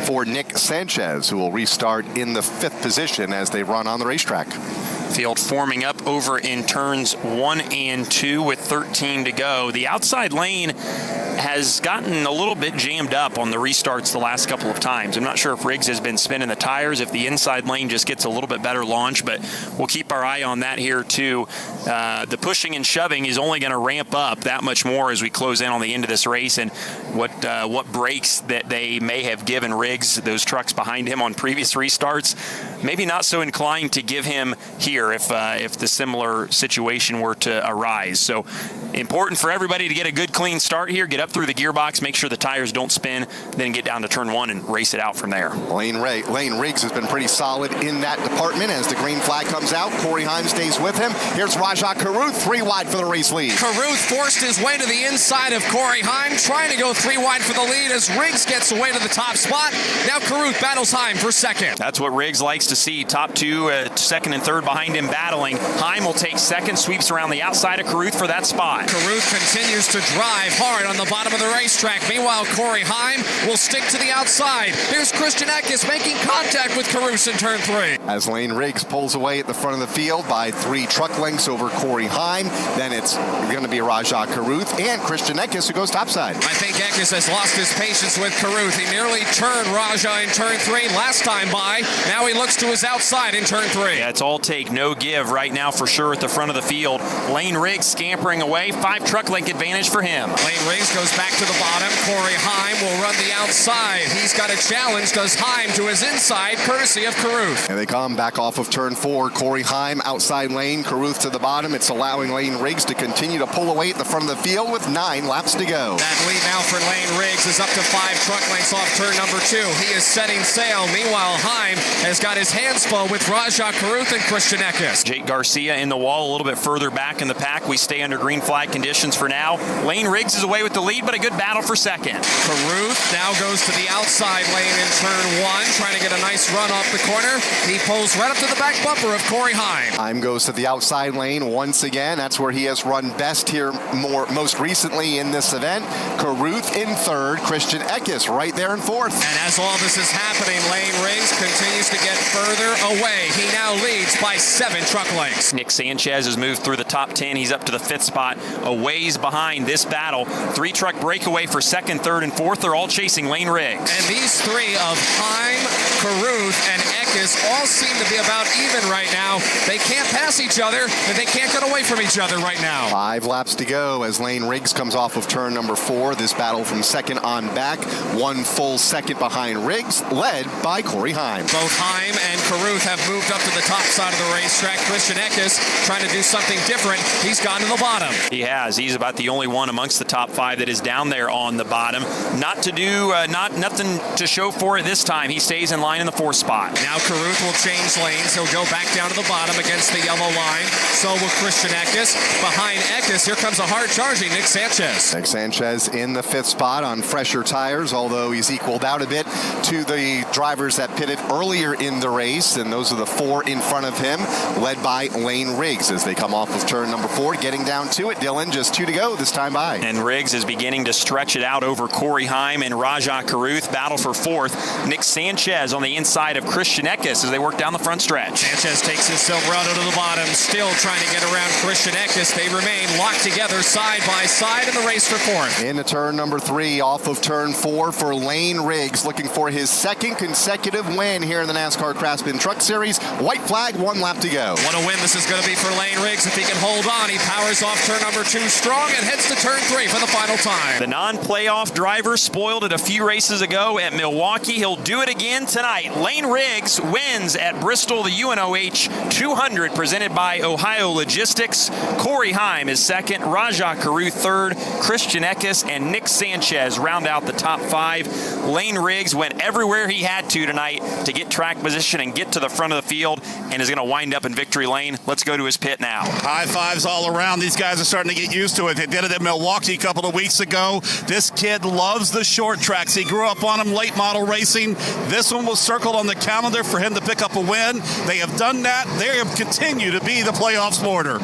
for Nick Sanchez, who will restart in the 5th position as they run on the racetrack. Field forming up over in turns 1 and 2 with 13 to go. The outside lane has gotten a little bit jammed up on the restarts the last couple of times. I'm not sure if Riggs has been spinning the tires, if the inside lane just gets a little bit better launch, but we'll keep our eye on that here too. The pushing and shoving is only going to ramp up that much more as we close in on the end of this race, and what breaks that they may have given Riggs, those trucks behind him on previous restarts, maybe not so inclined to give him here if the similar situation were to arise. So important for everybody to get a good clean start here, get up through the gearbox, make sure the tires don't spin, then get down to turn 1 and race it out from there. Lane Riggs has been pretty solid in that department. As the green flag comes out, Corey Heim stays with him. Here's Rajah Caruth, 3 wide for the race lead. Caruth forced his way to the inside of Corey Heim, trying to go 3 wide for the lead as Riggs gets away to the top spot. Now Caruth battles Heim for 2nd. That's what Riggs likes to see. Top 2, 2nd and 3rd behind him battling. Heim will take 2nd, sweeps around the outside of Caruth for that spot. Caruth continues to drive hard on the bottom of the racetrack. Meanwhile, Corey Heim will stick to the outside. Here's Christian Eckes making contact with Caruth in turn 3. As Lane Riggs pulls away at the front of the field by 3 truck lengths over Corey Heim, then it's going to be Rajah Caruth and Christian Eckes who goes topside. I think Eckes has lost his patience with Caruth. He nearly turned Rajah in turn 3 last time by. Now he looks to his outside in turn 3. Yeah, it's all take, no give right now for sure at the front of the field. Lane Riggs scampering away, 5 truck length advantage for him. Lane Riggs goes back to the bottom. Corey Heim will run the outside. He's got a challenge. Does Heim to his inside, courtesy of Caruth. And they come back off of turn 4. Corey Heim outside lane, Caruth to the bottom. It's allowing Lane Riggs to continue to pull away at the front of the field with 9 laps to go. That lead now for Lane Riggs is up to 5 truck lengths off turn number 2. He is setting sail. Meanwhile, Heim has got his hands full with Rajah Caruth and Christian Eckes. Jake Garcia in the wall a little bit further back in the pack. We stay under green flag conditions for now. Lane Riggs is away with the lead, but a good battle for 2nd. Caruth now goes to the outside lane in turn 1, trying to get a nice run off the corner. He pulls right up to the back bumper of Corey Heim. Heim goes to the outside lane once again. That's where he has run best here most recently in this event. Caruth in 3rd, Christian Eckes right there in 4th. And as all this is happening, Lane Riggs continues to get further away. He now leads by 7 truck lengths. Nick Sanchez has moved through the top 10. He's up to the 5th spot, a ways behind this battle. 3 truck breakaway for 2nd, 3rd, and 4th. They're all chasing Lane Riggs. And these 3 of Heim, Caruth, and Eckes all seem to be about even right now. They can't pass each other, and they can't get away from each other right now. 5 laps to go as Lane Riggs comes off of turn number 4. This battle from second on back. 1 full second behind Riggs, led by Corey Heim. Both Heim and Carruth have moved up to the top side of the racetrack. Christian Eckes trying to do something different. He's gone to the bottom. He has. He's about the only one amongst the top 5 that is down there on the bottom. Nothing to show for it this time. He stays in line in the 4th spot. Now Carruth will change lanes. He'll go back down to the bottom against the yellow line. So will Christian Eckes. Behind Eckes, here comes a hard-charging Nick Sanchez. Nick Sanchez in the 5th spot on fresher tires, although he's equaled out a bit to the drivers that pitted earlier in the race, and those are the 4 in front of him, led by Lane Riggs as they come off of turn number 4, getting down to it. Dylan, just 2 to go this time by. And Riggs is beginning to stretch it out over Corey Heim and Rajah Carruth. Battle for 4th. Nick Sanchez on the inside of Christian Eckes as they work down the front stretch. Sanchez takes his Silverado to the bottom, still trying to get around Christian Eckes. They remain locked together side by side in the race for 4th. Into turn number 3, off of turn 4 for Lane Riggs, looking for his 2nd consecutive win here in the NASCAR Craftsman Truck Series. White flag, 1 lap to go. What a win this is going to be for Lane Riggs. If he can hold on, he powers off turn number 2 strong and heads to turn 3 for the final time. The non-playoff driver spoiled it a few races ago at Milwaukee. He'll do it again tonight. Lane Riggs wins at Bristol, the UNOH 200 presented by Ohio Logistics. Corey Heim is 2nd, Rajah Carruth 3rd, Christian Eckes and Nick Sanchez round out the top 5. Lane Riggs went everywhere he had to tonight to get track position and get to the front of the field and is going to wind up in victory lane. Let's go to his pit now. High fives all around. These guys are starting to get used to it. They did it at Milwaukee a couple of weeks ago. This kid loves the short tracks. He grew up on them, late model racing. This one was circled on the calendar for him to pick up a win. They have done that. They have continued to be the playoff sporter.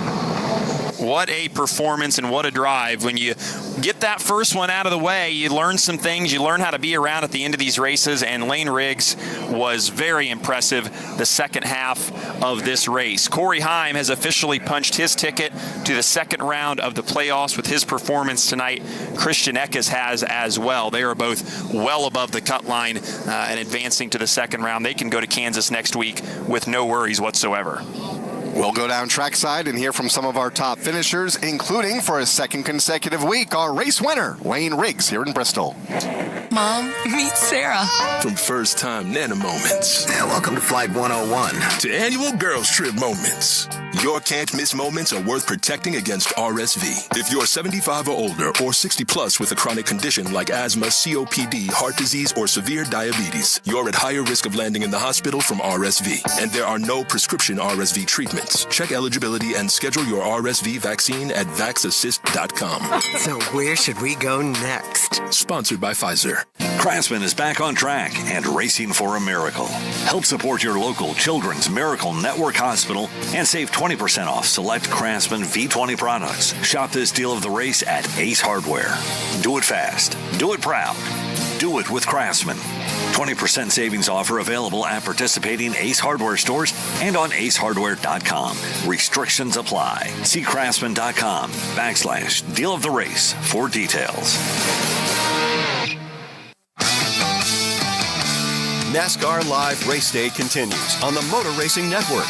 What a performance and what a drive. When you get that first one out of the way, you learn some things. You learn how to be around at the end of these races, and Lane Riggs was very impressive the second half of this race. Corey Heim has officially punched his ticket to the 2nd round of the playoffs with his performance tonight. Christian Eckes has as well. They are both well above the cut line and advancing to the 2nd round. They can go to Kansas next week with no worries whatsoever. We'll go down trackside and hear from some of our top finishers, including for a 2nd consecutive week, our race winner, Lane Riggs, here in Bristol. Mom, meet Sarah. From first-time Nana moments. Yeah, welcome to Flight 101. To annual girls trip moments. Your can't-miss moments are worth protecting against RSV. If you're 75 or older or 60 plus with a chronic condition like asthma, COPD, heart disease, or severe diabetes, you're at higher risk of landing in the hospital from RSV. And there are no prescription RSV treatments. Check eligibility and schedule your RSV vaccine at vaxassist.com. So where should we go next? Sponsored by Pfizer. Craftsman is back on track and racing for a miracle. Help support your local Children's Miracle Network Hospital and save 20% off select Craftsman V20 products. Shop this deal of the race at Ace Hardware. Do it fast. Do it proud. Do it with Craftsman. 20% savings offer available at participating Ace Hardware stores and on acehardware.com. Restrictions apply. See craftsman.com/deal of the race for details. NASCAR Live Race Day continues on the Motor Racing Network.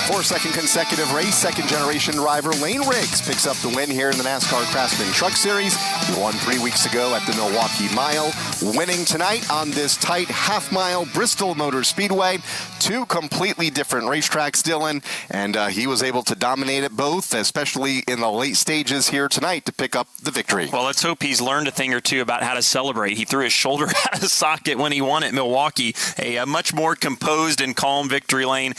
For a 2nd consecutive race, 2nd-generation driver Lane Riggs picks up the win here in the NASCAR Craftsman Truck Series. He won 3 weeks ago at the Milwaukee Mile, winning tonight on this tight half-mile Bristol Motor Speedway. 2 completely different racetracks, Dylan, and he was able to dominate it both, especially in the late stages here tonight to pick up the victory. Well, let's hope he's learned a thing or two about how to celebrate. He threw his shoulder out of his socket when he won at Milwaukee. A much more composed and calm victory lane.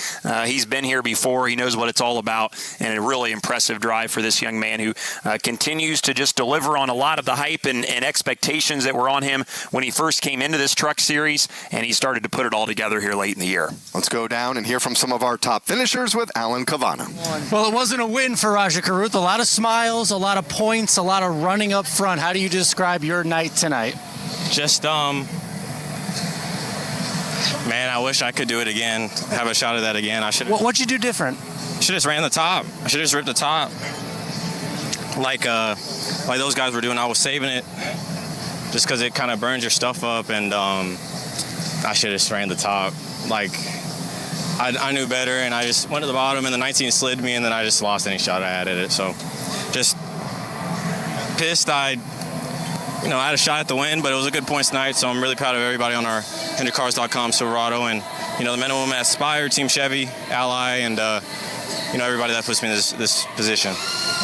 He's been here before. He knows what it's all about, and a really impressive drive for this young man who continues to just deliver on a lot of the hype and expectations that were on him when he first came into this truck series, and he started to put it all together here late in the year. Let's go down and hear from some of our top finishers with Alan Cavana. Well, it wasn't a win for Rajah Carruth. A lot of smiles, a lot of points, a lot of running up front. How do you describe your night tonight? Just, man, I wish I could do it again, have a shot at that again. I should. What'd you do different? Should have just ran the top. I should have just ripped the top. Like those guys were doing, I was saving it just because it kind of burns your stuff up, and I should have just ran the top. Like, I knew better, and I just went to the bottom, and the 19 slid me, and then I just lost any shot I had at it. So just pissed. I had a shot at the win, but it was a good points night, so I'm really proud of everybody on our HendrickCars.com Silverado, and the men and women at Spire, Team Chevy, Ally, and everybody that puts me in this position.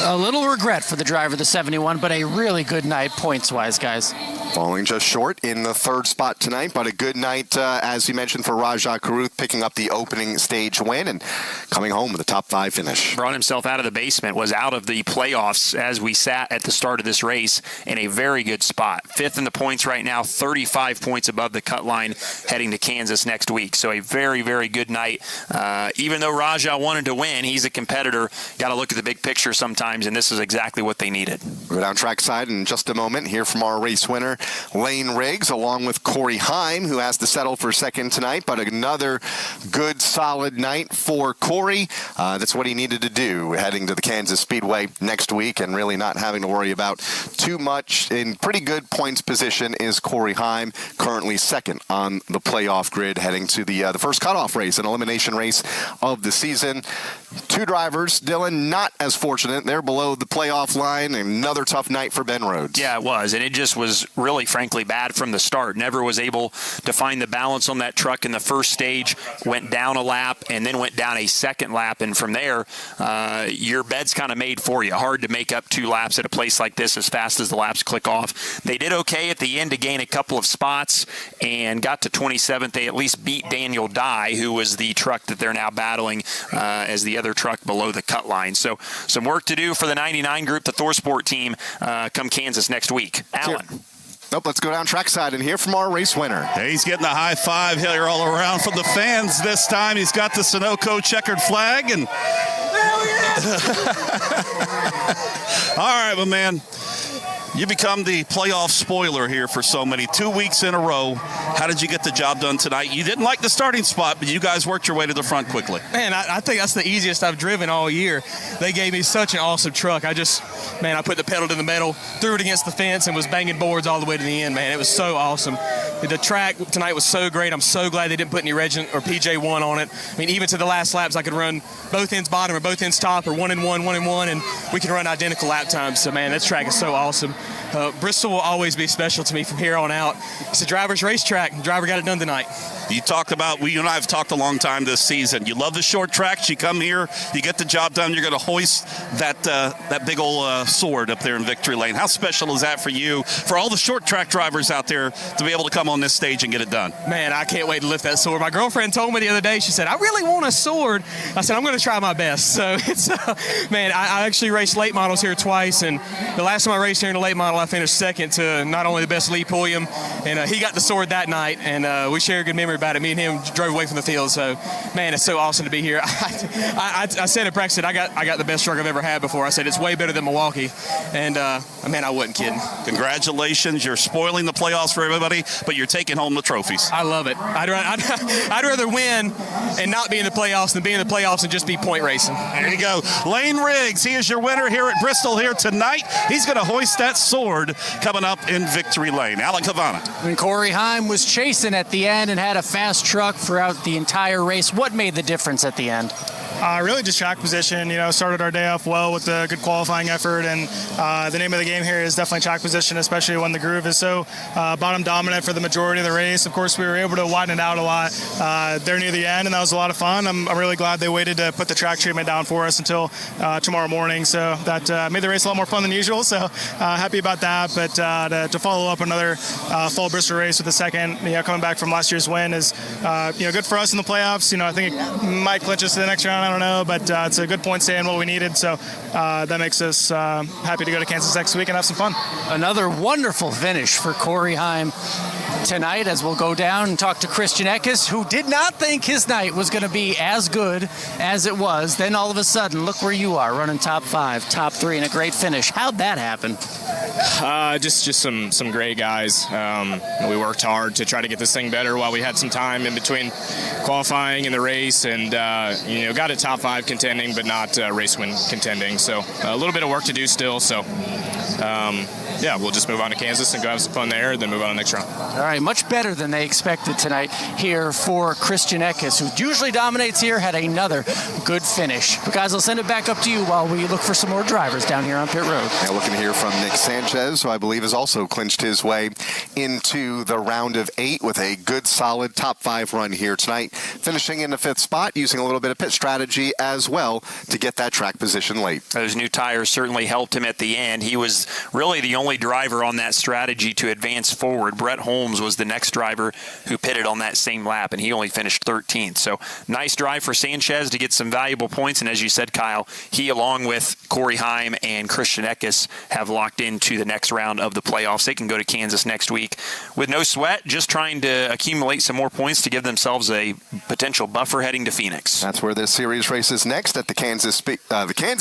A little regret for the driver of the 71, but a really good night points-wise, guys. Falling just short in the third spot tonight, but a good night, as we mentioned, for Rajah Caruth, picking up the opening stage win and coming home with a top 5 finish. Brought himself out of the basement, was out of the playoffs as we sat at the start of this race in a very good spot. 5th in the points right now, 35 points above the cut line, heading to Kansas next week. So a very, very good night. Even though Rajah wanted to win, he's a competitor. Got to look at the big picture sometimes, and this is exactly what they needed. We'll go down trackside in just a moment. Hear from our race winner, Lane Riggs, along with Corey Heim, who has to settle for second tonight, but another good, solid night for Corey. That's what he needed to do heading to the Kansas Speedway next week, and really not having to worry about too much. In pretty good points position is Corey Heim, currently second on the playoff grid, heading to the first cutoff race, an elimination race of the season. 2 drivers, Dylan, not as fortunate. They're below the playoff line. Another tough night for Ben Rhodes. Yeah, it was, and it just was really, frankly, bad from the start. Never was able to find the balance on that truck in the first stage. Went down a lap and then went down a second lap, and from there, your bed's kind of made for you. Hard to make up 2 laps at a place like this as fast as the laps click off. They did okay at the end to gain a couple of spots and got to 27th. They at least beat Daniel Dye, who was the truck that they're now battling as the other truck below the cut line. So some work to do for the 99 group, the ThorSport team, come Kansas next week. Alan. Nope, let's go down trackside and hear from our race winner. Hey, he's getting a high five here all around from the fans this time. He's got the Sunoco checkered flag. And all right, my man. You become the playoff spoiler here for so many. 2 weeks in a row. How did you get the job done tonight? You didn't like the starting spot, but you guys worked your way to the front quickly. Man, I think that's the easiest I've driven all year. They gave me such an awesome truck. I put the pedal to the metal, threw it against the fence, and was banging boards all the way to the end, man. It was so awesome. The track tonight was so great. I'm so glad they didn't put any Regent or PJ1 on it. I mean, even to the last laps, I could run both ends bottom or both ends top or 1 and 1, 1 and 1, and we can run identical lap times. So, man, this track is so awesome. Bristol will always be special to me from here on out. It's a driver's racetrack. The driver got it done tonight. You talked about, you and I have talked a long time this season. You love the short tracks. You come here, you get the job done. You're going to hoist that big old sword up there in Victory Lane. How special is that for you, for all the short track drivers out there, to be able to come on this stage and get it done? Man, I can't wait to lift that sword. My girlfriend told me the other day, she said, I really want a sword. I said, I'm going to try my best. So it's, man, I actually raced late models here twice, and the last time I raced here in the late model, I finished second to not only the best Lee Pulliam, and he got the sword that night, and we share a good memory about it. Me and him drove away from the field, so man, it's so awesome to be here. I said at practice that I got the best truck I've ever had before. I said it's way better than Milwaukee, and man, I wasn't kidding. Congratulations, you're spoiling the playoffs for everybody, but you're taking home the trophies. I love it. I'd rather win and not be in the playoffs than be in the playoffs and just be point racing. There you go. Lane Riggs, he is your winner here at Bristol here tonight. He's going to hoist that sword coming up in Victory Lane. Alec Havana. And Corey Heim was chasing at the end and had a fast truck throughout the entire race. What made the difference at the end? Really just track position. Started our day off well with a good qualifying effort, and the name of the game here is definitely track position, especially when the groove is so bottom dominant for the majority of the race. Of course, we were able to widen it out a lot there near the end, and that was a lot of fun. I'm really glad they waited to put the track treatment down for us until tomorrow morning, so that made the race a lot more fun than usual, so happy about that. But to follow up another fall Bristol race with a second, coming back from last year's win is good for us in the playoffs. I think it might clinch us to the next round. I don't know, but it's a good point stand what we needed, so that makes us happy to go to Kansas next week and have some fun. Another wonderful finish for Corey Heim tonight, as we'll go down and talk to Christian Eckes, who did not think his night was going to be as good as it was. Then all of a sudden, look where you are, running top 5, top 3, and a great finish. How'd that happen? Just some great guys. We worked hard to try to get this thing better while we had some time in between qualifying and the race, and got it top 5 contending, but not race win contending. So a little bit of work to do still. So we'll just move on to Kansas and go have some fun there, and then move on to the next round. All right, much better than they expected tonight here for Christian Eckes, who usually dominates here, had another good finish. But guys, I'll send it back up to you while we look for some more drivers down here on pit road. Now looking to hear from Nick Sanchez, who I believe has also clinched his way into the round of 8 with a good, solid top 5 run here tonight, finishing in the 5th spot, using a little bit of pit strategy as well to get that track position late. Those new tires certainly helped him at the end. He was really the only driver on that strategy to advance forward. Brett Holmes was the next driver who pitted on that same lap, and he only finished 13th. So nice drive for Sanchez to get some valuable points, and as you said, Kyle, he along with Corey Heim and Christian Eckes have locked into the next round of the playoffs. They can go to Kansas next week with no sweat, just trying to accumulate some more points to give themselves a potential buffer heading to Phoenix. That's where this series races next at the Kansas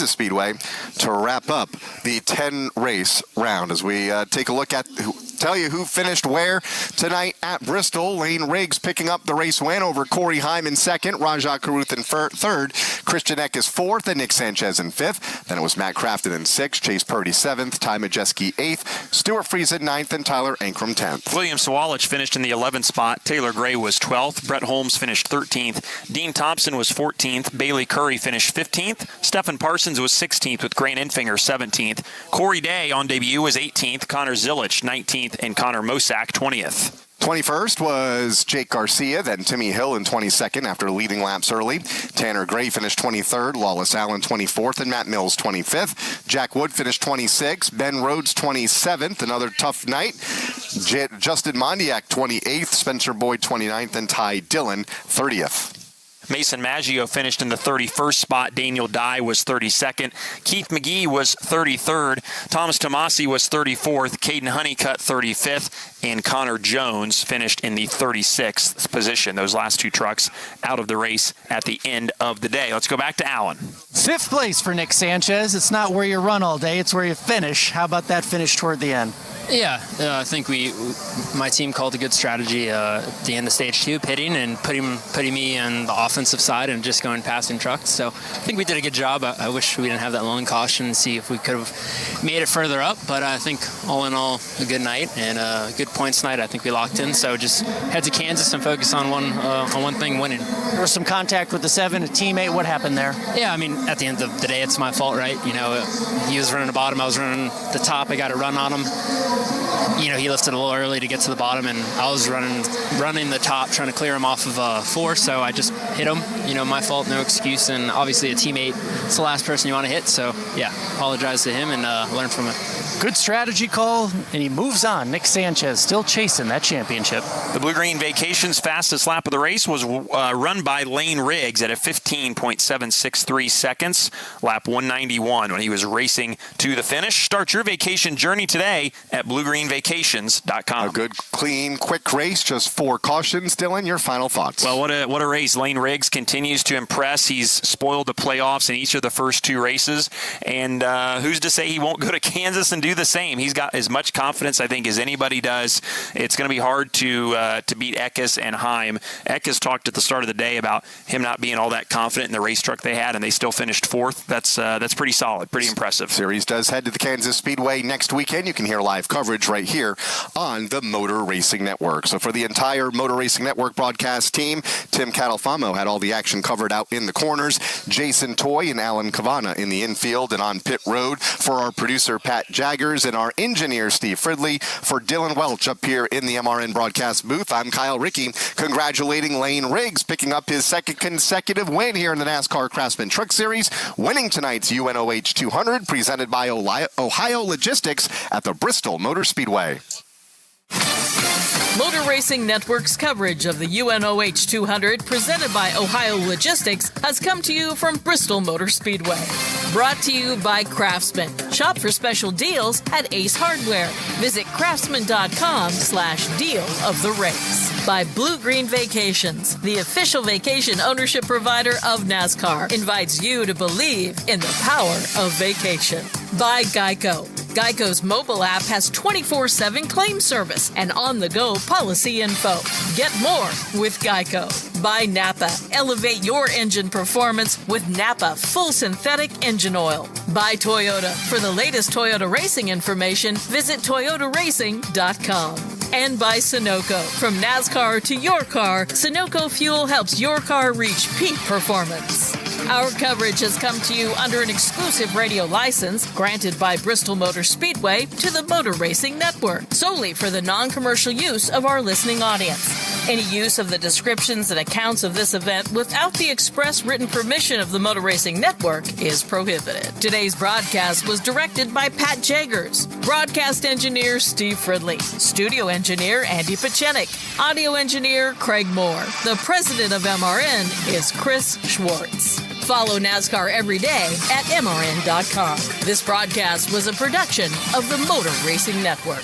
Speedway to wrap up the 10-race round. As we take a look at tell you who finished where tonight at Bristol. Lane Riggs picking up the race win over Corey Heim in second, Rajah Caruth in third, Christian Eckes fourth, and Nick Sanchez in fifth. Then it was Matt Crafton in sixth, Chase Purdy seventh, Ty Majeski eighth, Stuart Friesen ninth, and Tyler Ankrum 10th. William Sawalich finished in the 11th spot. Taylor Gray was 12th. Brett Holmes finished 13th. Dean Thompson was 14th. Bailey Curry finished 15th. Stephen Parsons was 16th with Grant Enfinger 17th. Corey Day on debut was 18th. Connor Zilich 19th, and Connor Mosak 20th. 21st was Jake Garcia, then Timmy Hill in 22nd after leading laps early. Tanner Gray finished 23rd, Wallace Allen 24th, and Matt Mills 25th. Jack Wood finished 26th, Ben Rhodes 27th, another tough night. Justin Mondiak 28th, Spencer Boyd 29th, and Ty Dillon 30th. Mason Maggio finished in the 31st spot. Daniel Dye was 32nd. Keith McGee was 33rd. Thomas Tomasi was 34th. Caden Honeycutt 35th. And Connor Jones finished in the 36th position. Those last two trucks out of the race at the end of the day. Let's go back to Allen. 5th place for Nick Sanchez. It's not where you run all day, it's where you finish. How about that finish toward the end? Yeah, I think my team called a good strategy at the end of stage 2, pitting and putting me on the offensive side and just going past in trucks. So I think we did a good job. I wish we didn't have that long caution and see if we could have made it further up. But I think all in all, a good night and a good points night. I think we locked in. So just head to Kansas and focus on one thing, winning. There was some contact with the 7, a teammate. What happened there? Yeah, I mean, at the end of the day, it's my fault, right? You know, he was running the bottom, I was running the top. I got a run on him. You know, he lifted a little early to get to the bottom, and I was running the top, trying to clear him off of 4, so I just hit him. You know, my fault, no excuse, and obviously a teammate, it's the last person you want to hit, so yeah, apologize to him and learn from it. Good strategy call, and he moves on. Nick Sanchez still chasing that championship. The Blue Green Vacations fastest lap of the race was run by Lane Riggs at a 15.763 seconds, lap 191 when he was racing to the finish. Start your vacation journey today at bluegreenvacations.com. A good, clean, quick race, just 4 cautions. Dylan, your final thoughts? Well, what a race. Lane Riggs continues to impress. He's spoiled the playoffs in each of the first 2 races, and who's to say he won't go to Kansas and do the same? He's got as much confidence, I think, as anybody does. It's going to be hard to beat Eckes and Heim. Eckes talked at the start of the day about him not being all that confident in the race truck they had, and they still finished 4th. That's pretty solid, pretty impressive. Series does head to the Kansas Speedway next weekend. You can hear live coverage right here on the Motor Racing Network. So for the entire Motor Racing Network broadcast team, Tim Catalfamo had all the action covered out in the corners, Jason Toy and Alan Cavana in the infield and on pit road. For our producer, Pat Jaggers, and our engineer, Steve Fridley. For Dylan Welch up here in the MRN broadcast booth, I'm Kyle Rickey, congratulating Lane Riggs, picking up his 2nd consecutive win here in the NASCAR Craftsman Truck Series, winning tonight's UNOH 200, presented by Ohio Logistics at the Bristol Motor Speedway. Motor Racing Network's coverage of the UNOH 200, presented by Ohio Logistics, has come to you from Bristol Motor Speedway. Brought to you by Craftsman. Shop for special deals at Ace Hardware. Visit craftsman.com/deal of the race. By Blue Green Vacations, the official vacation ownership provider of NASCAR, invites you to believe in the power of vacation. By Geico. Geico's mobile app has 24/7 claim service and on-the-go policy info. Get more with Geico. By Napa. Elevate your engine performance with Napa Full Synthetic Engine Oil. By Toyota. For the latest Toyota racing information, visit toyotaracing.com. And by Sunoco. From NASCAR to your car, Sunoco Fuel helps your car reach peak performance. Our coverage has come to you under an exclusive radio license granted by Bristol Motor Speedway to the Motor Racing Network, solely for the non-commercial use of our listening audience. Any use of the descriptions and accounts of this event without the express written permission of the Motor Racing Network is prohibited. Today's broadcast was directed by Pat Jaggers, broadcast engineer Steve Fridley, studio engineer Andy Pachenik, audio engineer Craig Moore. The president of MRN is Chris Schwartz. Follow NASCAR every day at MRN.com. This broadcast was a production of the Motor Racing Network.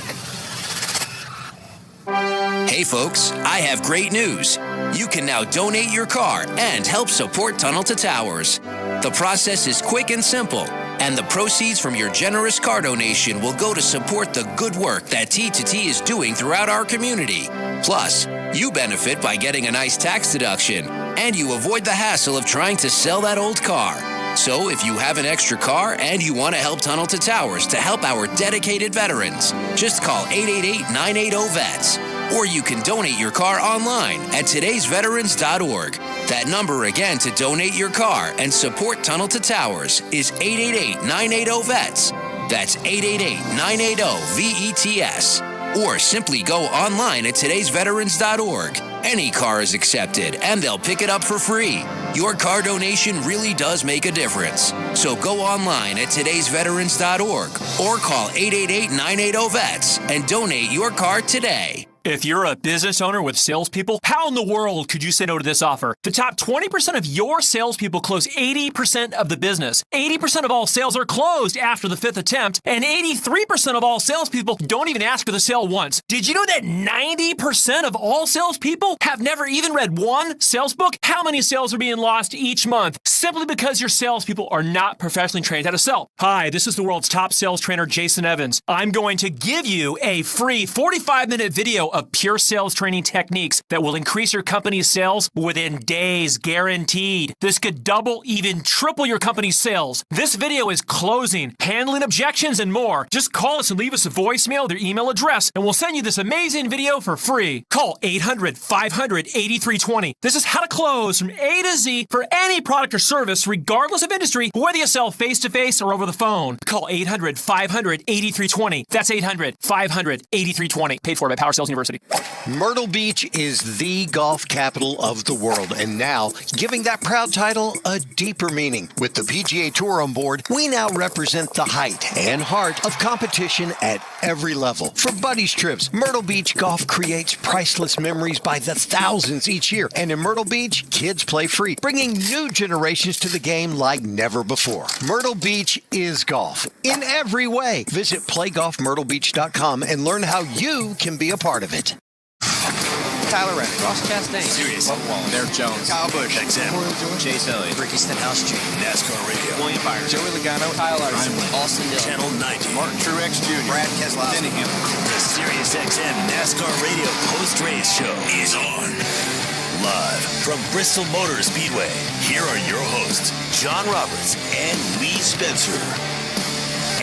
Hey folks, I have great news. You can now donate your car and help support Tunnel to Towers. The process is quick and simple, and the proceeds from your generous car donation will go to support the good work that T2T is doing throughout our community. Plus, you benefit by getting a nice tax deduction, and you avoid the hassle of trying to sell that old car. So if you have an extra car and you want to help Tunnel to Towers to help our dedicated veterans, just call 888-980-VETS. Or you can donate your car online at today'sveterans.org. That number again to donate your car and support Tunnel to Towers is 888-980-VETS. That's 888-980-VETS. Or simply go online at today'sveterans.org. Any car is accepted, and they'll pick it up for free. Your car donation really does make a difference. So go online at today'sveterans.org or call 888-980-VETS and donate your car today. If you're a business owner with salespeople, how in the world could you say no to this offer? The top 20% of your salespeople close 80% of the business. 80% of all sales are closed after the 5th attempt, and 83% of all salespeople don't even ask for the sale once. Did you know that 90% of all salespeople have never even read one sales book? How many sales are being lost each month? Simply because your salespeople are not professionally trained how to sell. Hi, this is the world's top sales trainer, Jason Evans. I'm going to give you a free 45-minute video of pure sales training techniques that will increase your company's sales within days, guaranteed. This could double, even triple your company's sales. This video is closing, handling objections, and more. Just call us and leave us a voicemail, their email address, and we'll send you this amazing video for free. Call 800-500-8320. This is how to close from A to Z for any product or service, regardless of industry, whether you sell face-to-face or over the phone. Call 800-500-8320. That's 800-500-8320. Paid for by Power Sales University. Myrtle Beach is the golf capital of the world, and now giving that proud title a deeper meaning. With the PGA Tour on board, we now represent the height and heart of competition at every level. For buddies trips, Myrtle Beach Golf creates priceless memories by the thousands each year, and in Myrtle Beach, kids play free, bringing new generations to the game like never before. Myrtle Beach is golf in every way. Visit playgolfmyrtlebeach.com and learn how you can be a part of it. Tyler Reddick, Ross Chastain, Sirius, Derek Jones, Kyle Busch, XM, Chase Elliott, Ricky Stenhouse Jr., NASCAR Radio, William Byron, Joey Logano, Kyle Larson, Austin Dillon, Channel 90, Martin Truex Jr., Brad Keselowski, Denny Hamlin. The Sirius XM NASCAR Radio post-race show is on. Live from Bristol Motor Speedway, here are your hosts, John Roberts and Lee Spencer.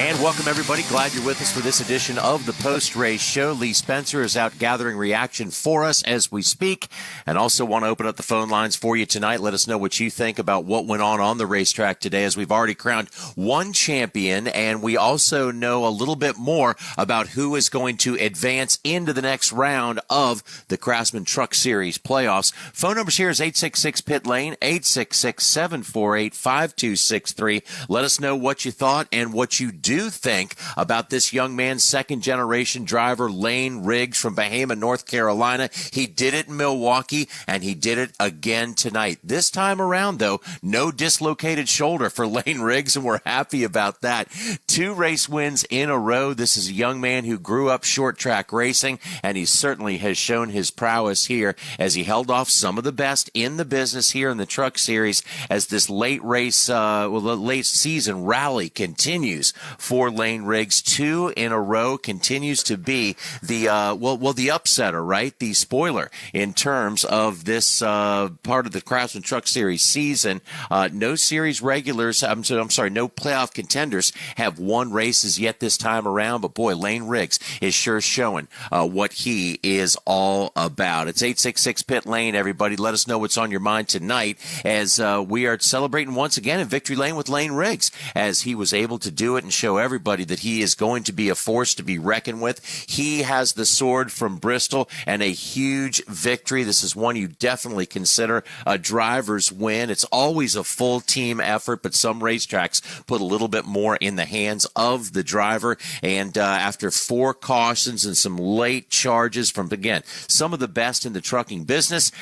And welcome, everybody. Glad you're with us for this edition of the post-race show. Lee Spencer is out gathering reaction for us as we speak. And also want to open up the phone lines for you tonight. Let us know what you think about what went on the racetrack today, as we've already crowned one champion. And we also know a little bit more about who is going to advance into the next round of the Craftsman Truck Series playoffs. Phone numbers here is 866-PIT-LANE, 866-748-5263. Let us know what you thought and what you do think about this young man's second-generation driver, Lane Riggs from Bahama, North Carolina. He did it in Milwaukee, and he did it again tonight. This time around, though, no dislocated shoulder for Lane Riggs, and we're happy about that. 2 race wins in a row. This is a young man who grew up short-track racing, and he certainly has shown his prowess here as he held off some of the best in the business here in the Truck Series as this late season rally continues for Lane Riggs. 2 in a row continues to be the upsetter, right? The spoiler in terms of this part of the Craftsman Truck Series season. No series regulars, no playoff contenders have won races yet this time around, but boy, Lane Riggs is sure showing what he is all about. It's 866 Pit Lane, everybody. Let us know what's on your mind tonight as we are celebrating once again in Victory Lane with Lane Riggs, as he was able to do it and show everybody that he is going to be a force to be reckoned with. He has the sword from Bristol and a huge victory. This is one you definitely consider a driver's win. It's always a full team effort, but some racetracks put a little bit more in the hands of the driver. And after 4 cautions and some late charges from, again, some of the best in the trucking business,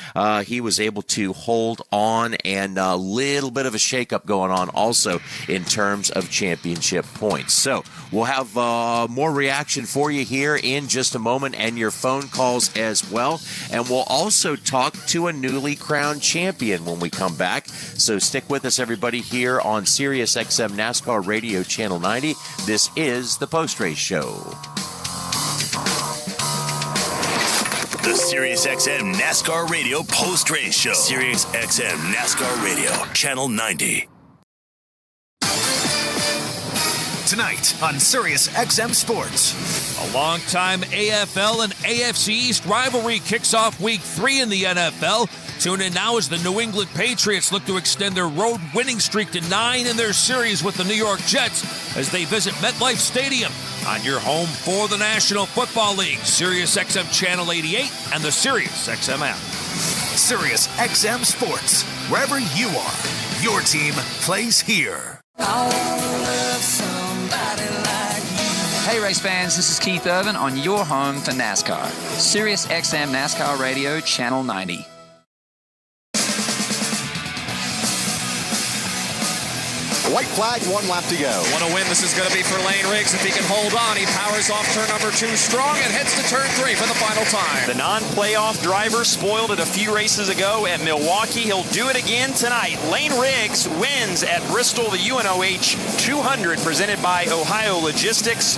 he was able to hold on, and a little bit of a shakeup going on also in terms of championship points. So we'll have more reaction for you here in just a moment, and your phone calls as well. And we'll also talk to a newly crowned champion when we come back. So stick with us, everybody, here on Sirius XM NASCAR Radio Channel 90. This is the Post Race Show. The SiriusXM NASCAR Radio Post Race Show. SiriusXM NASCAR Radio Channel 90. Tonight on SiriusXM Sports. A long-time AFL and AFC East rivalry kicks off Week 3 in the NFL. Tune in now as the New England Patriots look to extend their road winning streak to 9 in their series with the New York Jets as they visit MetLife Stadium. On your home for the National Football League, SiriusXM Channel 88 and the SiriusXM app. SiriusXM Sports. Wherever you are, your team plays here. Hey race fans, this is Keith Irvin on your home for NASCAR. SiriusXM NASCAR Radio Channel 90. White flag, 1 lap to go. What a win this is going to be for Lane Riggs. If he can hold on, he powers off turn number 2 strong and heads to turn 3 for the final time. The non-playoff driver spoiled it a few races ago at Milwaukee. He'll do it again tonight. Lane Riggs wins at Bristol, the UNOH 200 presented by Ohio Logistics.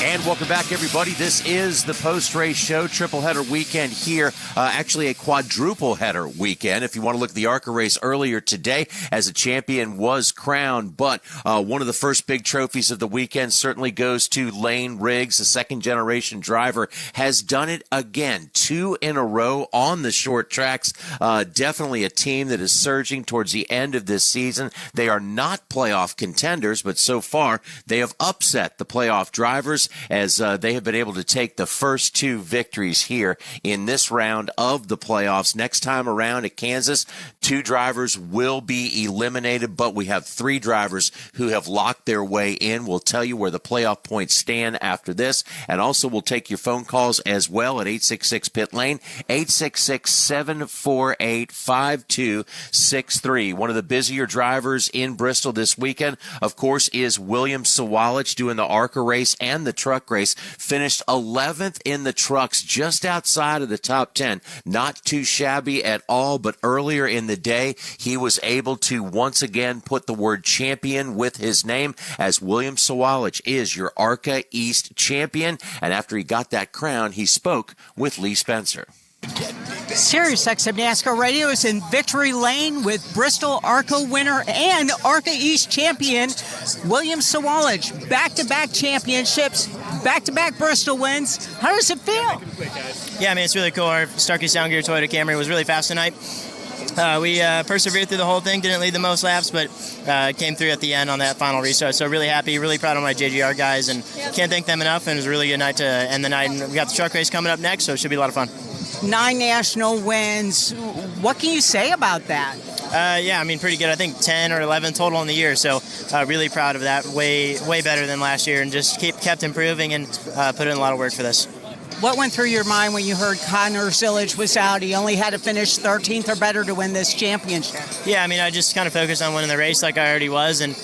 And welcome back, everybody. This is the post-race show, triple header weekend here. Actually, a quadruple header weekend. If you want to look at the ARCA race earlier today, as a champion was crowned. But one of the first big trophies of the weekend certainly goes to Lane Riggs, the second-generation driver, has done it again, 2 in a row on the short tracks. Definitely a team that is surging towards the end of this season. They are not playoff contenders, but so far they have upset the playoff drivers, as they have been able to take the first 2 victories here in this round of the playoffs. Next time around at Kansas, 2 drivers will be eliminated, but we have 3 drivers who have locked their way in. We'll tell you where the playoff points stand after this, and also we'll take your phone calls as well at 866 Pit Lane, 866-748-5263. One of the busier drivers in Bristol this weekend, of course, is William Sawalich, doing the ARCA race and the truck race. Finished 11th in the trucks, just outside of the top 10. Not too shabby at all, but earlier in the day, he was able to once again put the word champion with his name, as William Sawalich is your ARCA East champion. And after he got that crown, he spoke with Lee Spencer. SiriusXM NASCAR Radio is in Victory Lane with Bristol ARCA winner and ARCA East champion William Sawalich. Back-to-back championships, back-to-back Bristol wins. How does it feel? Yeah, I mean, it's really cool. Our Starkey Sound Gear Toyota Camry was really fast tonight. We persevered through the whole thing, didn't lead the most laps, but came through at the end on that final restart. So really happy, really proud of my JGR guys, and can't thank them enough. And it was a really good night to end the night. And we got the truck race coming up next, so it should be a lot of fun. 9 national wins. What can you say about that? Yeah, I mean, pretty good. I think 10 or 11 total in the year, so really proud of that. Way better than last year, and just kept improving and put in a lot of work for this. What went through your mind when you heard Connor Zillage was out? He only had to finish 13th or better to win this championship. Yeah, I mean, I just kind of focused on winning the race like I already was, and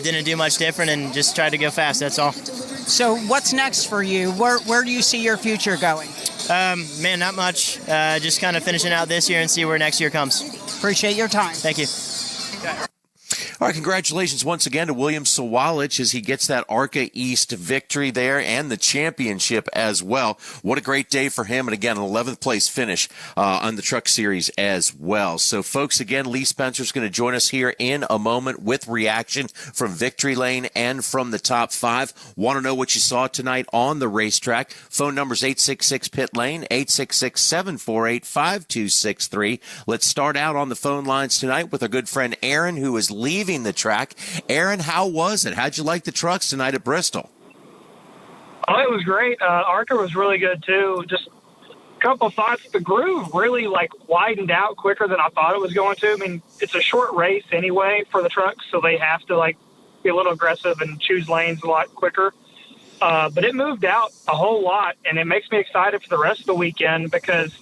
didn't do much different, and just tried to go fast, that's all. So what's next for you? Where do you see your future going? Man, not much. Just kind of finishing out this year and see where next year comes. Appreciate your time. Thank you. All right, congratulations once again to William Sawalich as he gets that ARCA East victory there and the championship as well. What a great day for him, and again, an 11th place finish on the Truck Series as well. So, folks, again, Lee Spencer's going to join us here in a moment with reaction from Victory Lane and from the top 5. Want to know what you saw tonight on the racetrack? Phone number's 866-PIT-LANE, 866-748-5263. Let's start out on the phone lines tonight with our good friend Aaron, who is leaving the track. Aaron, how was it? How'd you like the trucks tonight at Bristol? Oh, it was great. ARCA was really good, too. Just a couple thoughts. The groove really, widened out quicker than I thought it was going to. I mean, it's a short race anyway for the trucks, so they have to, be a little aggressive and choose lanes a lot quicker. But it moved out a whole lot, and it makes me excited for the rest of the weekend because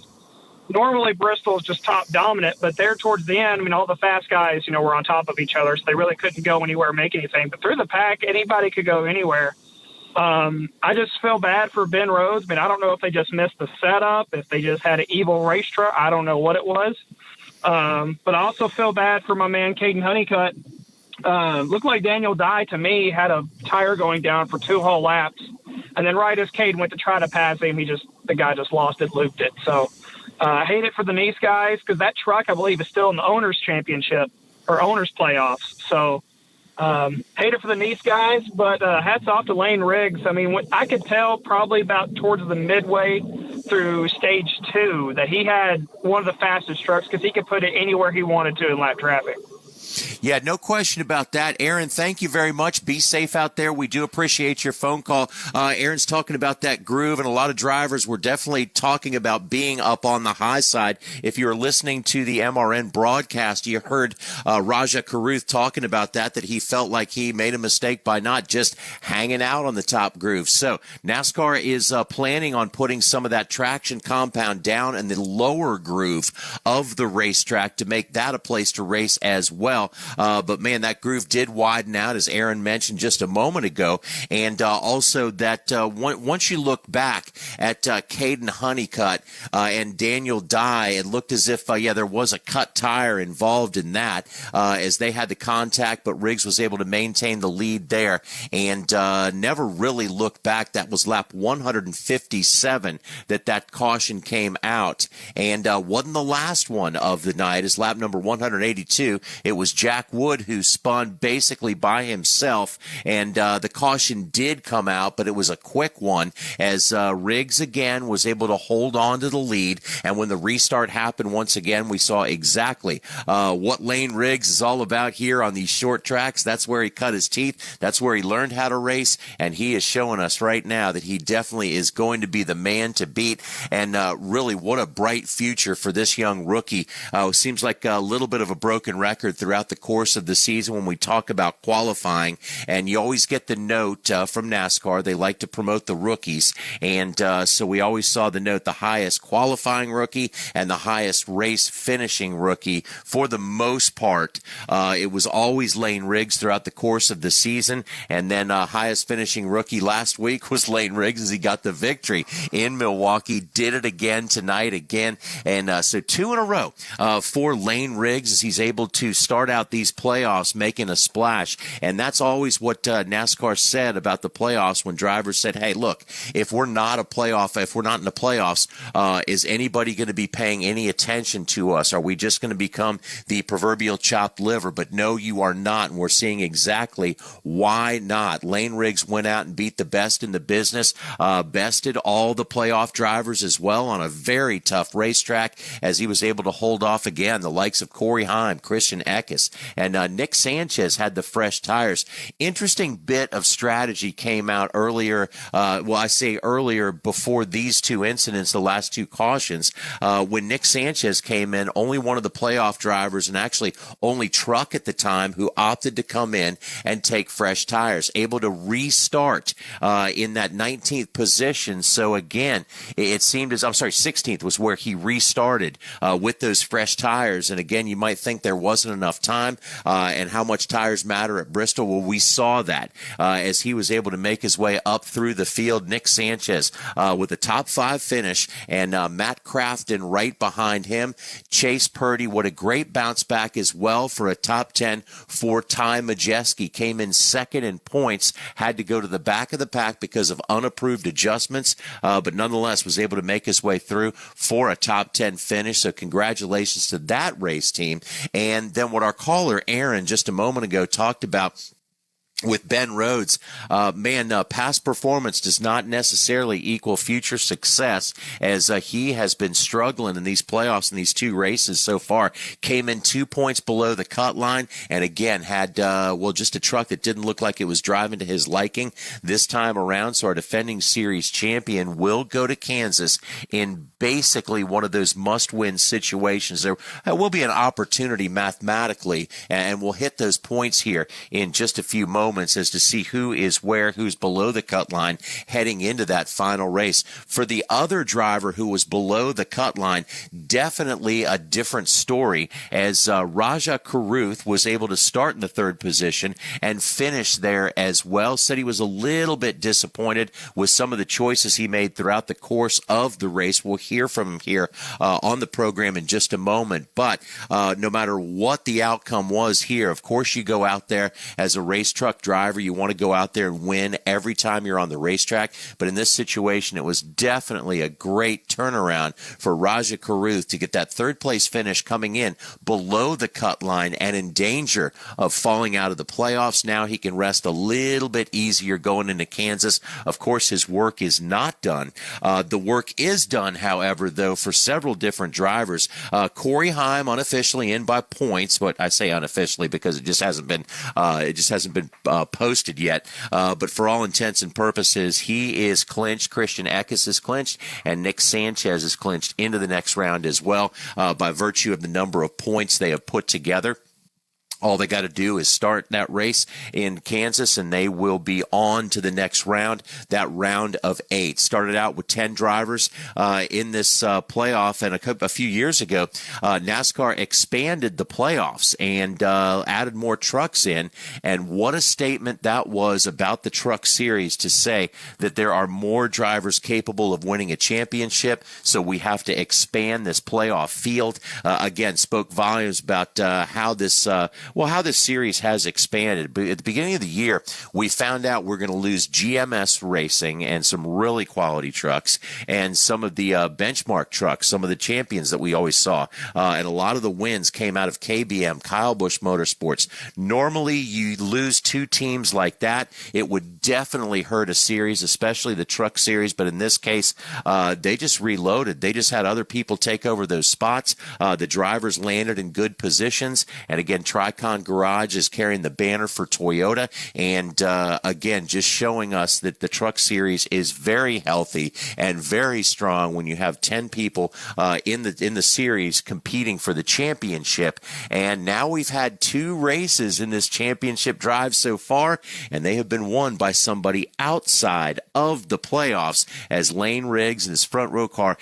normally Bristol is just top dominant, but there towards the end, all the fast guys, were on top of each other, so they really couldn't go anywhere, make anything. But through the pack, anybody could go anywhere. I just feel bad for Ben Rhodes. I don't know if they just missed the setup, if they just had an evil race truck. I don't know what it was. But I also feel bad for my man, Caden Honeycutt. Looked like Daniel Dye, to me, had a tire going down for 2 whole laps. And then right as Caden went to try to pass him, the guy just lost it, looped it. So I hate it for the Nice guys because that truck, I believe, is still in the Owners' Championship or Owners' Playoffs. So hate it for the Nice guys, but hats off to Lane Riggs. I could tell probably about towards the midway through stage 2 that he had one of the fastest trucks because he could put it anywhere he wanted to in lap traffic. Yeah, no question about that. Aaron, thank you very much. Be safe out there. We do appreciate your phone call. Aaron's talking about that groove, and a lot of drivers were definitely talking about being up on the high side. If you were listening to the MRN broadcast, you heard Raja Karuth talking about that he felt like he made a mistake by not just hanging out on the top groove. So NASCAR is planning on putting some of that traction compound down in the lower groove of the racetrack to make that a place to race as well. But, man, that groove did widen out, as Aaron mentioned just a moment ago. And also that once you look back at Caden Honeycutt and Daniel Dye, it looked as if, there was a cut tire involved in that as they had the contact, but Riggs was able to maintain the lead there and never really looked back. That was lap 157 that caution came out. And wasn't the last one of the night. As lap number 182, it was Jack Wood who spun basically by himself, and the caution did come out, but it was a quick one as Riggs again was able to hold on to the lead. And when the restart happened once again, we saw exactly what Lane Riggs is all about here on these short tracks. That's where he cut his teeth. That's where he learned how to race, and he is showing us right now that he definitely is going to be the man to beat. And really, what a bright future for this young rookie. Seems like a little bit of a broken record throughout the course of the season when we talk about qualifying, and you always get the note from NASCAR. They like to promote the rookies, and so we always saw the note, the highest qualifying rookie and the highest race finishing rookie. For the most part, it was always Lane Riggs throughout the course of the season, and then highest finishing rookie last week was Lane Riggs as he got the victory in Milwaukee. Did it again tonight, and so 2 in a row for Lane Riggs as he's able to start out these playoffs making a splash. And that's always what NASCAR said about the playoffs when drivers said, hey, look, if we're not in the playoffs, is anybody going to be paying any attention to us? Are we just going to become the proverbial chopped liver? But no, you are not. And we're seeing exactly why not. Lane Riggs went out and beat the best in the business, bested all the playoff drivers as well on a very tough racetrack as he was able to hold off again the likes of Corey Heim, Christian Eckes, and Nick Sanchez had the fresh tires. Interesting bit of strategy came out earlier. I say earlier before these 2 incidents, the last 2 cautions, when Nick Sanchez came in, only one of the playoff drivers and actually only truck at the time who opted to come in and take fresh tires, able to restart in that 19th position. So again, it seemed 16th was where he restarted with those fresh tires. And again, you might think there wasn't enough time. time and how much tires matter at Bristol. Well, we saw that as he was able to make his way up through the field. Nick Sanchez with a top 5 finish, and Matt Crafton right behind him. Chase Purdy, what a great bounce back as well for a top 10 for Ty Majeski. Came in second in points, had to go to the back of the pack because of unapproved adjustments, but nonetheless was able to make his way through for a top 10 finish. So congratulations to that race team. And then what our caller Aaron just a moment ago talked about with Ben Rhodes, past performance does not necessarily equal future success, as he has been struggling in these playoffs in these 2 races so far. Came in 2 points below the cut line, and again had just a truck that didn't look like it was driving to his liking this time around. So our defending series champion will go to Kansas in basically one of those must-win situations. There will be an opportunity mathematically, and we'll hit those points here in just a few moments as to see who is where, who's below the cut line heading into that final race. For the other driver who was below the cut line, definitely a different story, as Raja Karuth was able to start in the 3rd position and finish there as well. Said he was a little bit disappointed with some of the choices he made throughout the course of the race. We'll hear from him here on the program in just a moment. But no matter what the outcome was here, of course you go out there as a race truck driver. You want to go out there and win every time you're on the racetrack. But in this situation, it was definitely a great turnaround for Raja Karuth to get that 3rd place finish, coming in below the cut line and in danger of falling out of the playoffs. Now he can rest a little bit easier going into Kansas. Of course, his work is not done. The work is done, however, though, for several different drivers. Corey Heim unofficially in by points, but I say unofficially because it just hasn't been posted yet. But for all intents and purposes, he is clinched. Christian Eckes is clinched, and Nick Sanchez is clinched into the next round as well by virtue of the number of points they have put together. All they got to do is start that race in Kansas, and they will be on to the next round, that round of 8. Started out with 10 drivers in this playoff, and a few years ago, NASCAR expanded the playoffs and added more trucks in, and what a statement that was about the Truck Series to say that there are more drivers capable of winning a championship, so we have to expand this playoff field. Again, spoke volumes about how this series has expanded. But at the beginning of the year, we found out we're going to lose GMS Racing and some really quality trucks, and some of the benchmark trucks, some of the champions that we always saw. And a lot of the wins came out of KBM, Kyle Busch Motorsports. Normally, you lose 2 teams like that, it would definitely hurt a series, especially the Truck Series. But in this case, they just reloaded. They just had other people take over those spots. The drivers landed in good positions. And again, Tricon Garage is carrying the banner for Toyota, and again, just showing us that the Truck Series is very healthy and very strong when you have 10 people in the series competing for the championship. And now we've had 2 races in this championship drive so far, and they have been won by somebody outside of the playoffs, as Lane Riggs and his front row truck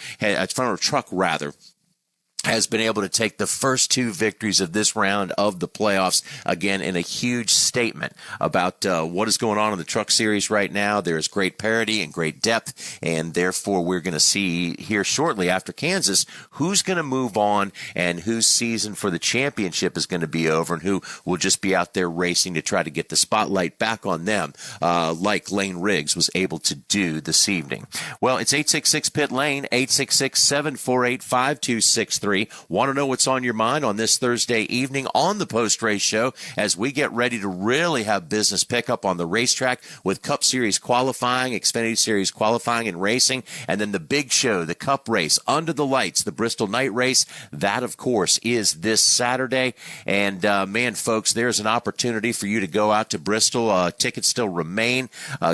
has been able to take the first 2 victories of this round of the playoffs, again, in a huge statement about what is going on in the Truck Series right now. There is great parity and great depth, and therefore we're going to see here shortly after Kansas who's going to move on and whose season for the championship is going to be over, and who will just be out there racing to try to get the spotlight back on them, like Lane Riggs was able to do this evening. Well, it's 866-PIT-LANE, 866-748-5263. Want to know what's on your mind on this Thursday evening on the post-race show, as we get ready to really have business pick up on the racetrack with Cup Series qualifying, Xfinity Series qualifying and racing, and then the big show, the Cup race, under the lights, the Bristol Night Race. That, of course, is this Saturday. And, man, folks, there's an opportunity for you to go out to Bristol. Tickets still remain.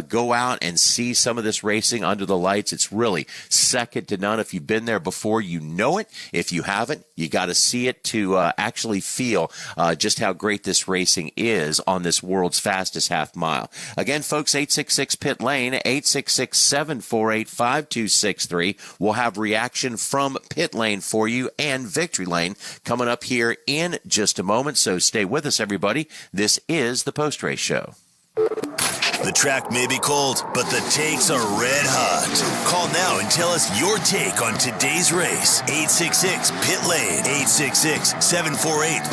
Go out and see some of this racing under the lights. It's really second to none. If you've been there before, you know it. If you haven't, you got to see it to actually feel just how great this racing is on this world's fastest half mile. Again, folks, 866-PIT-LANE, 866-748-5263. We'll have reaction from Pit Lane for you and Victory Lane coming up here in just a moment. So stay with us, everybody. This is the Post Race Show. The track may be cold, but the takes are red hot. Call now and tell us your take on today's race. 866-PIT-LANE, 866-748-5263.